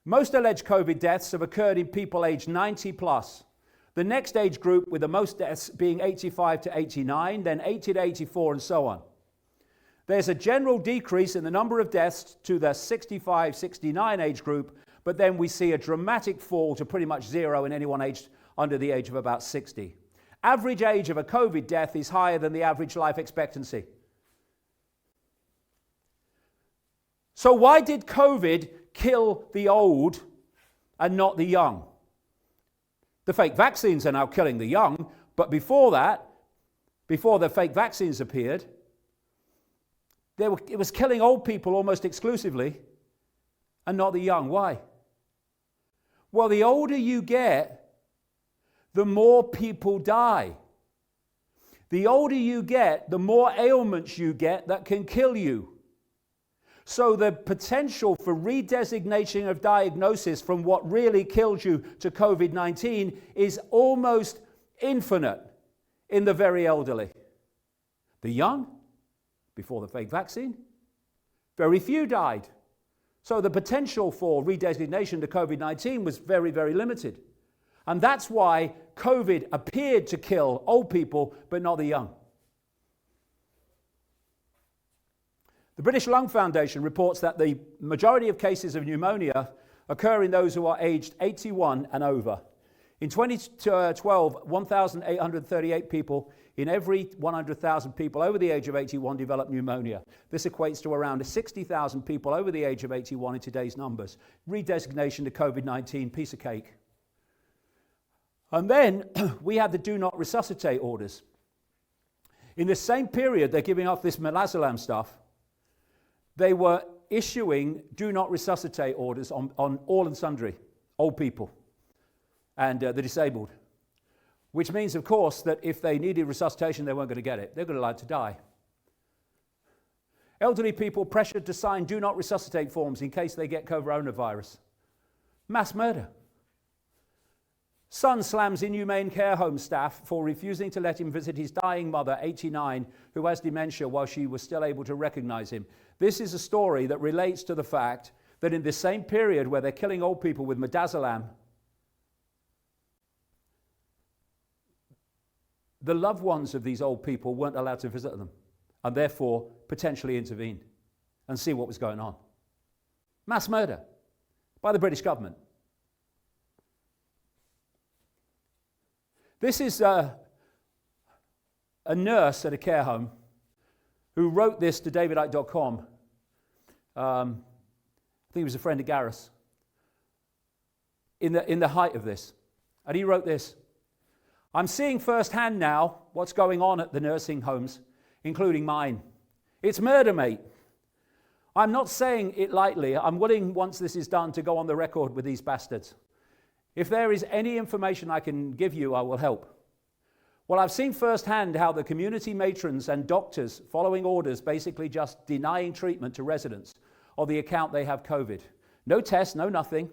Most alleged COVID deaths have occurred in people aged 90 plus. The next age group with the most deaths being 85 to 89, then 80 to 84, and so on. There's a general decrease in the number of deaths to the 65-69 age group, but then we see a dramatic fall to pretty much zero in anyone aged under the age of about 60. Average age of a COVID death is higher than the average life expectancy. So why did COVID kill the old and not the young? The fake vaccines are now killing the young, but before that, before the fake vaccines appeared, it was killing old people almost exclusively and not the young. Why? Well, the older you get, the more people die. The older you get, the more ailments you get that can kill you. So the potential for redesignation of diagnosis from what really killed you to COVID-19 is almost infinite in the very elderly. The young, before the fake vaccine, very few died. So the potential for redesignation to COVID-19 was very, very limited. And that's why COVID appeared to kill old people, but not the young. The British Lung Foundation reports that the majority of cases of pneumonia occur in those who are aged 81 and over. In 2012, 1,838 people in every 100,000 people over the age of 81 developed pneumonia. This equates to around 60,000 people over the age of 81 in today's numbers. Redesignation to COVID-19, piece of cake. And then we had the do not resuscitate orders. In this same period, they're giving off this midazolam stuff. they were issuing do not resuscitate orders on all and sundry, old people and the disabled, which means, of course, that if they needed resuscitation, they weren't going to get it. They're going to allowed to die. Elderly people pressured to sign do not resuscitate forms in case they get coronavirus. Mass murder. Son slams inhumane care home staff for refusing to let him visit his dying mother, 89, who has dementia, while she was still able to recognize him. This is a story that relates to the fact that in this same period where they're killing old people with midazolam, the loved ones of these old people weren't allowed to visit them and therefore potentially intervene and see what was going on. Mass murder by the British government. This is a nurse at a care home who wrote this to davidicke.com. I think he was a friend of Gareth's in the height of this. And he wrote this: I'm seeing firsthand now what's going on at the nursing homes, including mine. It's murder, mate. I'm not saying it lightly. I'm willing, once this is done, to go on the record with these bastards. If there is any information I can give you, I will help. Well, I've seen firsthand how the community matrons and doctors following orders basically just denying treatment to residents on the account they have COVID. No test, no nothing.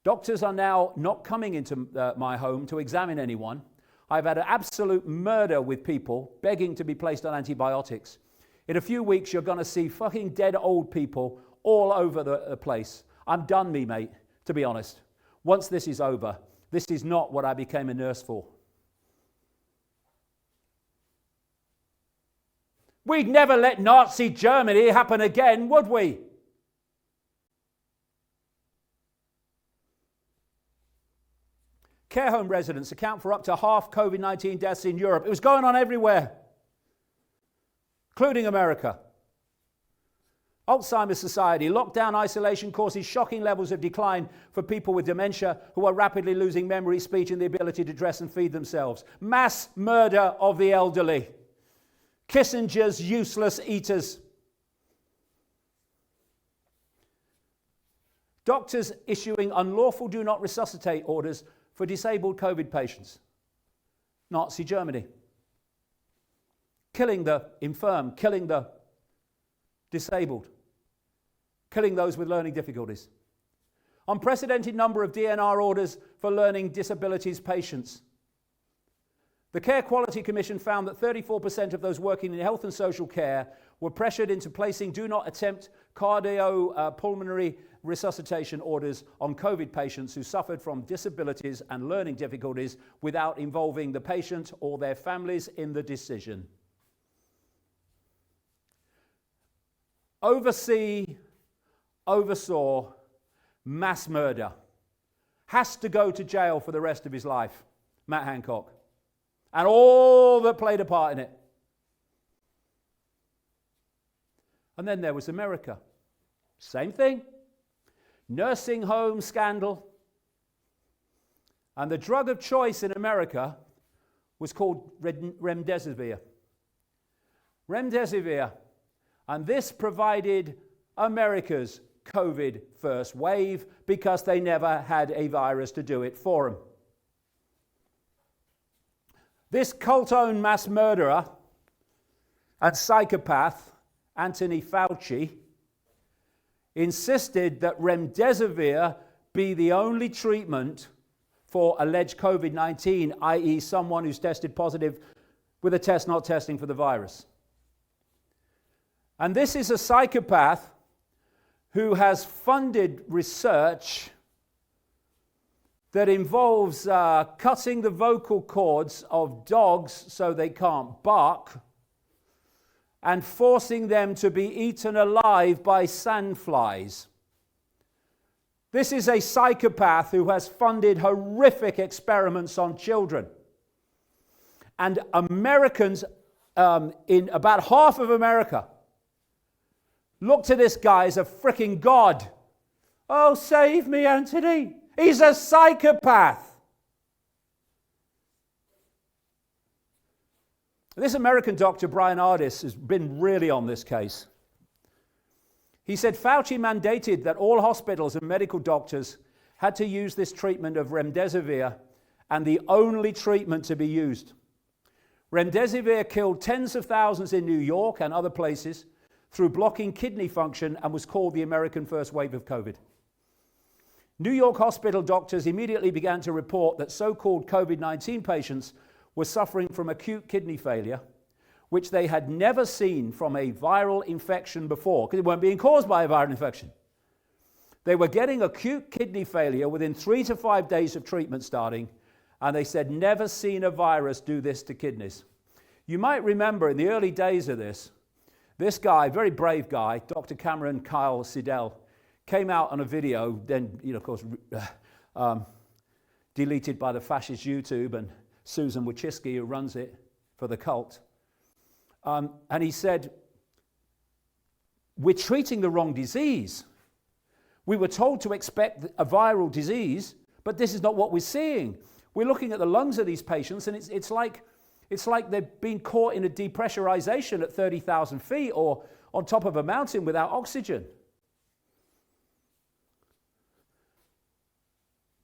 Doctors are now not coming into my home to examine anyone. I've had an absolute murder with people begging to be placed on antibiotics. In a few weeks, you're going to see fucking dead old people all over the place. I'm done, mate, to be honest. Once this is over, this is not what I became a nurse for. We'd never let Nazi Germany happen again, would we? Care home residents account for up to half COVID-19 deaths in Europe. It was going on everywhere, including America. Alzheimer's Society. Lockdown isolation causes shocking levels of decline for people with dementia who are rapidly losing memory, speech, and the ability to dress and feed themselves. Mass murder of the elderly. Kissinger's useless eaters. Doctors issuing unlawful do not resuscitate orders for disabled COVID patients. Nazi Germany. Killing the infirm, killing the disabled, killing those with learning difficulties. Unprecedented number of DNR orders for learning disabilities patients. The Care Quality Commission found that 34% of those working in health and social care were pressured into placing do not attempt cardiopulmonary resuscitation orders on COVID patients who suffered from disabilities and learning difficulties without involving the patient or their families in the decision. Oversaw mass murder. Has to go to jail for the rest of his life. Matt Hancock. And all that played a part in it. And then there was America. Same thing. Nursing home scandal. And the drug of choice in America was called remdesivir. Remdesivir. And this provided America's COVID first wave because they never had a virus to do it for them. This cult-owned mass murderer and psychopath, Anthony Fauci, insisted that remdesivir be the only treatment for alleged COVID-19, i.e. someone who's tested positive with a test not testing for the virus. And this is a psychopath who has funded research that involves cutting the vocal cords of dogs so they can't bark and forcing them to be eaten alive by sandflies. This is a psychopath who has funded horrific experiments on children. And Americans, in about half of America, look to this guy as a freaking god. Oh, save me, Anthony. He's a psychopath. This American doctor, Brian Ardis, has been really on this case. He said Fauci mandated that all hospitals and medical doctors had to use this treatment of remdesivir, and the only treatment to be used. Remdesivir killed tens of thousands in New York and other places through blocking kidney function and was called the American first wave of COVID. New York hospital doctors immediately began to report that so-called COVID-19 patients were suffering from acute kidney failure, which they had never seen from a viral infection before, because it weren't being caused by a viral infection. They were getting acute kidney failure within 3 to 5 days of treatment starting, and they said, never seen a virus do this to kidneys. You might remember in the early days of this guy, very brave guy, Dr. Cameron Kyle Sidell, came out on a video, then, of course, deleted by the fascist YouTube and Susan Wojcicki, who runs it for the cult. And he said, we're treating the wrong disease. We were told to expect a viral disease, but this is not what we're seeing. We're looking at the lungs of these patients, and it's like they've been caught in a depressurization at 30,000 feet or on top of a mountain without oxygen.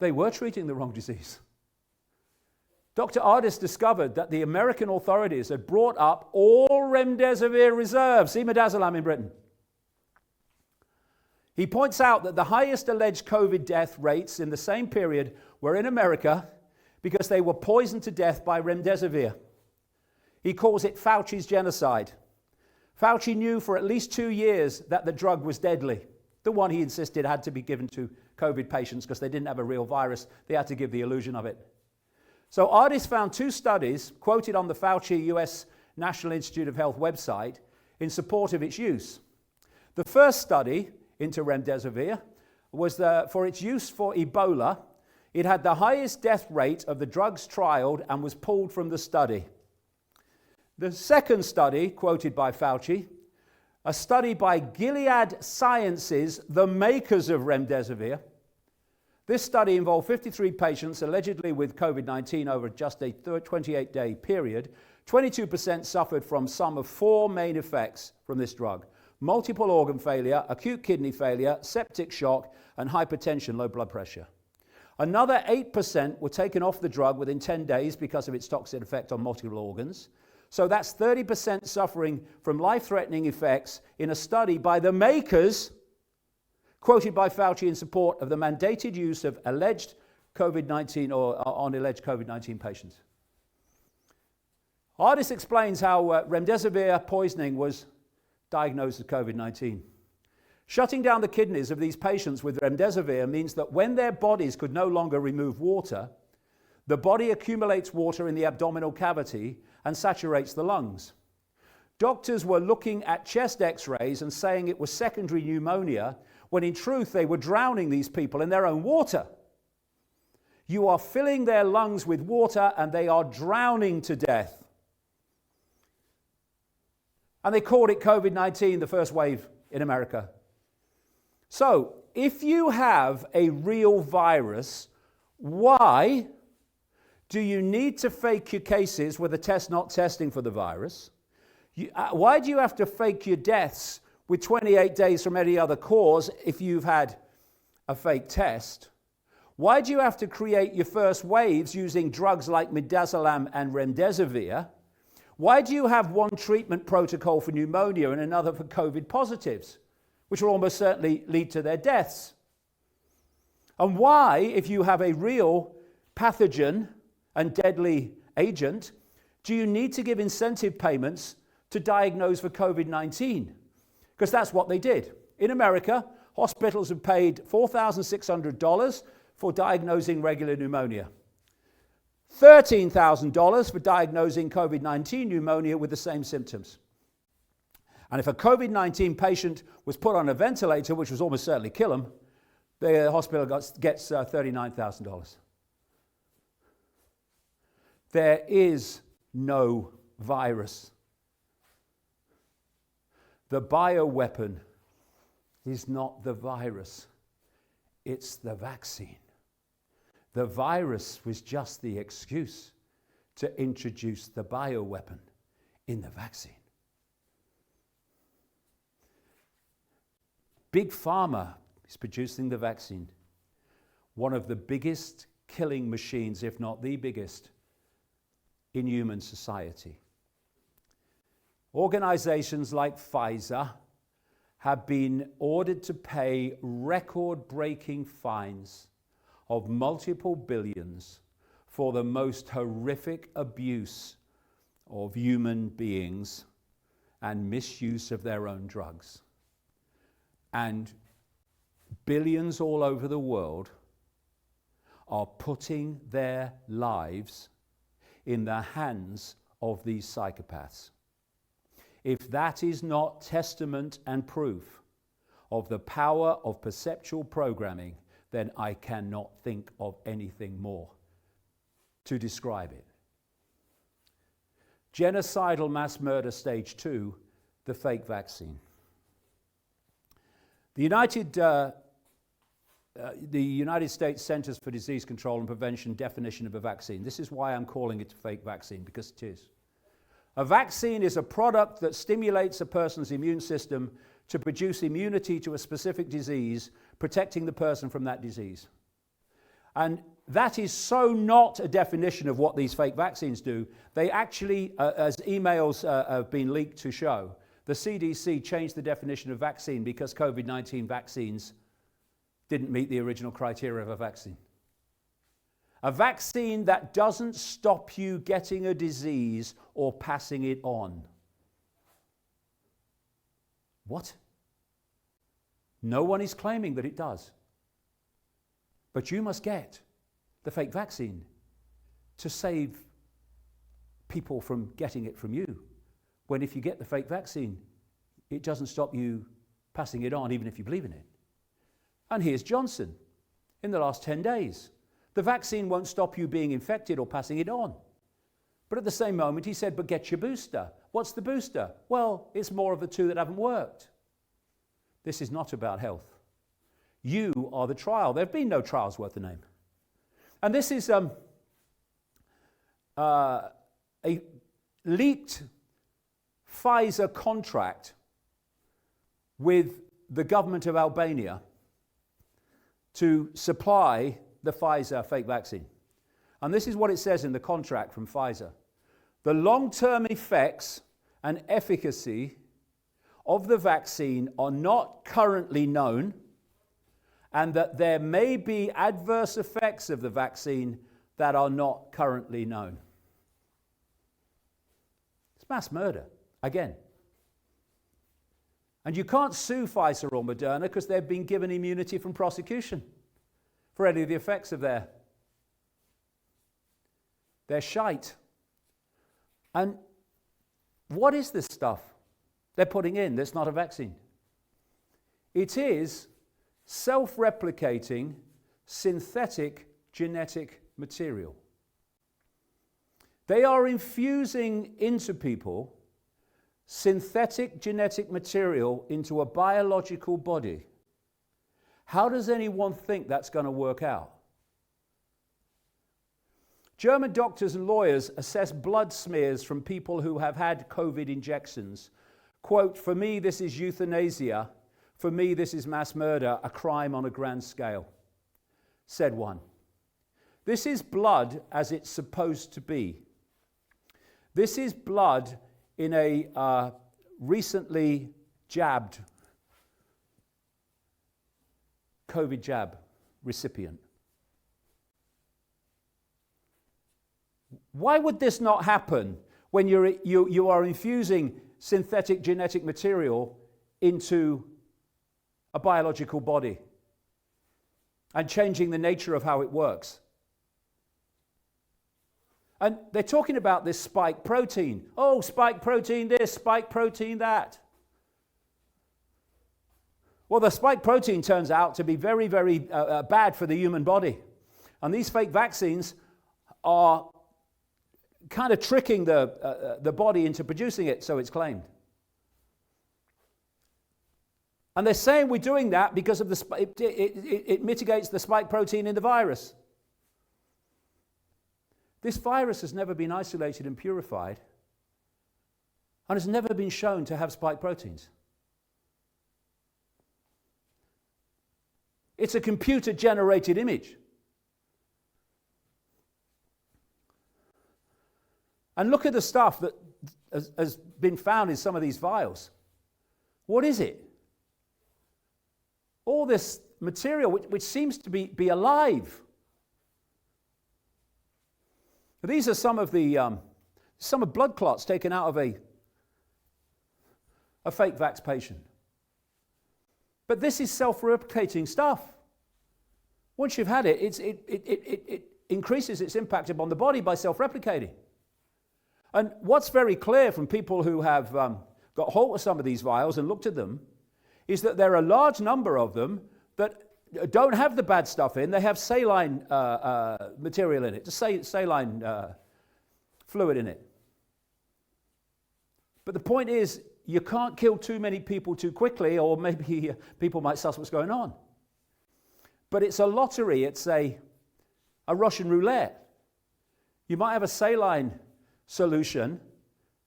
They were treating the wrong disease. Dr. Ardis discovered that the American authorities had brought up all remdesivir reserves, see midazolam in Britain. He points out that the highest alleged COVID death rates in the same period were in America because they were poisoned to death by remdesivir. He calls it Fauci's genocide. Fauci knew for at least 2 years that the drug was deadly. The one he insisted had to be given to COVID patients because they didn't have a real virus. They had to give the illusion of it. So Ardis found 2 studies quoted on the Fauci US National Institute of Health website in support of its use. The first study into remdesivir was for its use for Ebola. It had the highest death rate of the drugs trialed and was pulled from the study. The second study, quoted by Fauci, a study by Gilead Sciences, the makers of remdesivir. This study involved 53 patients allegedly with COVID-19 over just a 28-day period. 22% suffered from some of 4 main effects from this drug: multiple organ failure, acute kidney failure, septic shock, and hypertension, low blood pressure. Another 8% were taken off the drug within 10 days because of its toxic effect on multiple organs. So that's 30% suffering from life-threatening effects in a study by the makers, quoted by Fauci in support of the mandated use of alleged COVID-19 or on alleged COVID-19 patients. Ardis explains how remdesivir poisoning was diagnosed as COVID-19. Shutting down the kidneys of these patients with remdesivir means that when their bodies could no longer remove water, the body accumulates water in the abdominal cavity and saturates the lungs. Doctors were looking at chest x-rays and saying it was secondary pneumonia, when in truth they were drowning these people in their own water. You are filling their lungs with water and they are drowning to death. And they called it COVID-19, the first wave in America. So, if you have a real virus, why do you need to fake your cases with a test not testing for the virus? Why do you have to fake your deaths with 28 days from any other cause if you've had a fake test? Why do you have to create your first waves using drugs like midazolam and remdesivir? Why do you have one treatment protocol for pneumonia and another for COVID positives, which will almost certainly lead to their deaths? And why, if you have a real pathogen and deadly agent, do you need to give incentive payments to diagnose for COVID-19? Because that's what they did. In America, hospitals have paid $4,600 for diagnosing regular pneumonia, $13,000 for diagnosing COVID-19 pneumonia with the same symptoms. And if a COVID-19 patient was put on a ventilator, which was almost certainly kill them, the hospital gets $39,000. There is no virus. The bioweapon is not the virus, it's the vaccine. The virus was just the excuse to introduce the bioweapon in the vaccine. Big Pharma is producing the vaccine, one of the biggest killing machines, if not the biggest, in human society. Organizations like Pfizer have been ordered to pay record-breaking fines of multiple billions for the most horrific abuse of human beings and misuse of their own drugs. And billions all over the world are putting their lives in the hands of these psychopaths. If that is not testament and proof of the power of perceptual programming, then I cannot think of anything more to describe it. Genocidal mass murder stage 2, the fake vaccine. The United States Centers for Disease Control and Prevention definition of a vaccine. This is why I'm calling it a fake vaccine, because it is. A vaccine is a product that stimulates a person's immune system to produce immunity to a specific disease, protecting the person from that disease. And that is so not a definition of what these fake vaccines do. They actually, as emails have been leaked to show, the CDC changed the definition of vaccine because COVID-19 vaccines didn't meet the original criteria of a vaccine. A vaccine that doesn't stop you getting a disease or passing it on. What? No one is claiming that it does. But you must get the fake vaccine to save people from getting it from you. When if you get the fake vaccine, it doesn't stop you passing it on, even if you believe in it. And here's Johnson in the last 10 days. The vaccine won't stop you being infected or passing it on. But at the same moment, he said, but get your booster. What's the booster? Well, it's more of the two that haven't worked. This is not about health. You are the trial. There have been no trials worth the name. And this is a leaked Pfizer contract with the government of Albania to supply the Pfizer fake vaccine. And this is what it says in the contract from Pfizer. The long-term effects and efficacy of the vaccine are not currently known, and that there may be adverse effects of the vaccine that are not currently known. It's mass murder, again. And you can't sue Pfizer or Moderna because they've been given immunity from prosecution for any of the effects of their shite. And what is this stuff they're putting in that's not a vaccine? It is self-replicating synthetic genetic material. They are infusing into people synthetic genetic material into a biological body. How does anyone think that's going to work out? German doctors and lawyers assess blood smears from people who have had COVID injections. Quote, for me, this is euthanasia. For me, this is mass murder, a crime on a grand scale, said one. This is blood as it's supposed to be. This is blood in a recently jabbed COVID jab recipient. Why would this not happen when you are infusing synthetic genetic material into a biological body and changing the nature of how it works? And they're talking about this spike protein. Oh, spike protein this, spike protein that. Well, the spike protein turns out to be very, very bad for the human body. And these fake vaccines are kind of tricking the body into producing it, so it's claimed. And they're saying we're doing that because of it mitigates the spike protein in the virus. This virus has never been isolated and purified and has never been shown to have spike proteins. It's a computer-generated image. And look at the stuff that has been found in some of these vials. What is it? All this material which seems to be alive. These are some of blood clots taken out of a fake vax patient. But this is self-replicating stuff. Once you've had it, it increases its impact upon the body by self-replicating. And what's very clear from people who have got hold of some of these vials and looked at them is that there are a large number of them that don't have the bad stuff in. They have saline material in it, just saline fluid in it. But the point is, you can't kill too many people too quickly, or maybe people might suss what's going on. But it's a lottery. It's a Russian roulette. You might have a saline solution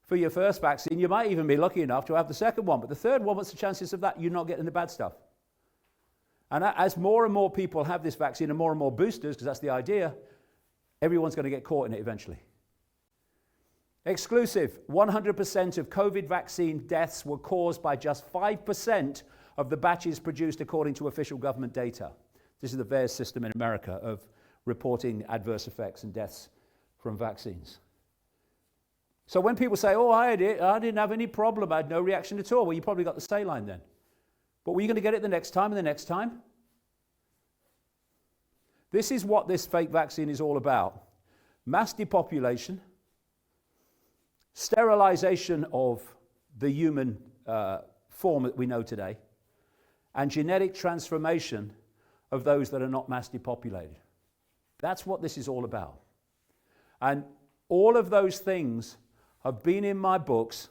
for your first vaccine. You might even be lucky enough to have the second one. But the third one, what's the chances of that? You're not getting the bad stuff. And as more and more people have this vaccine and more boosters, because that's the idea, everyone's going to get caught in it eventually. Exclusive, 100% of COVID vaccine deaths were caused by just 5% of the batches produced according to official government data. This is the VAERS system in America of reporting adverse effects and deaths from vaccines. So when people say, oh, I didn't have any problem, I had no reaction at all, well, you probably got the saline then. But were you going to get it the next time and the next time? This is what this fake vaccine is all about. Mass depopulation, sterilization of the human form that we know today, and genetic transformation of those that are not mass depopulated. That's what this is all about. And all of those things have been in my books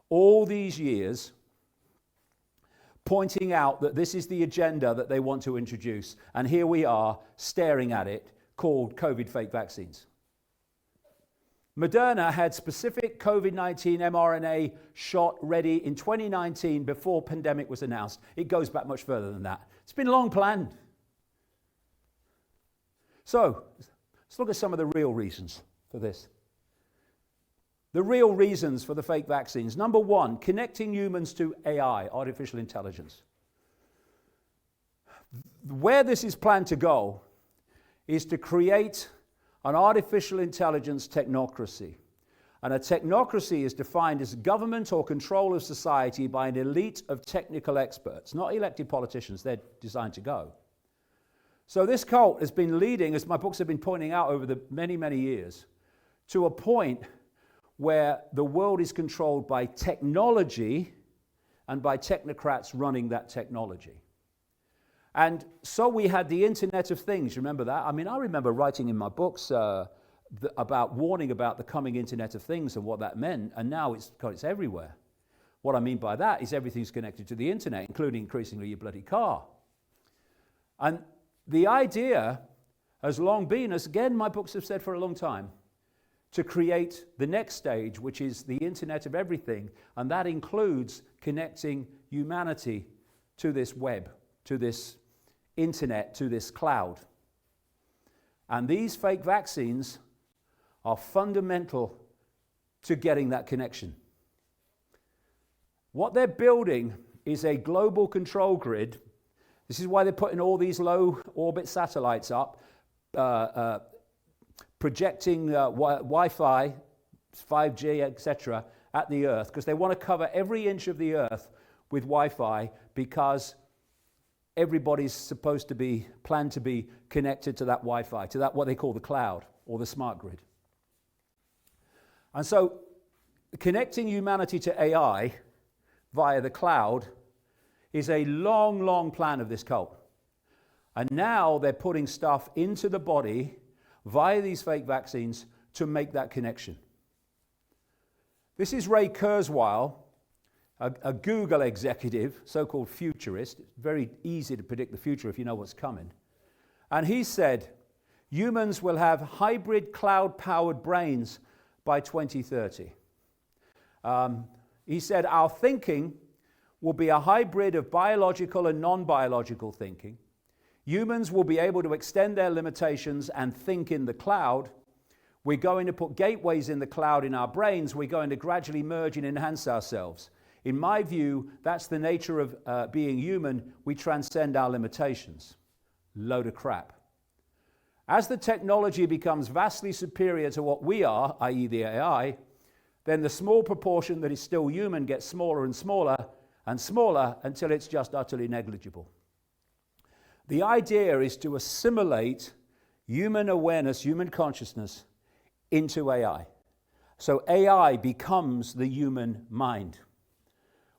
all these years, pointing out that this is the agenda that they want to introduce. And here we are staring at it, called COVID fake vaccines. Moderna had specific COVID-19 mRNA shot ready in 2019 before pandemic was announced. It goes back much further than that. It's been long planned. So, let's look at some of the real reasons for this. The real reasons for the fake vaccines. Number one, connecting humans to AI, artificial intelligence. Where this is planned to go is to create an artificial intelligence technocracy. And a technocracy is defined as government or control of society by an elite of technical experts, not elected politicians. They're designed to go. So this cult has been leading, as my books have been pointing out over the many, many years, to a point where the world is controlled by technology and by technocrats running that technology. And so we had the Internet of Things. Remember that? I mean, I remember writing in my books about warning about the coming Internet of Things and what that meant, and now it's everywhere. What I mean by that is everything's connected to the Internet, including increasingly your bloody car. And the idea has long been, as again my books have said for a long time, to create the next stage, which is the Internet of Everything, and that includes connecting humanity to this web, to this Internet, to this cloud. And these fake vaccines are fundamental to getting that connection. What they're building is a global control grid. This is why they're putting all these low orbit satellites up, projecting Wi-Fi, 5G, etc., at the Earth, because they want to cover every inch of the Earth with Wi-Fi, because everybody's supposed to be, planned to be connected to that Wi-Fi, to that what they call the cloud or the smart grid. And so connecting humanity to AI via the cloud is a long, long plan of this cult. And now they're putting stuff into the body via these fake vaccines to make that connection. This is Ray Kurzweil, a Google executive, so-called futurist. It's very easy to predict the future if you know what's coming. And he said, humans will have hybrid cloud-powered brains by 2030. He said, our thinking will be a hybrid of biological and non-biological thinking. Humans will be able to extend their limitations and think in the cloud. We're going to put gateways in the cloud in our brains. We're going to gradually merge and enhance ourselves. In my view, that's the nature of being human. We transcend our limitations. Load of crap. As the technology becomes vastly superior to what we are, i.e. the AI, then the small proportion that is still human gets smaller and smaller and smaller until it's just utterly negligible. The idea is to assimilate human awareness, human consciousness into AI. So AI becomes the human mind.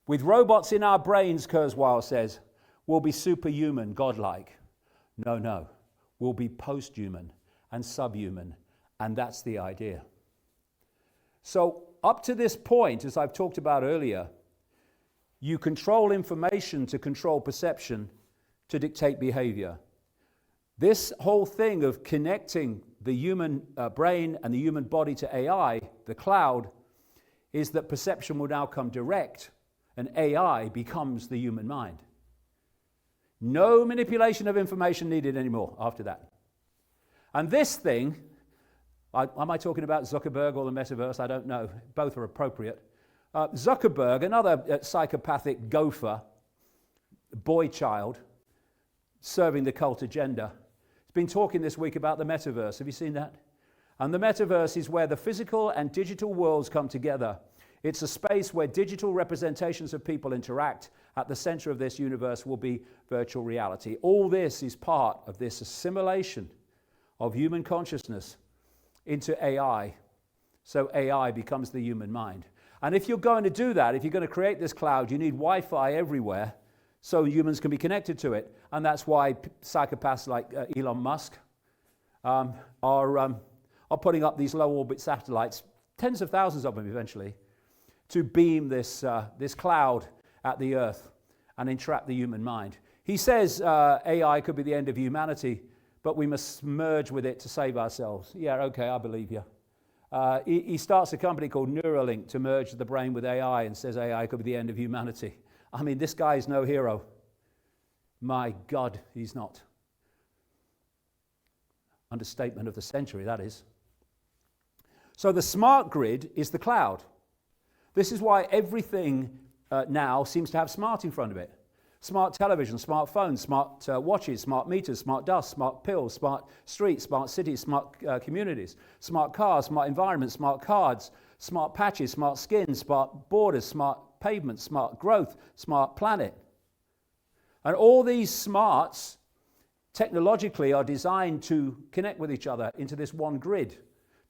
With robots in our brains, Kurzweil says, we'll be superhuman, godlike. No. We'll be post-human and subhuman, and that's the idea. So up to this point, as I've talked about earlier, you control information to control perception to dictate behavior. This whole thing of connecting the human brain and the human body to AI, the cloud, is that perception will now come direct and AI becomes the human mind. No manipulation of information needed anymore after that. And this thing, am I talking about Zuckerberg or the metaverse? I don't know. Both are appropriate. Zuckerberg, another psychopathic gopher, boy child, serving the cult agenda, has been talking this week about the metaverse. Have you seen that? And the metaverse is where the physical and digital worlds come together. It's a space where digital representations of people interact. At the center of this universe will be virtual reality. All this is part of this assimilation of human consciousness into AI. So AI becomes the human mind. And if you're going to do that, if you're going to create this cloud, you need Wi-Fi everywhere so humans can be connected to it. And that's why psychopaths like Elon Musk are putting up these low-orbit satellites, tens of thousands of them eventually, to beam this cloud at the earth and entrap the human mind. He says AI could be the end of humanity, but we must merge with it to save ourselves. Yeah, okay, I believe you. He starts a company called Neuralink to merge the brain with AI and says AI could be the end of humanity. I mean, this guy is no hero. My God, he's not. Understatement of the century, that is. So the smart grid is the cloud. This is why everything now seems to have smart in front of it. Smart television, smart phones, smart watches, smart meters, smart dust, smart pills, smart streets, smart cities, smart communities, smart cars, smart environments, smart cards, smart patches, smart skin, smart borders, smart pavements, smart growth, smart planet. And all these smarts technologically are designed to connect with each other into this one grid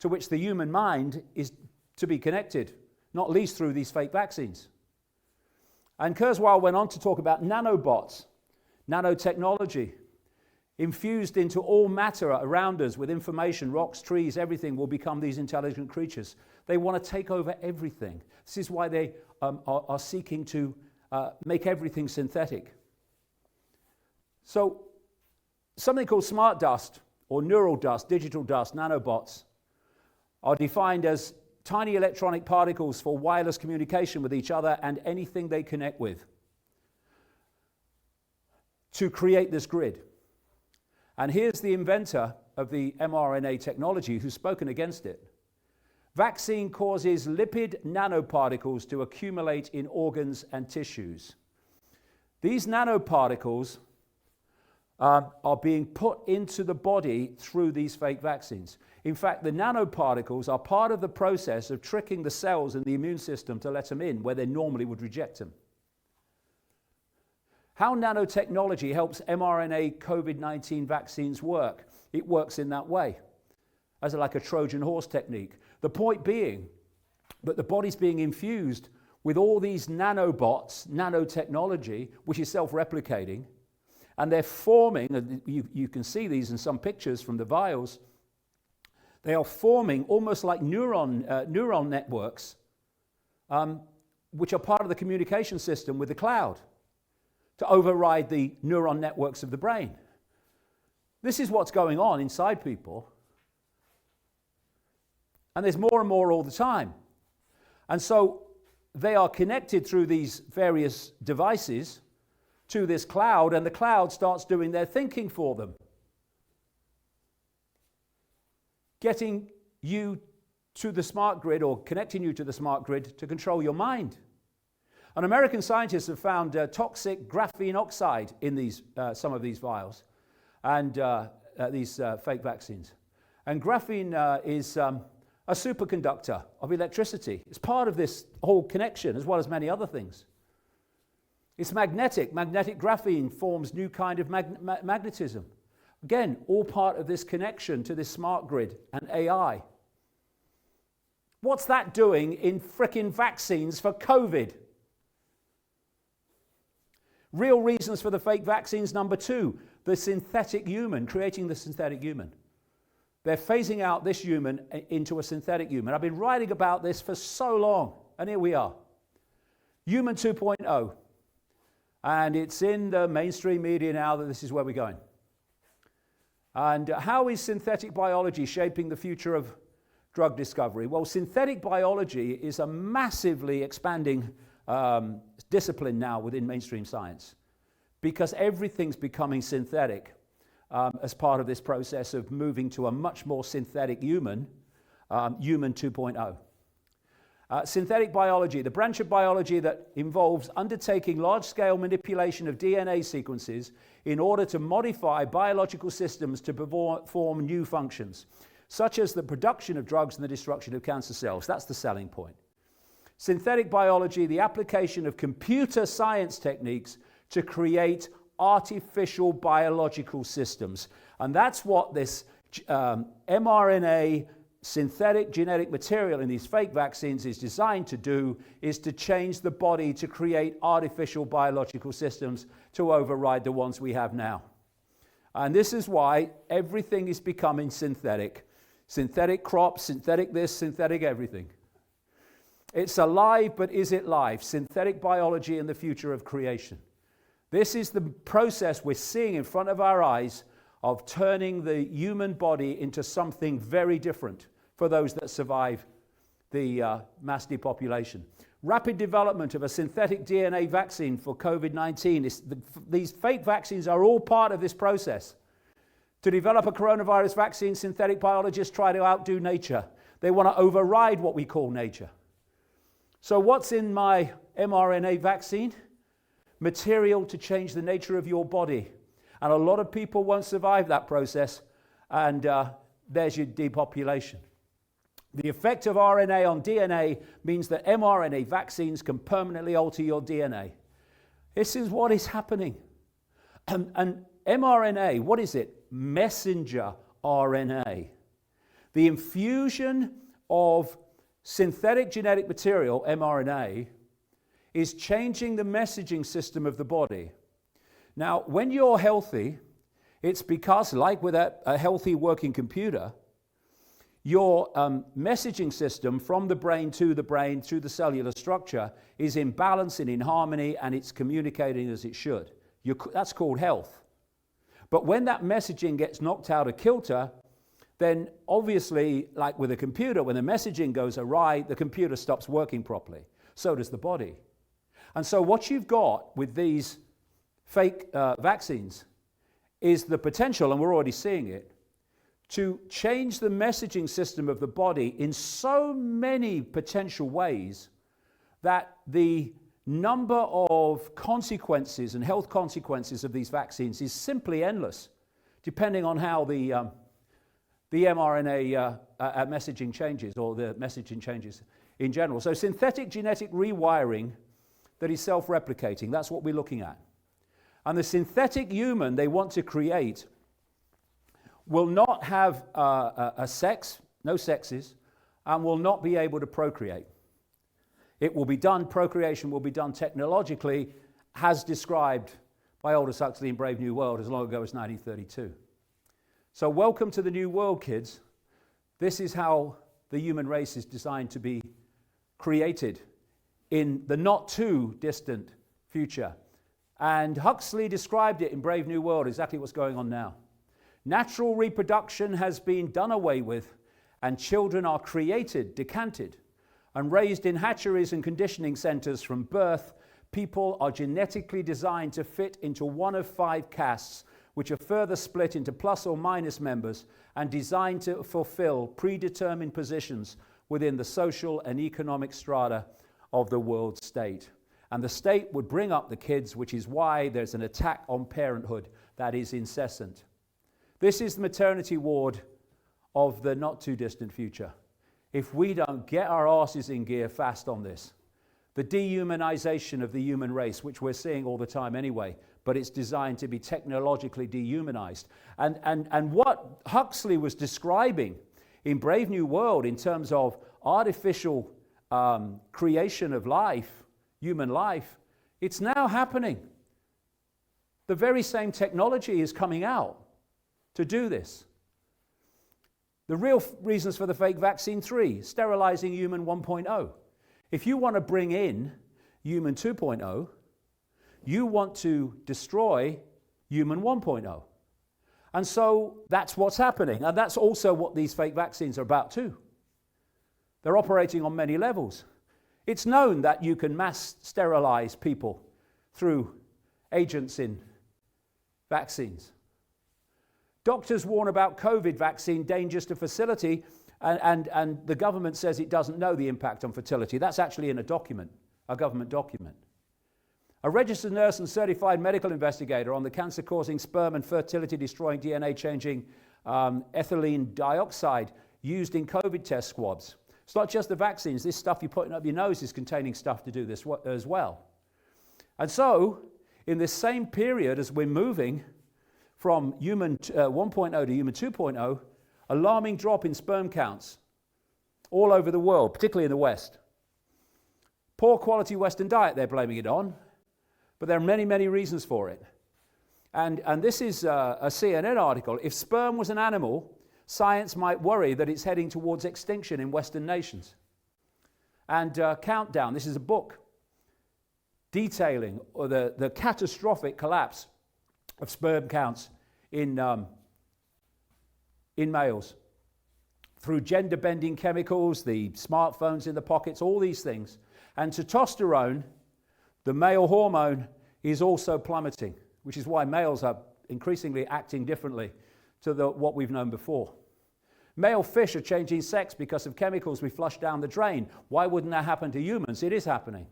to which the human mind is to be connected, not least through these fake vaccines. And Kurzweil went on to talk about nanobots, nanotechnology, infused into all matter around us with information, rocks, trees, everything will become these intelligent creatures. They want to take over everything. This is why they are seeking to make everything synthetic. So something called smart dust or neural dust, digital dust, nanobots are defined as tiny electronic particles for wireless communication with each other and anything they connect with to create this grid. And here's the inventor of the mRNA technology who's spoken against it. Vaccine causes lipid nanoparticles to accumulate in organs and tissues. These nanoparticles are being put into the body through these fake vaccines. In fact, the nanoparticles are part of the process of tricking the cells in the immune system to let them in where they normally would reject them. How nanotechnology helps mRNA COVID-19 vaccines work? It works in that way, as like a Trojan horse technique. The point being that the body's being infused with all these nanobots, nanotechnology, which is self-replicating, and they're forming, and you can see these in some pictures from the vials, they are forming almost like neuron networks, which are part of the communication system with the cloud to override the neuron networks of the brain. This is what's going on inside people. And there's more and more all the time. And so they are connected through these various devices to this cloud, and the cloud starts doing their thinking for them, getting you to the smart grid or connecting you to the smart grid to control your mind. And American scientists have found toxic graphene oxide in these, some of these vials and these fake vaccines. And graphene is a superconductor of electricity. It's part of this whole connection as well as many other things. It's magnetic. Magnetic graphene forms new kind of magnetism. Again, all part of this connection to this smart grid and AI. What's that doing in frickin' vaccines for COVID? Real reasons for the fake vaccines, number 2, the synthetic human, creating the synthetic human. They're phasing out this human into a synthetic human. I've been writing about this for so long, and here we are. Human 2.0. And it's in the mainstream media now that this is where we're going. And how is synthetic biology shaping the future of drug discovery? Well, synthetic biology is a massively expanding discipline now within mainstream science, because everything's becoming synthetic as part of this process of moving to a much more synthetic human, human 2.0. Synthetic biology, the branch of biology that involves undertaking large-scale manipulation of DNA sequences in order to modify biological systems to perform new functions, such as the production of drugs and the destruction of cancer cells. That's the selling point. Synthetic biology, the application of computer science techniques to create artificial biological systems. And that's what this mRNA synthetic genetic material in these fake vaccines is designed to do, is to change the body to create artificial biological systems to override the ones we have now. And this is why everything is becoming synthetic. Synthetic crops, synthetic this, synthetic everything. It's alive, but is it live? Synthetic biology and the future of creation. This is the process we're seeing in front of our eyes of turning the human body into something very different for those that survive the mass depopulation. Rapid development of a synthetic DNA vaccine for COVID-19. These fake vaccines are all part of this process. To develop a coronavirus vaccine, synthetic biologists try to outdo nature. They want to override what we call nature. So what's in my mRNA vaccine? Material to change the nature of your body. And a lot of people won't survive that process, and there's your depopulation. The effect of RNA on DNA means that mRNA vaccines can permanently alter your DNA. This is what is happening. And mRNA, what is it? Messenger RNA. The infusion of synthetic genetic material, mRNA, is changing the messaging system of the body. Now, when you're healthy, it's because, like with a healthy working computer, your messaging system from the brain through the cellular structure is in balance and in harmony, and it's communicating as it should. That's called health. But when that messaging gets knocked out of kilter, then obviously, like with a computer, when the messaging goes awry, the computer stops working properly. So does the body. And so what you've got with these fake vaccines is the potential, and we're already seeing it, to change the messaging system of the body in so many potential ways that the number of consequences and health consequences of these vaccines is simply endless, depending on how the mRNA messaging changes, or the messaging changes in general. So synthetic genetic rewiring that is self-replicating, that's what we're looking at. And the synthetic human they want to create will not have a sex, no sexes, and will not be able to procreate. It will be done, procreation will be done technologically, as described by Aldous Huxley in Brave New World as long ago as 1932. So welcome to the new world, kids. This is how the human race is designed to be created in the not too distant future. And Huxley described it in Brave New World, exactly what's going on now. Natural reproduction has been done away with, and children are created, decanted, and raised in hatcheries and conditioning centers from birth, people are genetically designed to fit into one of 5 castes, which are further split into plus or minus members and designed to fulfill predetermined positions within the social and economic strata of the world state. And the state would bring up the kids, which is why there's an attack on parenthood that is incessant. This is the maternity ward of the not too distant future. If we don't get our asses in gear fast on this, the dehumanization of the human race, which we're seeing all the time anyway, but it's designed to be technologically dehumanized. And what Huxley was describing in Brave New World in terms of artificial creation of life, human life, it's now happening. The very same technology is coming out to do this. The real reasons for the fake vaccine: 3, sterilizing human 1.0. If you want to bring in human 2.0, you want to destroy human 1.0. And so that's what's happening. And that's also what these fake vaccines are about too. They're operating on many levels. It's known that you can mass sterilize people through agents in vaccines. Doctors warn about COVID vaccine dangers to fertility, and the government says it doesn't know the impact on fertility. That's actually in a document, a government document. A registered nurse and certified medical investigator on the cancer-causing sperm and fertility-destroying DNA-changing ethylene dioxide used in COVID test swabs. It's not just the vaccines. This stuff you're putting up your nose is containing stuff to do this as well. And so, in this same period as we're moving from human 1.0 to human 2.0, alarming drop in sperm counts all over the world, particularly in the West. Poor quality Western diet, they're blaming it on, but there are many, many reasons for it. And this is a CNN article. If sperm was an animal, science might worry that it's heading towards extinction in Western nations. And Countdown, this is a book detailing the catastrophic collapse of sperm counts in males through gender-bending chemicals, the smartphones in the pockets, all these things. And testosterone, the male hormone, is also plummeting, which is why males are increasingly acting differently to what we've known before. Male fish are changing sex because of chemicals we flush down the drain. Why wouldn't that happen to humans? It is happening.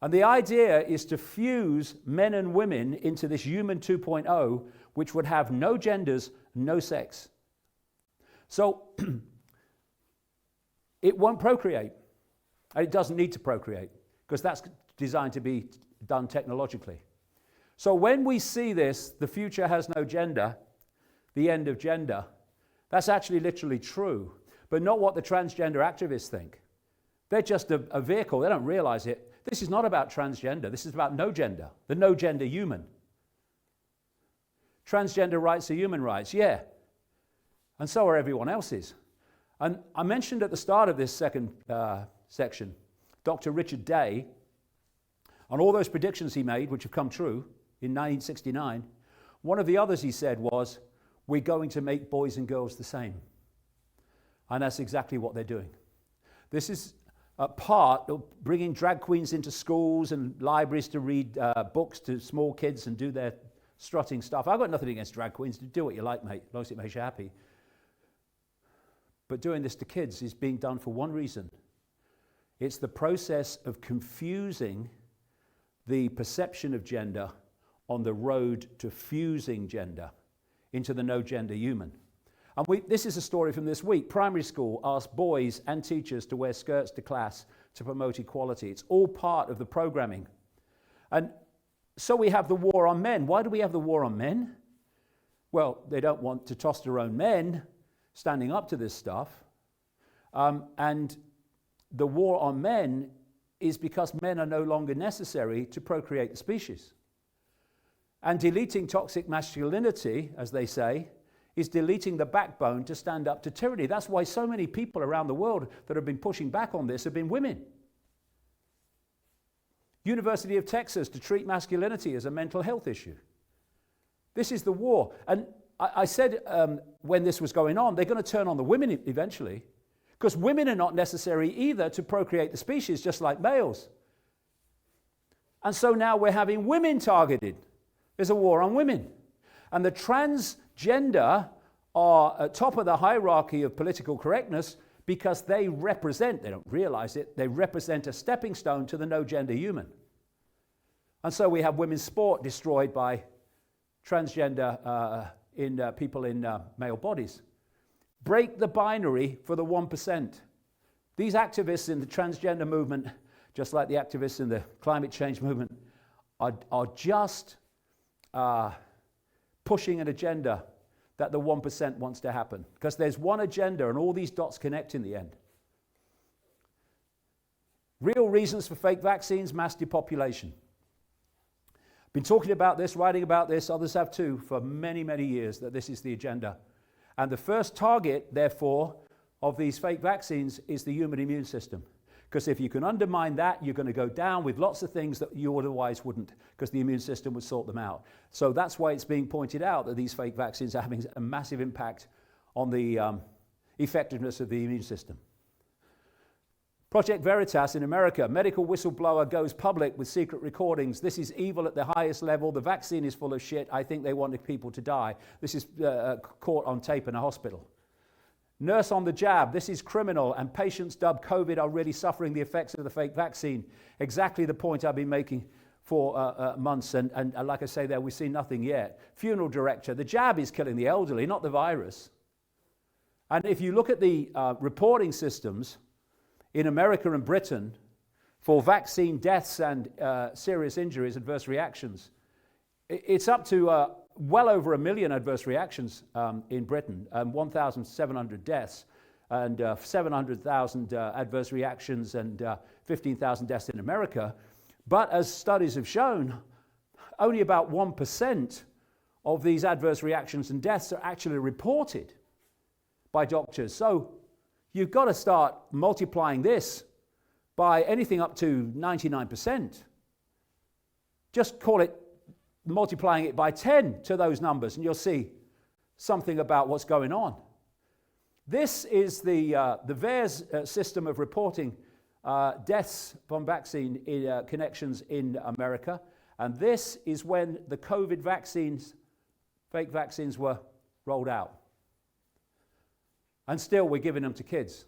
And the idea is to fuse men and women into this human 2.0, which would have no genders, no sex. So it won't procreate. And it doesn't need to procreate, because that's designed to be done technologically. So when we see this, the future has no gender, the end of gender, that's actually literally true, but not what the transgender activists think. They're just a vehicle. They don't realize it. This is not about transgender. This is about no gender, the no gender human. Transgender rights are human rights, yeah. And so are everyone else's. And I mentioned at the start of this second section, Dr. Richard Day, on all those predictions he made, which have come true in 1969, one of the others he said was, we're going to make boys and girls the same. And that's exactly what they're doing. This is a part of bringing drag queens into schools and libraries to read books to small kids and do their strutting stuff. I've got nothing against drag queens. Do what you like, mate, as long as it makes you happy. But doing this to kids is being done for one reason. It's the process of confusing the perception of gender on the road to fusing gender into the no-gender human. And this is a story from this week. Primary school asked boys and teachers to wear skirts to class to promote equality. It's all part of the programming. And so we have the war on men. Why do we have the war on men? Well, they don't want testosterone men standing up to this stuff. And the war on men is because men are no longer necessary to procreate the species. And deleting toxic masculinity, as they say, is deleting the backbone to stand up to tyranny. That's why so many people around the world that have been pushing back on this have been women. University of Texas to treat masculinity as a mental health issue. This is the war. And I said when this was going on, they're going to turn on the women eventually, because women are not necessary either to procreate the species, just like males. And so now we're having women targeted. There's a war on women. And the transgender are at top of the hierarchy of political correctness because they don't realize it, they represent a stepping stone to the no gender human. And so we have women's sport destroyed by transgender people in male bodies. Break the binary for the 1%. These activists in the transgender movement, just like the activists in the climate change movement, are just pushing an agenda that the 1% wants to happen. Because there's one agenda and all these dots connect in the end. Real reasons for fake vaccines, mass depopulation. Been talking about this, writing about this, others have too, for many, many years, that this is the agenda. And the first target, therefore, of these fake vaccines is the human immune system. Because if you can undermine that, you're going to go down with lots of things that you otherwise wouldn't, because the immune system would sort them out. So that's why it's being pointed out that these fake vaccines are having a massive impact on the effectiveness of the immune system. Project Veritas in America, medical whistleblower goes public with secret recordings. This is evil at the highest level. The vaccine is full of shit. I think they wanted people to die. This is caught on tape in a hospital. Nurse on the jab, this is criminal, and patients dubbed COVID are really suffering the effects of the fake vaccine. Exactly the point I've been making for months, and like I say there, we've seen nothing yet. Funeral director, the jab is killing the elderly, not the virus. And if you look at the reporting systems in America and Britain for vaccine deaths and serious injuries, adverse reactions, it's up to well over 1 million adverse reactions in Britain, 1,700 deaths, and 700,000 adverse reactions, and 15,000 deaths in America. But as studies have shown, only about 1% of these adverse reactions and deaths are actually reported by doctors. So you've got to start multiplying this by anything up to 99%. Just call it multiplying it by 10 to those numbers, and you'll see something about what's going on. This is the VAERS system of reporting deaths from vaccine connections in America, and this is when the COVID vaccines, fake vaccines, were rolled out. And still we're giving them to kids.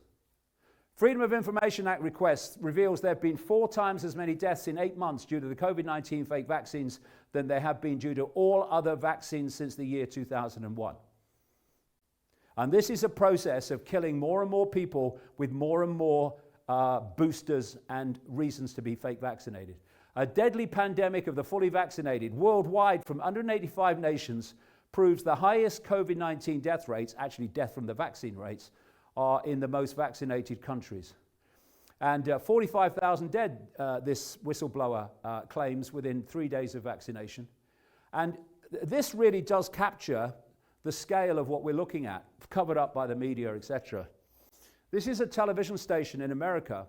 Freedom of Information Act request reveals there have been 4 times as many deaths in 8 months due to the COVID-19 fake vaccines than there have been due to all other vaccines since the year 2001. And this is a process of killing more and more people with more and more boosters and reasons to be fake vaccinated. A deadly pandemic of the fully vaccinated worldwide from 185 nations proves the highest COVID-19 death rates, actually death from the vaccine rates, are in the most vaccinated countries. And 45,000 dead, this whistleblower claims, within 3 days of vaccination. And this really does capture the scale of what we're looking at, covered up by the media, etc. This is a television station in America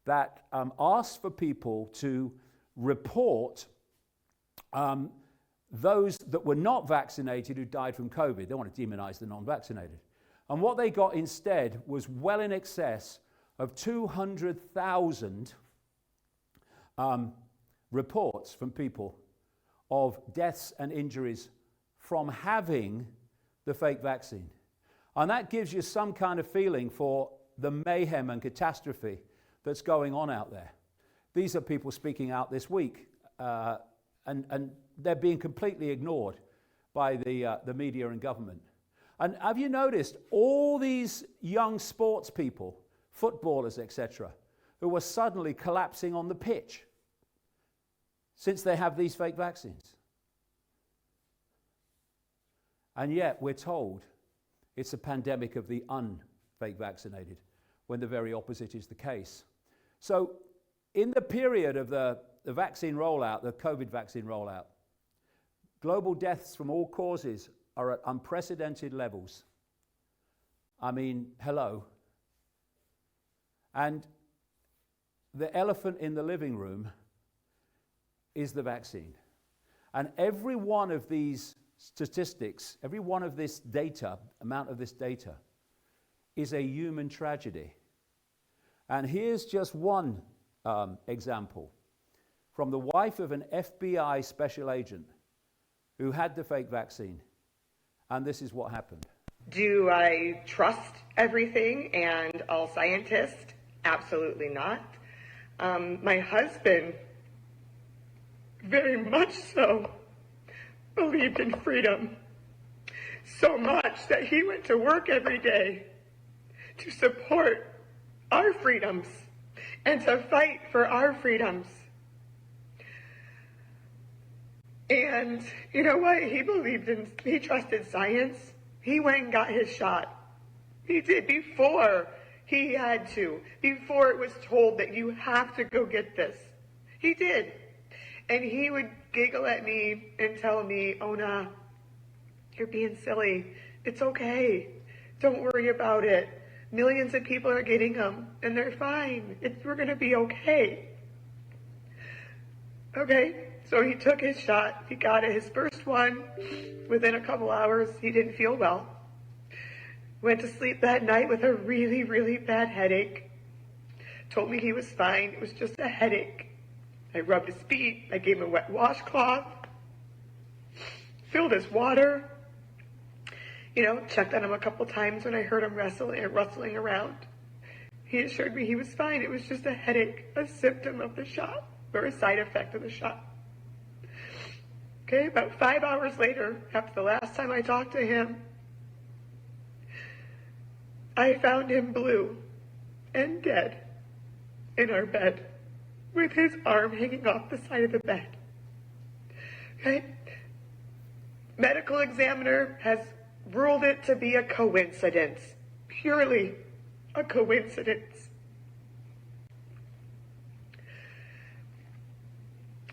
that asks for people to report those that were not vaccinated who died from COVID. They want to demonize the non-vaccinated. And what they got instead was well in excess of 200,000 reports from people of deaths and injuries from having the fake vaccine. And that gives you some kind of feeling for the mayhem and catastrophe that's going on out there. These are people speaking out this week, and they're being completely ignored by the media and government. And have you noticed all these young sports people, footballers, etc., who are suddenly collapsing on the pitch since they have these fake vaccines? And yet we're told it's a pandemic of the unfake vaccinated, when the very opposite is the case. So in the period of the vaccine rollout, the COVID vaccine rollout, global deaths from all causes are at unprecedented levels. I mean, hello. And the elephant in the living room is the vaccine. And every one of these statistics, every one of this data, amount of this data, is a human tragedy. And here's just one example. from the wife of an FBI special agent who had the fake vaccine. And this is what happened. Do I trust everything and all scientists? Absolutely not. My husband, very much so, believed in freedom. So much that he went to work every day to support our freedoms and to fight for our freedoms. And you know what? He trusted science. He went and got his shot. He did before he had to, before it was told that you have to go get this. He did. And he would giggle at me and tell me, Ona, you're being silly. It's okay. Don't worry about it. Millions of people are getting them and they're fine. We're going to be okay. Okay. So he took his shot. He got it, his first one. Within a couple hours, he didn't feel well. Went to sleep that night with a really, really bad headache. Told me he was fine. It was just a headache. I rubbed his feet. I gave him a wet washcloth. Filled his water. Checked on him a couple times when I heard him rustling around. He assured me he was fine. It was just a headache, a symptom of the shot, or a side effect of the shot. Okay, about 5 hours later, after the last time I talked to him, I found him blue and dead in our bed with his arm hanging off the side of the bed. Okay? Medical examiner has ruled it to be a coincidence, purely a coincidence.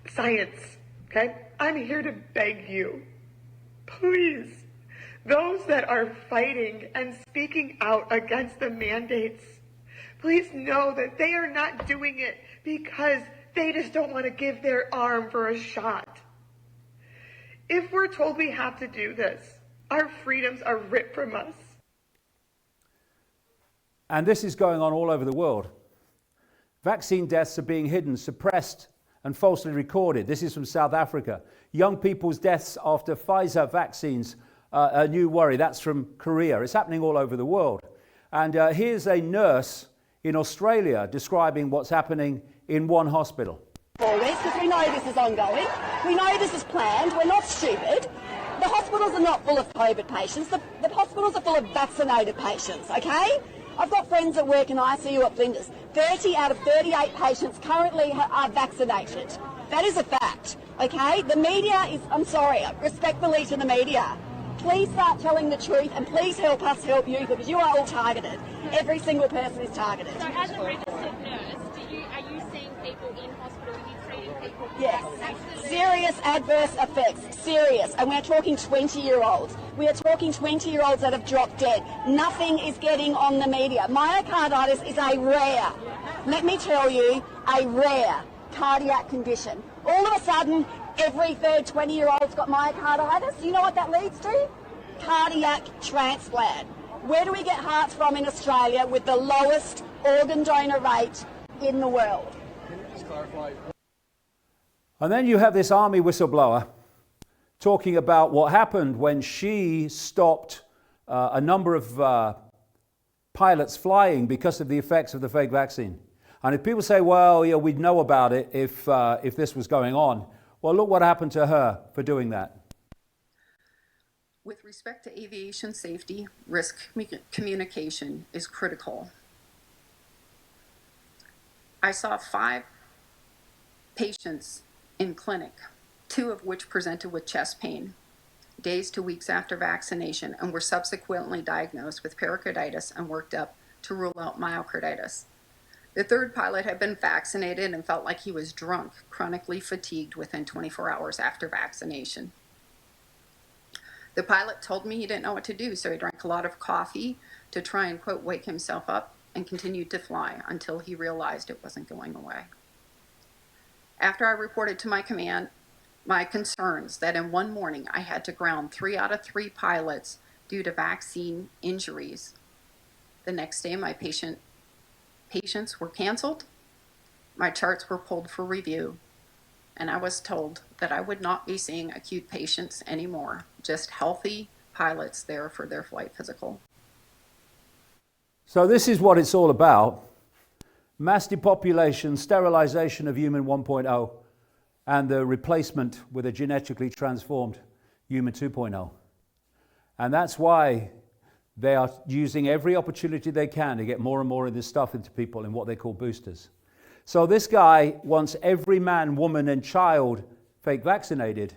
Science, okay? I'm here to beg you, please, those that are fighting and speaking out against the mandates, please know that they are not doing it because they just don't want to give their arm for a shot. If we're told we have to do this, our freedoms are ripped from us. And this is going on all over the world. Vaccine deaths are being hidden, suppressed, and falsely recorded. This is from South Africa. Young people's deaths after Pfizer vaccines, a new worry. That's from Korea. It's happening all over the world. And here's a nurse in Australia describing what's happening in one hospital. Because we know this is ongoing. We know this is planned. We're not stupid. The hospitals are not full of COVID patients. The hospitals are full of vaccinated patients, okay? I've got friends that work in ICU at Flinders. 30 out of 38 patients currently are vaccinated. That is a fact, okay? The media is, I'm sorry, respectfully to the media, please start telling the truth and please help us help you because you are all targeted. Every single person is targeted. So as a registered nurse, are you seeing people in hospital? Are you treating people? Yes. Serious adverse effects, serious. And we're talking 20-year-olds. We are talking 20-year-olds that have dropped dead. Nothing is getting on the media. Myocarditis is a rare, let me tell you, a rare cardiac condition. All of a sudden, every third 20-year-old's got myocarditis. You know what that leads to? Cardiac transplant. Where do we get hearts from in Australia with the lowest organ donor rate in the world? Can you just clarify? And then you have this army whistleblower talking about what happened when she stopped a number of pilots flying because of the effects of the fake vaccine. And if people say, well, yeah, we'd know about it if this was going on, well, look what happened to her for doing that. With respect to aviation safety, risk communication is critical. I saw 5 patients in clinic, 2 of which presented with chest pain days to weeks after vaccination and were subsequently diagnosed with pericarditis and worked up to rule out myocarditis. The 3rd pilot had been vaccinated and felt like he was drunk, chronically fatigued within 24 hours after vaccination. The pilot told me he didn't know what to do, so he drank a lot of coffee to try and, quote, wake himself up and continued to fly until he realized it wasn't going away. After I reported to my command my concerns that in one morning I had to ground 3 out of 3 pilots due to vaccine injuries, the next day my patients were canceled, my charts were pulled for review, and I was told that I would not be seeing acute patients anymore, just healthy pilots there for their flight physical. So this is what it's all about. Mass depopulation, sterilization of human 1.0, and the replacement with a genetically transformed human 2.0. And that's why they are using every opportunity they can to get more and more of this stuff into people in what they call boosters. So this guy wants every man, woman, and child fake vaccinated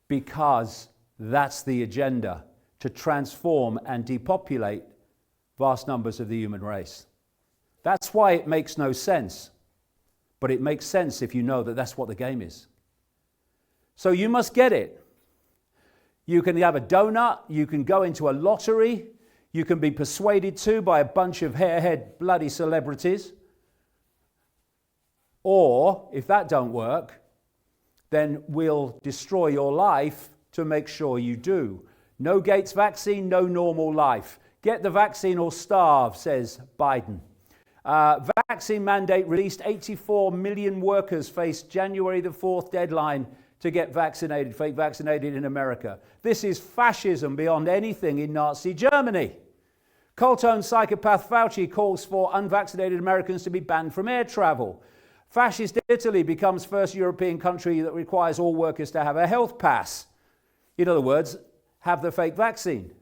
because that's the agenda, to transform and depopulate vast numbers of the human race. That's why it makes no sense. But it makes sense if you know that that's what the game is. So you must get it. You can have a donut, you can go into a lottery, you can be persuaded to by a bunch of hairhead bloody celebrities. Or, if that don't work, then we'll destroy your life to make sure you do. No Gates vaccine, no normal life. Get the vaccine or starve, says Biden. Vaccine mandate released. 84 million workers face January the 4th deadline to get vaccinated, fake vaccinated in America. This is fascism beyond anything in Nazi Germany. Cult-owned psychopath Fauci calls for unvaccinated Americans to be banned from air travel. Fascist Italy becomes first European country that requires all workers to have a health pass. In other words, have the fake vaccine.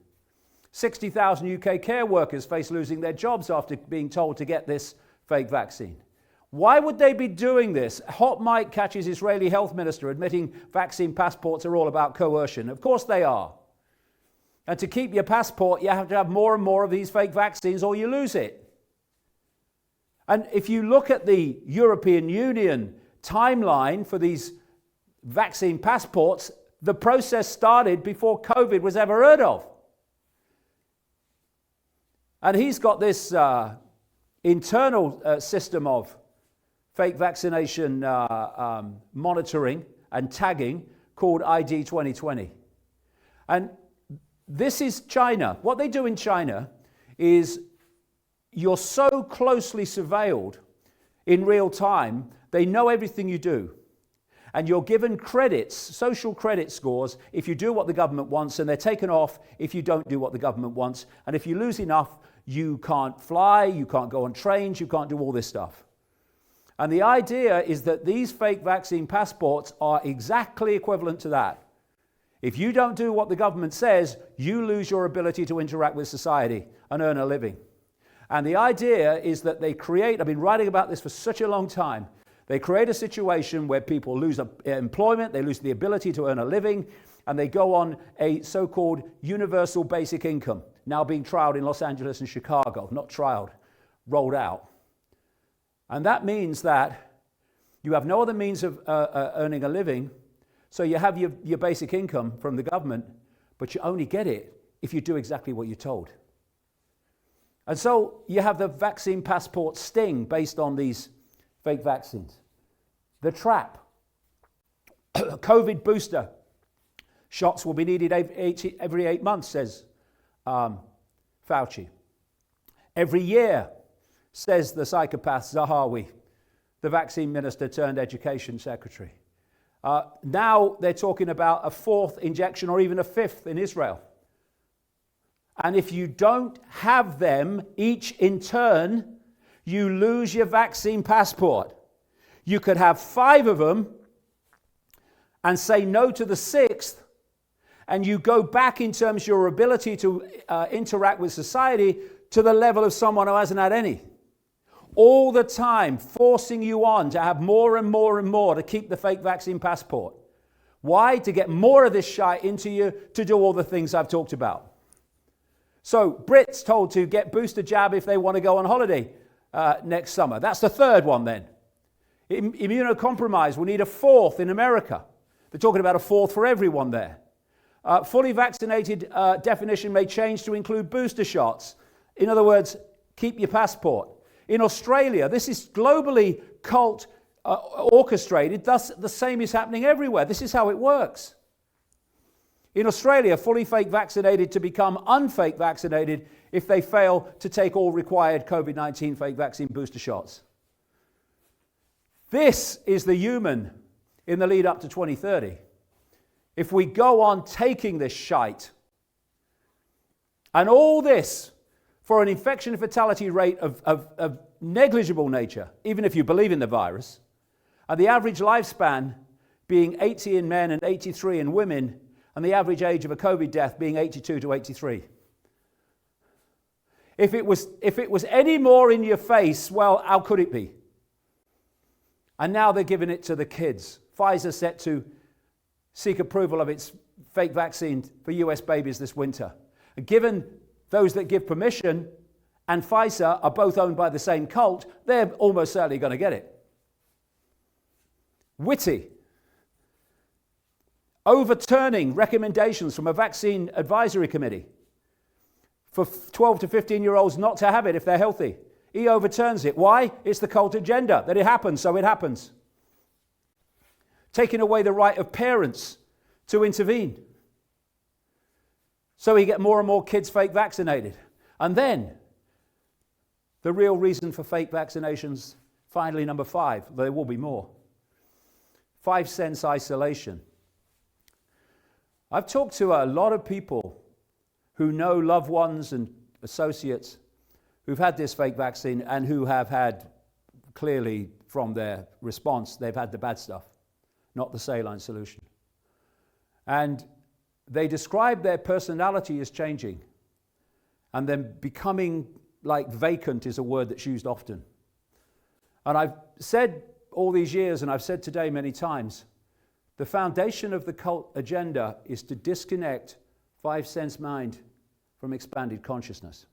60,000 UK care workers face losing their jobs after being told to get this fake vaccine. Why would they be doing this? Hot Mike catches Israeli health minister admitting vaccine passports are all about coercion. Of course they are. And to keep your passport, you have to have more and more of these fake vaccines or you lose it. And if you look at the European Union timeline for these vaccine passports, the process started before COVID was ever heard of. And he's got this internal system of fake vaccination monitoring and tagging called ID 2020. And this is China. What they do in China is you're so closely surveilled in real time, they know everything you do. And you're given credits, social credit scores, if you do what the government wants, and they're taken off if you don't do what the government wants. And if you lose enough, you can't fly, you can't go on trains, you can't do all this stuff. And the idea is that these fake vaccine passports are exactly equivalent to that. If you don't do what the government says, you lose your ability to interact with society and earn a living. And the idea is that they create, I've been writing about this for such a long time, they create a situation where people lose employment, they lose the ability to earn a living, and they go on a so-called universal basic income, now being trialed in Los Angeles and Chicago, not trialed, rolled out. And that means that you have no other means of earning a living, so you have your basic income from the government, but you only get it if you do exactly what you're told. And so you have the vaccine passport sting based on these fake vaccines. The trap. COVID booster shots will be needed every 8 months, says Fauci. Every year, says the psychopath Zahawi, the vaccine minister turned education secretary. Now they're talking about a fourth injection or even a fifth in Israel. And if you don't have them each in turn, you lose your vaccine passport. You could have 5 of them and say no to the 6th, and you go back in terms of your ability to interact with society to the level of someone who hasn't had any. All the time forcing you on to have more and more and more to keep the fake vaccine passport. Why? To get more of this shite into you to do all the things I've talked about. So Brits told to get booster jab if they want to go on holiday next summer. That's the third one then. Immunocompromised, we need a 4th in America. They're talking about a 4th for everyone there. Fully vaccinated definition may change to include booster shots. In other words, keep your passport. In Australia, this is globally cult orchestrated, thus the same is happening everywhere. This is how it works. In Australia, fully fake vaccinated to become unfake vaccinated if they fail to take all required COVID-19 fake vaccine booster shots. This is the human in the lead up to 2030. If we go on taking this shite, and all this for an infection fatality rate of negligible nature, even if you believe in the virus, and the average lifespan being 80 in men and 83 in women, and the average age of a COVID death being 82 to 83. If it was any more in your face, well, how could it be? And now they're giving it to the kids. Pfizer set to seek approval of its fake vaccine for US babies this winter. And given those that give permission and Pfizer are both owned by the same cult, they're almost certainly going to get it. Witty. Overturning recommendations from a vaccine advisory committee for 12 to 15-year-olds not to have it if they're healthy. He overturns it. Why? It's the cult agenda. That it happens, so it happens. Taking away the right of parents to intervene. So we get more and more kids fake vaccinated. And then, the real reason for fake vaccinations, finally number 5, there will be more. 5 sense isolation. I've talked to a lot of people who know loved ones and associates who've had this fake vaccine and who have had, clearly from their response, they've had the bad stuff, not the saline solution. And they describe their personality as changing, and then becoming like vacant is a word that's used often. And I've said all these years, and I've said today many times, the foundation of the cult agenda is to disconnect 5 sense mind from expanded consciousness.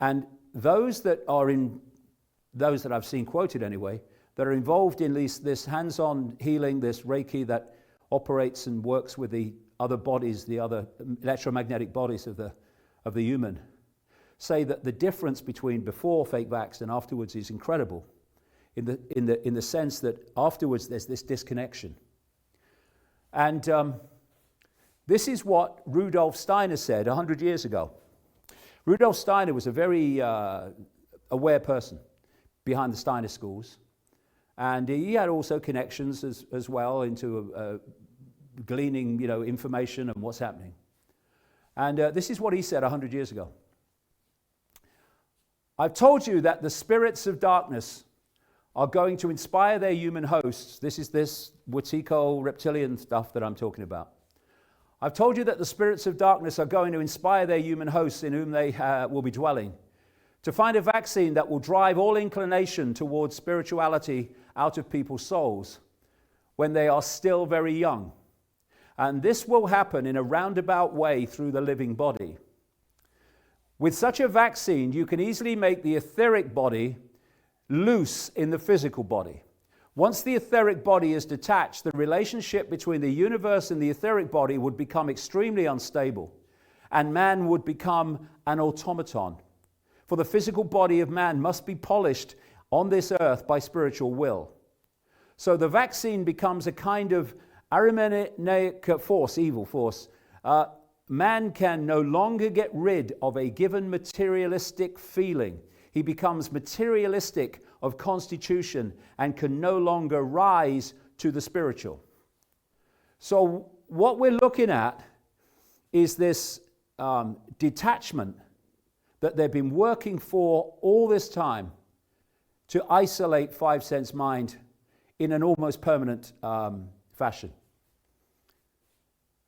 And those that I've seen quoted anyway, that are involved in this hands-on healing, this Reiki that operates and works with the other bodies, the other electromagnetic bodies of the human, say that the difference between before fake vax and afterwards is incredible. In the sense that afterwards there's this disconnection. And this is what Rudolf Steiner said 100 years ago. Rudolf Steiner was a very aware person behind the Steiner schools. And he had also connections as well into gleaning information and what's happening. And this is what he said 100 years ago. I've told you that the spirits of darkness are going to inspire their human hosts. This is this Wetiko reptilian stuff that I'm talking about. I've told you that the spirits of darkness are going to inspire their human hosts in whom they will be dwelling to find a vaccine that will drive all inclination towards spirituality out of people's souls when they are still very young. And this will happen in a roundabout way through the living body. With such a vaccine, you can easily make the etheric body loose in the physical body. Once the etheric body is detached, the relationship between the universe and the etheric body would become extremely unstable, and man would become an automaton. For the physical body of man must be polished on this earth by spiritual will. So the vaccine becomes a kind of Arimanaic force, evil force. Man can no longer get rid of a given materialistic feeling. He becomes materialistic of constitution and can no longer rise to the spiritual. So what we're looking at is this detachment that they've been working for all this time to isolate 5 sense mind in an almost permanent fashion.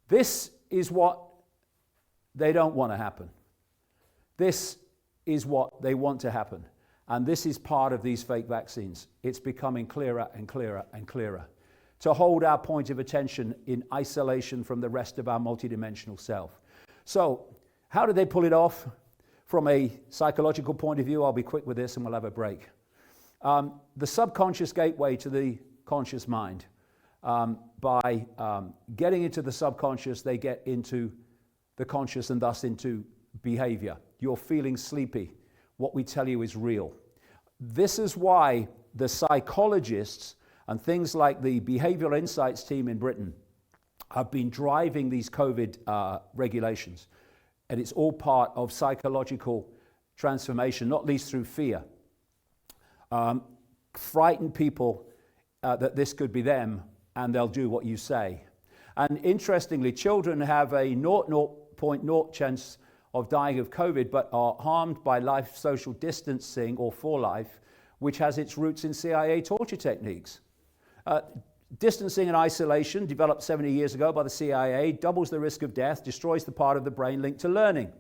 This is what they don't want to happen. This is what they want to happen. And this is part of these fake vaccines. It's becoming clearer and clearer and clearer. To hold our point of attention in isolation from the rest of our multidimensional self. So, how did they pull it off? From a psychological point of view, I'll be quick with this and we'll have a break. The subconscious gateway to the conscious mind. By getting into the subconscious, they get into the conscious and thus into behavior. You're feeling sleepy. What we tell you is real. This is why the psychologists and things like the Behavioral Insights team in Britain have been driving these COVID regulations. And it's all part of psychological transformation, not least through fear. Frighten people that this could be them, and they'll do what you say. And interestingly, children have a 0.0 chance of dying of COVID, but are harmed by life social distancing or for life, which has its roots in CIA torture techniques. Distancing and isolation, developed 70 years ago by the CIA, doubles the risk of death, destroys the part of the brain linked to learning.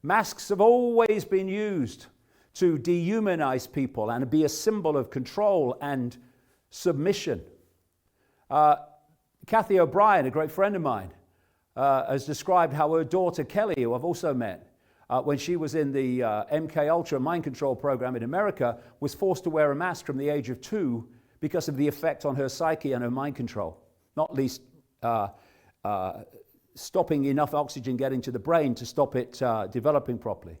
Masks have always been used to dehumanize people and be a symbol of control and submission. Kathy O'Brien, a great friend of mine, has described how her daughter Kelly, who I've also met, when she was in the MK Ultra mind control program in America, was forced to wear a mask from the age of 2 because of the effect on her psyche and her mind control, not least stopping enough oxygen getting to the brain to stop it developing properly.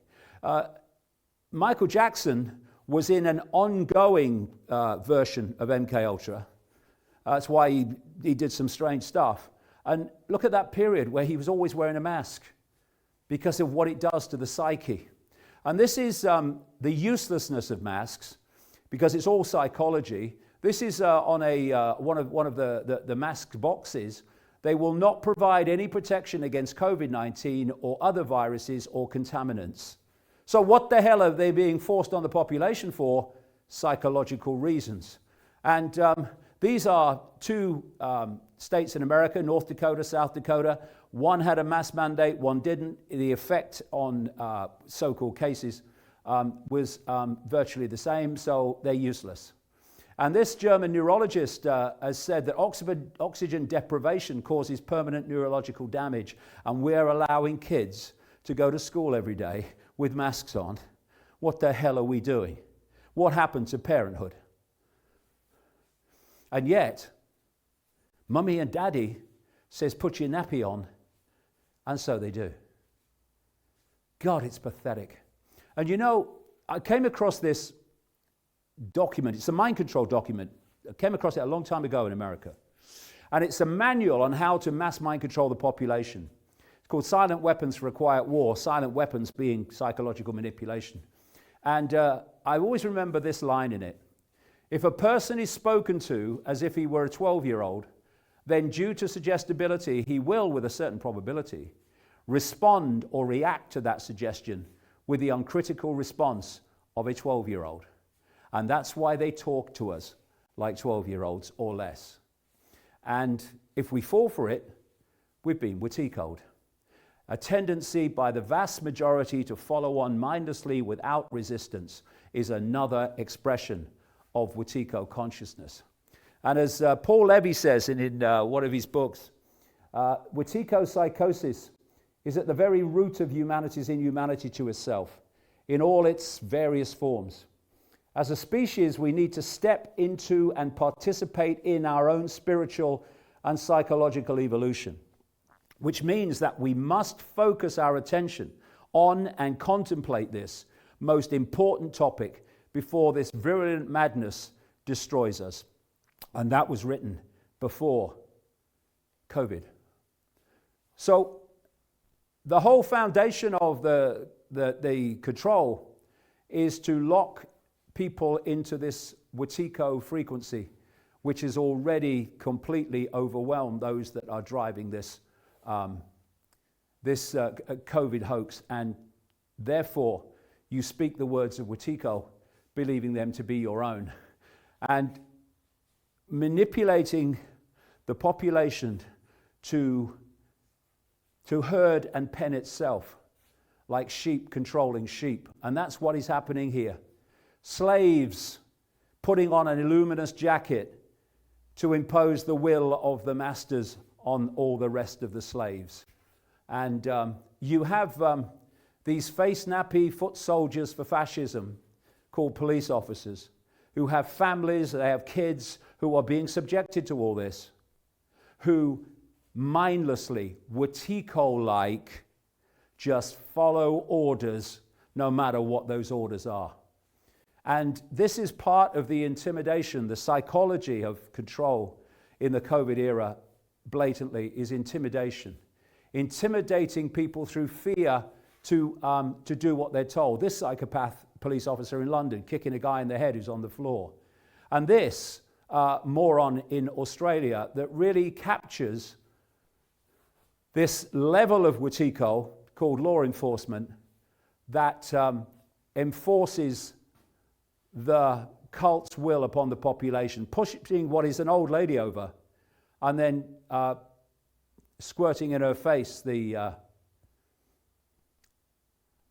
Michael Jackson was in an ongoing version of MK Ultra. That's why he did some strange stuff. And look at that period where he was always wearing a mask because of what it does to the psyche. And this is the uselessness of masks, because it's all psychology. This is on one of the mask boxes. They will not provide any protection against COVID-19 or other viruses or contaminants. So what the hell are they being forced on the population for? Psychological reasons. And these are 2 states in America, North Dakota, South Dakota. One had a mask mandate, one didn't. The effect on so-called cases was virtually the same, so they're useless. And this German neurologist has said that oxygen deprivation causes permanent neurological damage, and we're allowing kids to go to school every day with masks on. What the hell are we doing? What happened to parenthood? And yet, Mummy and Daddy says, put your nappy on, and so they do. God, it's pathetic. And you know, I came across this document. It's a mind control document. I came across it a long time ago in America. And it's a manual on how to mass mind control the population. It's called Silent Weapons for a Quiet War, silent weapons being psychological manipulation. And I always remember this line in it. If a person is spoken to as if he were a 12-year-old, then due to suggestibility, he will, with a certain probability, respond or react to that suggestion with the uncritical response of a 12-year-old. And that's why they talk to us like 12-year-olds or less. And if we fall for it, we've been Wetiko'd. A tendency by the vast majority to follow on mindlessly without resistance is another expression of Wetiko consciousness. And as Paul Levy says in one of his books, Wetiko psychosis is at the very root of humanity's inhumanity to itself, in all its various forms. As a species, we need to step into and participate in our own spiritual and psychological evolution, which means that we must focus our attention on and contemplate this most important topic before this virulent madness destroys us. And that was written before COVID. So the whole foundation of the control is to lock people into this Wetiko frequency, which has already completely overwhelmed those that are driving this COVID hoax. And therefore, you speak the words of Wetiko, believing them to be your own. And manipulating the population to herd and pen itself, like sheep controlling sheep. And that's what is happening here. Slaves putting on an illuminous jacket to impose the will of the masters on all the rest of the slaves. And you have these face-nappy foot soldiers for fascism called police officers who have families, they have kids who are being subjected to all this, who mindlessly, Wetiko-like, just follow orders no matter what those orders are. And this is part of the intimidation, the psychology of control in the COVID era, blatantly, is intimidation. Intimidating people through fear to do what they're told. This psychopath police officer in London kicking a guy in the head who's on the floor. And this moron in Australia that really captures this level of wetiko called law enforcement that enforces the cult's will upon the population, pushing what is an old lady over and then squirting in her face the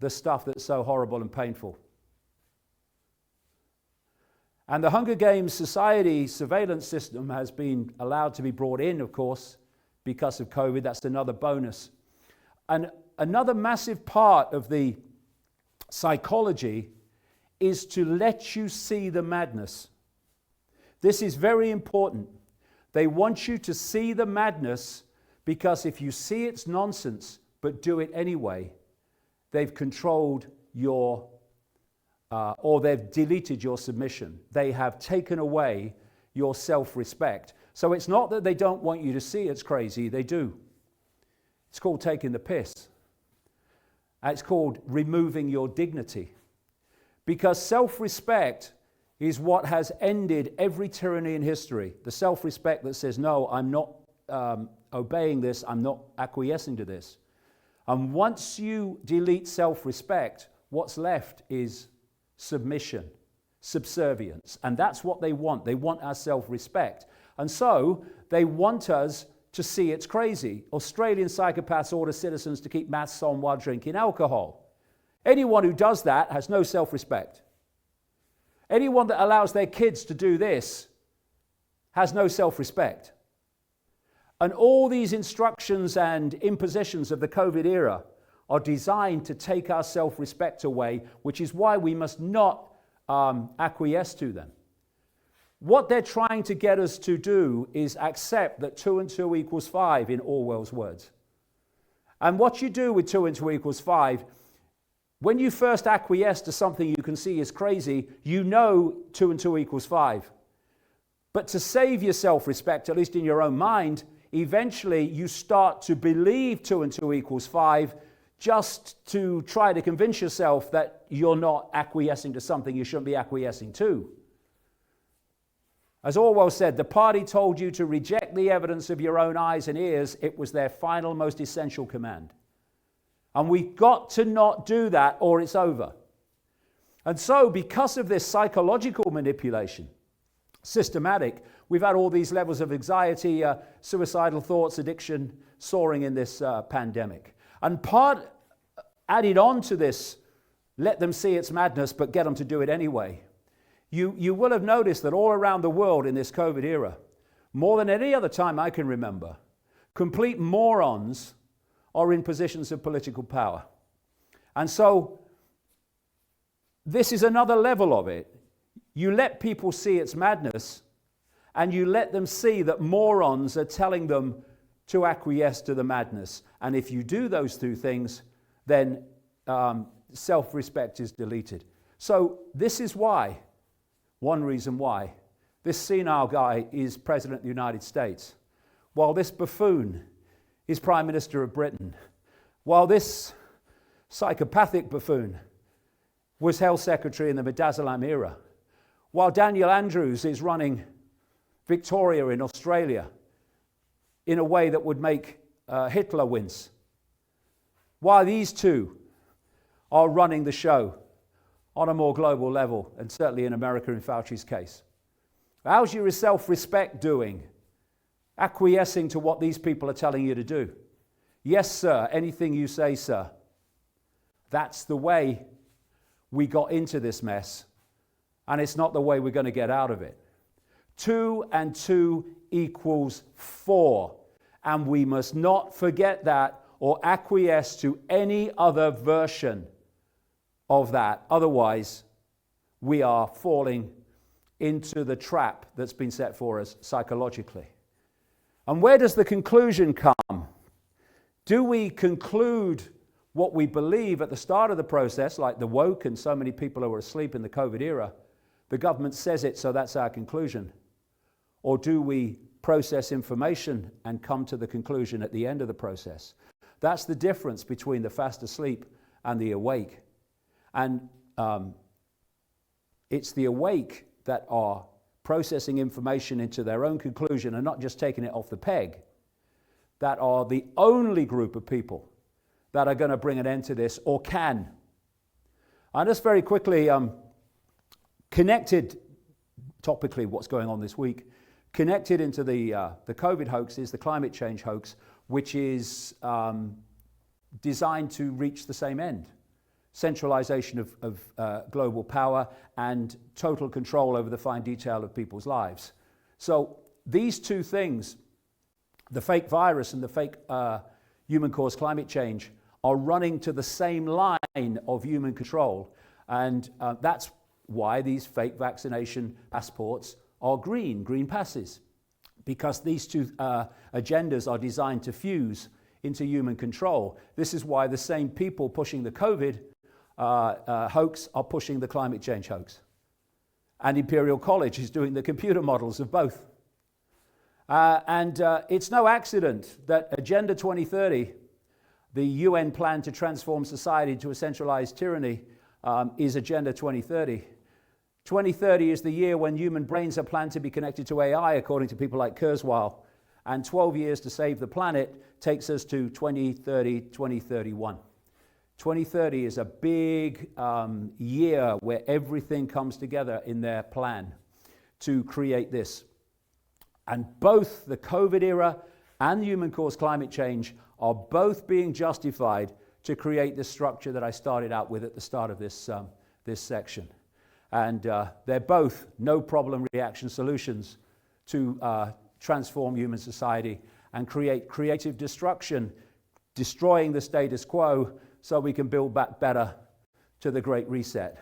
stuff that's so horrible and painful. And the Hunger Games Society surveillance system has been allowed to be brought in, of course, because of COVID. That's another bonus. And another massive part of the psychology is to let you see the madness. This is very important. They want you to see the madness, because if you see it's nonsense but do it anyway, they've controlled your or they've deleted your submission. They have taken away your self-respect. So it's not that they don't want you to see it's crazy, they do. It's called taking the piss. It's called removing your dignity. Because self-respect is what has ended every tyranny in history. The self-respect that says, no, I'm not obeying this, I'm not acquiescing to this. And once you delete self-respect, what's left is submission, subservience. And that's what they want. They want our self-respect. And so they want us to see it's crazy. Australian psychopaths order citizens to keep masks on while drinking alcohol. Anyone who does that has no self-respect. Anyone that allows their kids to do this has no self-respect. And all these instructions and impositions of the COVID era are designed to take our self-respect away, which is why we must not acquiesce to them. What they're trying to get us to do is accept that 2 and 2 equals 5 in Orwell's words. And what you do with 2 and 2 equals 5, when you first acquiesce to something you can see is crazy, you know 2 and 2 equals 5. But to save your self-respect, at least in your own mind, eventually you start to believe 2 and 2 equals 5, just to try to convince yourself that you're not acquiescing to something you shouldn't be acquiescing to. As Orwell said, the party told you to reject the evidence of your own eyes and ears. It was their final, most essential command. And we've got to not do that or it's over. And so, because of this psychological manipulation, systematic, we've had all these levels of anxiety, suicidal thoughts, addiction soaring in this pandemic. And part added on to this, let them see it's madness, but get them to do it anyway. You will have noticed that all around the world in this COVID era, more than any other time I can remember, complete morons are in positions of political power. And so this is another level of it. You let people see it's madness, and you let them see that morons are telling them to acquiesce to the madness. And if you do those two things, then self-respect is deleted. So this is why, one reason why, this senile guy is President of the United States, while this buffoon is Prime Minister of Britain, while this psychopathic buffoon was Health Secretary in the Midazolam era, while Daniel Andrews is running Victoria in Australia in a way that would make Hitler wince, while these two are running the show on a more global level, and certainly in America in Fauci's case. How's your self-respect doing? Acquiescing to what these people are telling you to do. Yes, sir, anything you say, sir. That's the way we got into this mess, and it's not the way we're going to get out of it. 2 and 2 equals 4, and we must not forget that or acquiesce to any other version of that. Otherwise, we are falling into the trap that's been set for us psychologically. And where does the conclusion come? Do we conclude what we believe at the start of the process, like the woke and so many people who were asleep in the COVID era? The government says it, so that's our conclusion. Or do we process information and come to the conclusion at the end of the process? That's the difference between the fast asleep and the awake. And it's the awake that are processing information into their own conclusion and not just taking it off the peg, that are the only group of people that are going to bring an end to this or can. And just very quickly, connected topically what's going on this week, connected into the COVID hoax is the climate change hoax, which is designed to reach the same end. Centralization of global power and total control over the fine detail of people's lives. So these two things, the fake virus and the fake human-caused climate change, are running to the same line of human control. And that's why these fake vaccination passports are green passes, because these two agendas are designed to fuse into human control. This is why the same people pushing the COVID hoax are pushing the climate change hoax. And Imperial College is doing the computer models of both. It's no accident that Agenda 2030, the UN plan to transform society to a centralized tyranny, is Agenda 2030. 2030 is the year when human brains are planned to be connected to AI, according to people like Kurzweil. And 12 years to save the planet takes us to 2030, 2031. 2030 is a big year where everything comes together in their plan to create this. And both the COVID era and human-caused climate change are both being justified to create this structure that I started out with at the start of this section. And they're both no-problem reaction solutions to transform human society and create creative destruction, destroying the status quo so we can build back better to the Great Reset.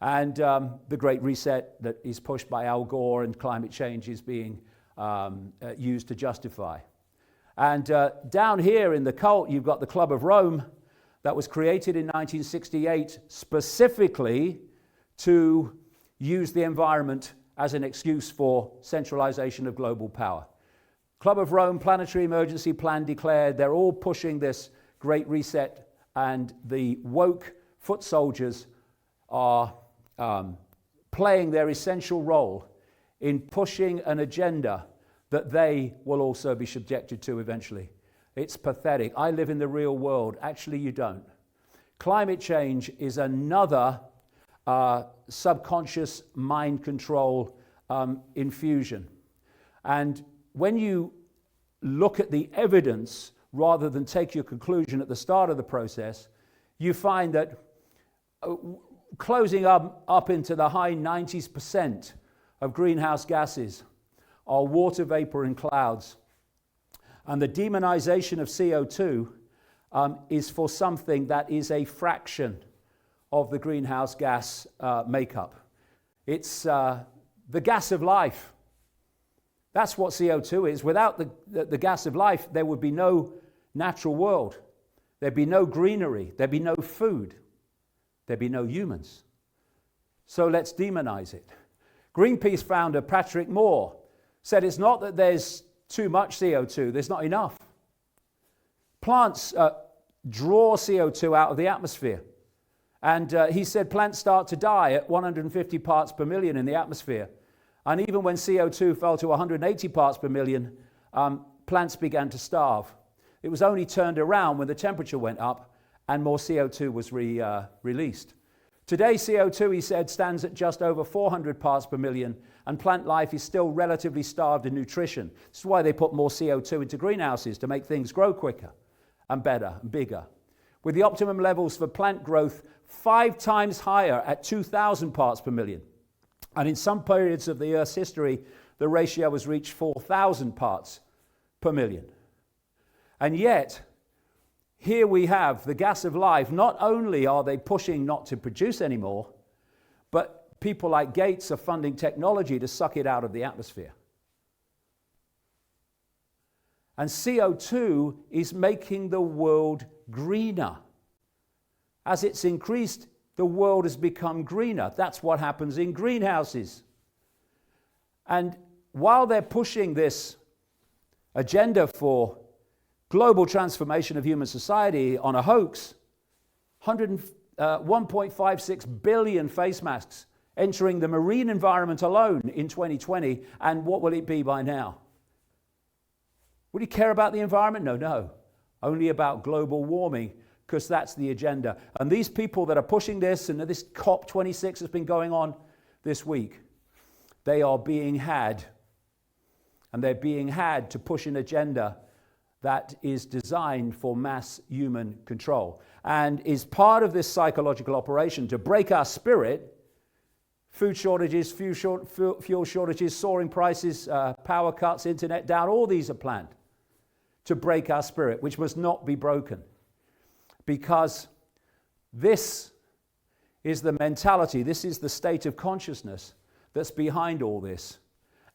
And the Great Reset that is pushed by Al Gore and climate change is being used to justify. And down here in the cult, you've got the Club of Rome that was created in 1968 specifically to use the environment as an excuse for centralization of global power. Club of Rome, planetary emergency plan declared. They're all pushing this Great Reset, and the woke foot soldiers are playing their essential role in pushing an agenda that they will also be subjected to eventually. It's pathetic. I live in the real world. Actually, you don't. Climate change is another subconscious mind control infusion. And when you look at the evidence rather than take your conclusion at the start of the process, you find that closing up into the high 90% of greenhouse gases are water vapor and clouds. And the demonization of CO2 is for something that is a fraction of the greenhouse gas makeup. It's the gas of life. That's what CO2 is. Without the gas of life, there would be no natural world. There'd be no greenery. There'd be no food. There'd be no humans. So let's demonize it. Greenpeace founder Patrick Moore said it's not that there's too much CO2, there's not enough. Plants draw CO2 out of the atmosphere. And he said plants start to die at 150 parts per million in the atmosphere. And even when CO2 fell to 180 parts per million, plants began to starve. It was only turned around when the temperature went up and more CO2 was released. Today, CO2, he said, stands at just over 400 parts per million, and plant life is still relatively starved in nutrition. This is why they put more CO2 into greenhouses, to make things grow quicker and better and bigger. With the optimum levels for plant growth 5 times higher at 2,000 parts per million. And in some periods of the Earth's history, the ratio has reached 4,000 parts per million. And yet, here we have the gas of life. Not only are they pushing not to produce anymore, but people like Gates are funding technology to suck it out of the atmosphere. And CO2 is making the world greener. As it's increased, the world has become greener. That's what happens in greenhouses. And while they're pushing this agenda for global transformation of human society on a hoax, 1.56 billion face masks entering the marine environment alone in 2020, and what will it be by now? Would he care about the environment? No. Only about global warming, because that's the agenda. And these people that are pushing this, and this COP26 has been going on this week, they are being had. And they're being had to push an agenda that is designed for mass human control and is part of this psychological operation to break our spirit. Food shortages, fuel shortages, soaring prices, power cuts, internet down, all these are planned to break our spirit, which must not be broken. Because this is the mentality, this is the state of consciousness that's behind all this.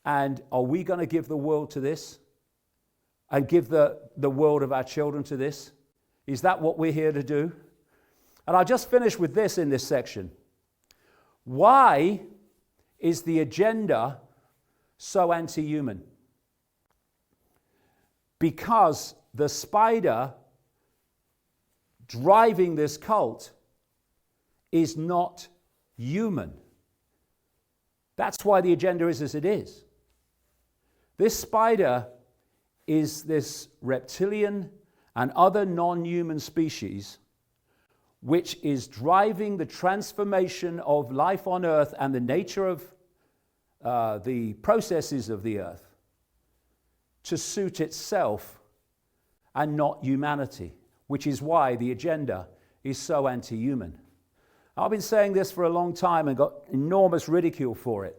And are we going to give the world to this? And give the world of our children to this? Is that what we're here to do? And I'll just finish with this in this section. Why is the agenda so anti-human? Because the spider driving this cult is not human. That's why the agenda is as it is. This spider is this reptilian and other non-human species which is driving the transformation of life on Earth and the nature of the processes of the Earth to suit itself and not humanity, which is why the agenda is so anti-human. I've been saying this for a long time and got enormous ridicule for it.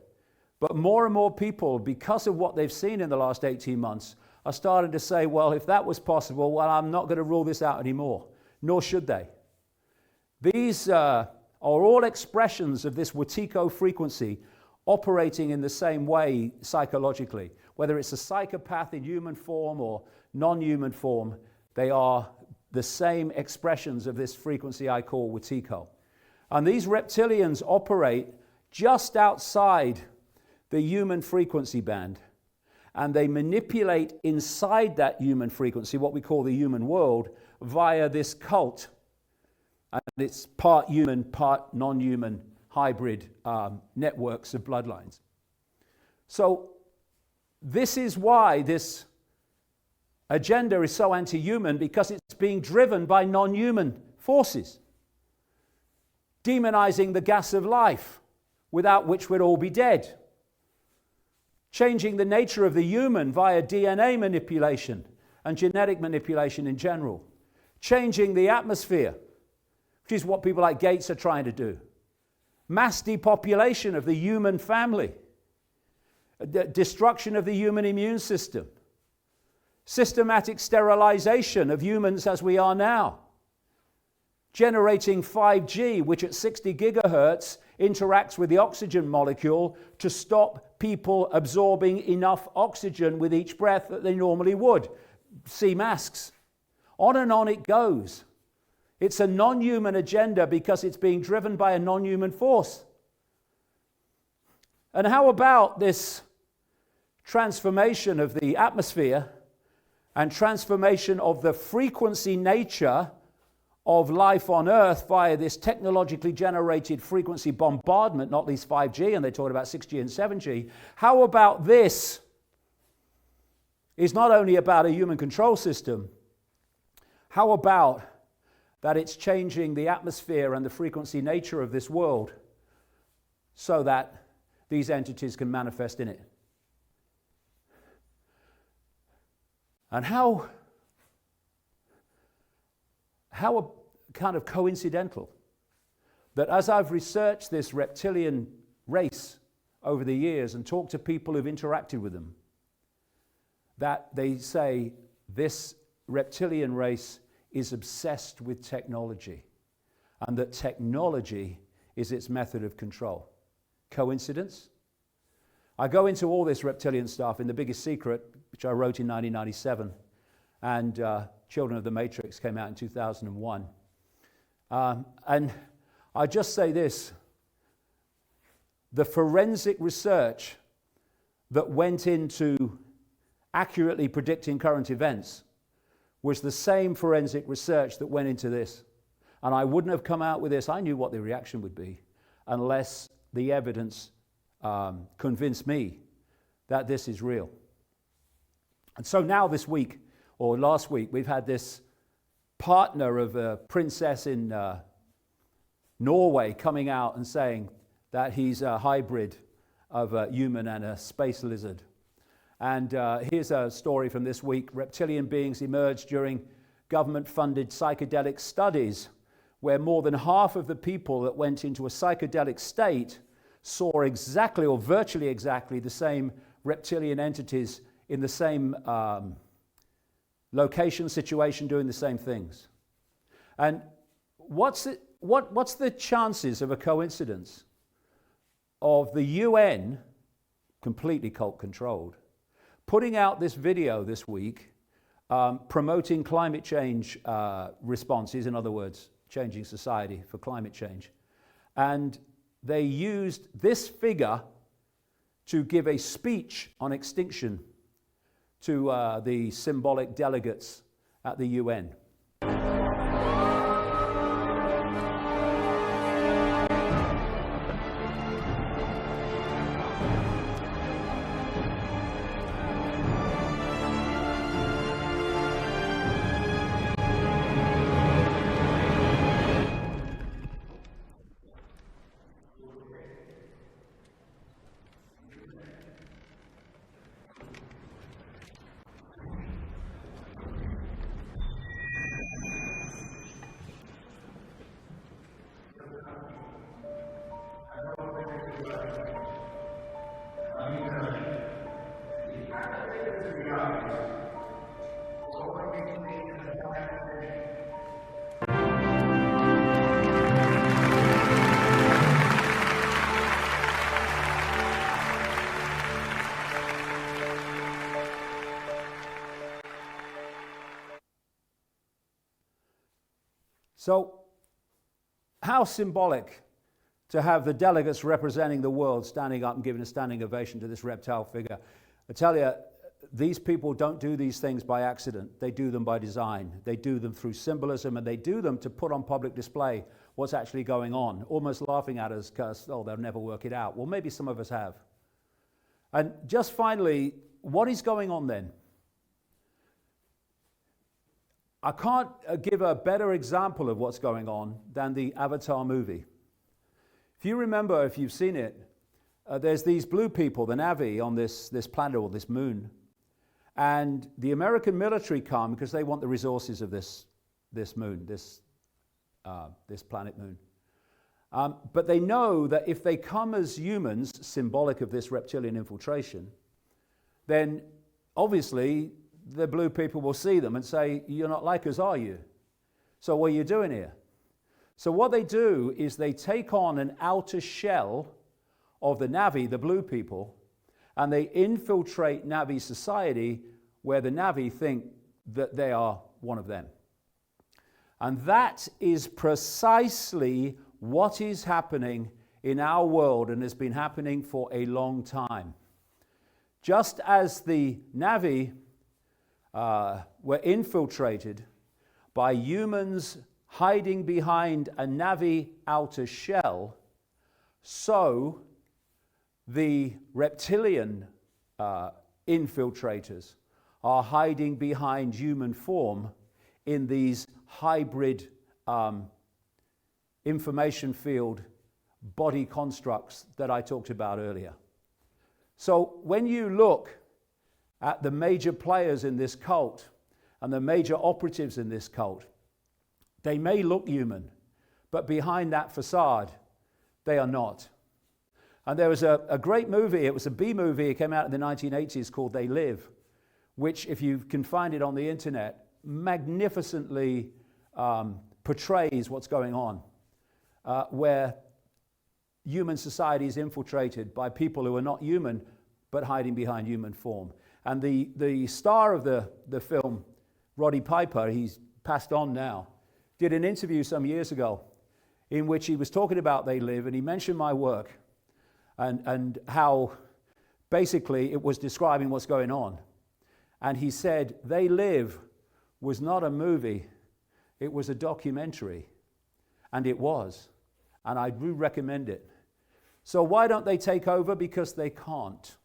But more and more people, because of what they've seen in the last 18 months, are starting to say, well, if that was possible, well, I'm not going to rule this out anymore. Nor should they. These are all expressions of this Wetiko frequency operating in the same way psychologically. Whether it's a psychopath in human form or non-human form, they are the same expressions of this frequency I call Wetiko. And these reptilians operate just outside the human frequency band, and they manipulate inside that human frequency, what we call the human world, via this cult. And it's part human, part non-human hybrid networks of bloodlines. So this is why this agenda is so anti-human, because it's being driven by non-human forces, demonizing the gas of life, without which we'd all be dead. Changing the nature of the human via DNA manipulation and genetic manipulation in general. Changing the atmosphere, which is what people like Gates are trying to do. Mass depopulation of the human family. Destruction of the human immune system. Systematic sterilization of humans as we are now. Generating 5G, which at 60 gigahertz interacts with the oxygen molecule to stop people absorbing enough oxygen with each breath that they normally would. See masks. On and on it goes. It's a non-human agenda because it's being driven by a non-human force. And how about this transformation of the atmosphere and transformation of the frequency nature of life on Earth via this technologically generated frequency bombardment, not least 5G, and they talked about 6G and 7G. How about this is not only about a human control system, how about that it's changing the atmosphere and the frequency nature of this world so that these entities can manifest in it? And how kind of coincidental that as I've researched this reptilian race over the years and talked to people who've interacted with them, that they say this reptilian race is obsessed with technology and that technology is its method of control. Coincidence? I go into all this reptilian stuff in The Biggest Secret, which I wrote in 1997, and Children of the Matrix came out in 2001. And I just say this, the forensic research that went into accurately predicting current events was the same forensic research that went into this. And I wouldn't have come out with this, I knew what the reaction would be, unless the evidence convince me that this is real. And so now this week, or last week, we've had this partner of a princess in Norway coming out and saying that he's a hybrid of a human and a space lizard. And here's a story from this week. Reptilian beings emerged during government-funded psychedelic studies, where more than half of the people that went into a psychedelic state saw exactly or virtually exactly the same reptilian entities in the same location, situation, doing the same things. And what's the chances of a coincidence of the UN, completely cult-controlled, putting out this video this week promoting climate change responses, in other words, changing society for climate change. And they used this figure to give a speech on extinction to the symbolic delegates at the UN. So, how symbolic to have the delegates representing the world standing up and giving a standing ovation to this reptile figure. I tell you, these people don't do these things by accident. They do them by design. They do them through symbolism, and they do them to put on public display what's actually going on, almost laughing at us because, oh, they'll never work it out. Well, maybe some of us have. And just finally, what is going on then? I can't give a better example of what's going on than the Avatar movie. If you remember, if you've seen it, there's these blue people, the Na'vi, on this planet or this moon. And the American military come because they want the resources of this moon, this planet moon. But they know that if they come as humans, symbolic of this reptilian infiltration, then obviously the blue people will see them and say, you're not like us, are you? So what are you doing here? So what they do is they take on an outer shell of the Na'vi, the blue people, and they infiltrate Na'vi society where the Na'vi think that they are one of them. And that is precisely what is happening in our world and has been happening for a long time. Just as the Na'vi were infiltrated by humans hiding behind a Na'vi outer shell, so the reptilian infiltrators are hiding behind human form in these hybrid information field body constructs that I talked about earlier. So when you look at the major players in this cult and the major operatives in this cult, they may look human, but behind that facade, they are not. And there was a great movie, it was a B movie, it came out in the 1980s called They Live, which, if you can find it on the internet, magnificently portrays what's going on, where human society is infiltrated by people who are not human, but hiding behind human form. And the star of the film, Roddy Piper, he's passed on now, did an interview some years ago in which he was talking about They Live, and he mentioned my work and how basically it was describing what's going on. And he said, They Live was not a movie, it was a documentary. And it was. And I do recommend it. So why don't they take over? Because they can't.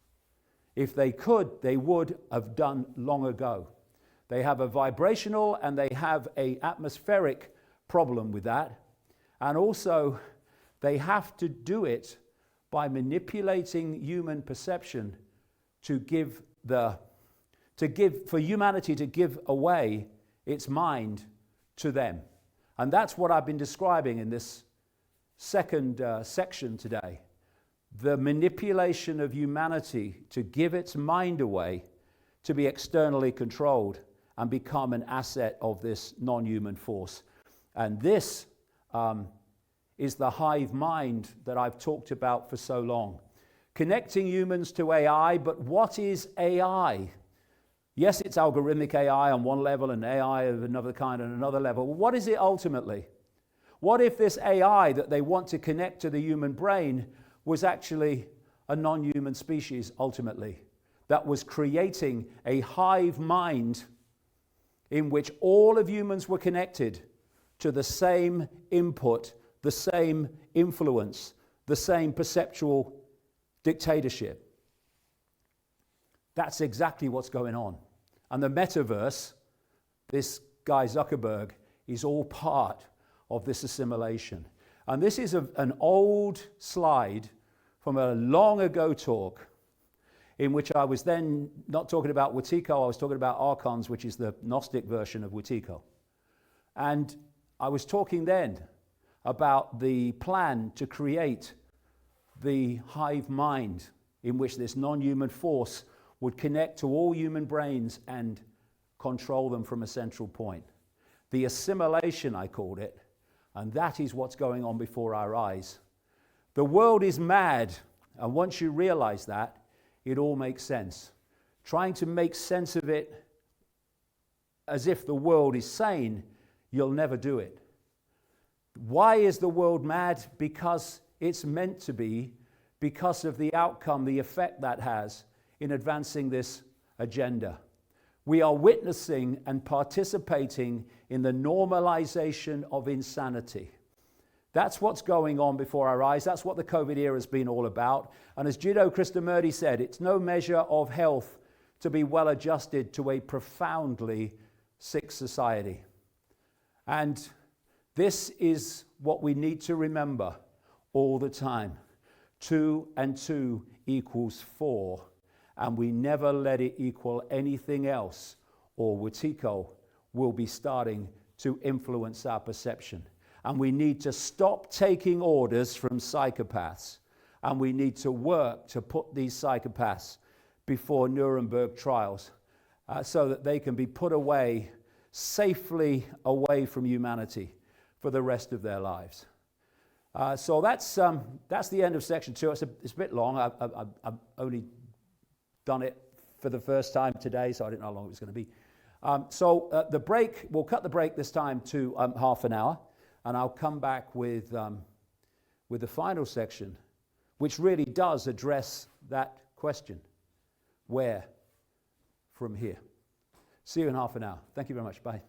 If they could, they would have done long ago. They have a vibrational and they have an atmospheric problem with that. And also, they have to do it by manipulating human perception for humanity to give away its mind to them. And that's what I've been describing in this second section today. The manipulation of humanity to give its mind away to be externally controlled and become an asset of this non-human force. And this is the hive mind that I've talked about for so long. Connecting humans to AI, but what is AI? Yes, it's algorithmic AI on one level and AI of another kind on another level. Well, what is it ultimately? What if this AI that they want to connect to the human brain was actually a non-human species ultimately, that was creating a hive mind in which all of humans were connected to the same input, the same influence, the same perceptual dictatorship? That's exactly what's going on. And the metaverse, this guy Zuckerberg, is all part of this assimilation. And this is an old slide from a long ago talk in which I was then not talking about Wetiko, I was talking about archons, which is the Gnostic version of Wetiko. And I was talking then about the plan to create the hive mind in which this non-human force would connect to all human brains and control them from a central point. The assimilation, I called it, and that is what's going on before our eyes. The world is mad, and once you realize that, it all makes sense. Trying to make sense of it as if the world is sane, you'll never do it. Why is the world mad? Because it's meant to be, because of the outcome, the effect that has in advancing this agenda. We are witnessing and participating in the normalization of insanity. That's what's going on before our eyes. That's what the COVID era has been all about. And as Jiddu Krishnamurti said, it's no measure of health to be well adjusted to a profoundly sick society. And this is what we need to remember all the time. 2 and 2 equals 4. And we never let it equal anything else, or Wetiko will be starting to influence our perception. And we need to stop taking orders from psychopaths. And we need to work to put these psychopaths before Nuremberg trials so that they can be put away, safely away from humanity for the rest of their lives. So that's the end of section 2. It's a bit long. I've only done it for the first time today, so I didn't know how long it was going to be. The break, we'll cut the break this time to half an hour, and I'll come back with the final section, which really does address that question. Where from here? See you in half an hour. Thank you very much. Bye.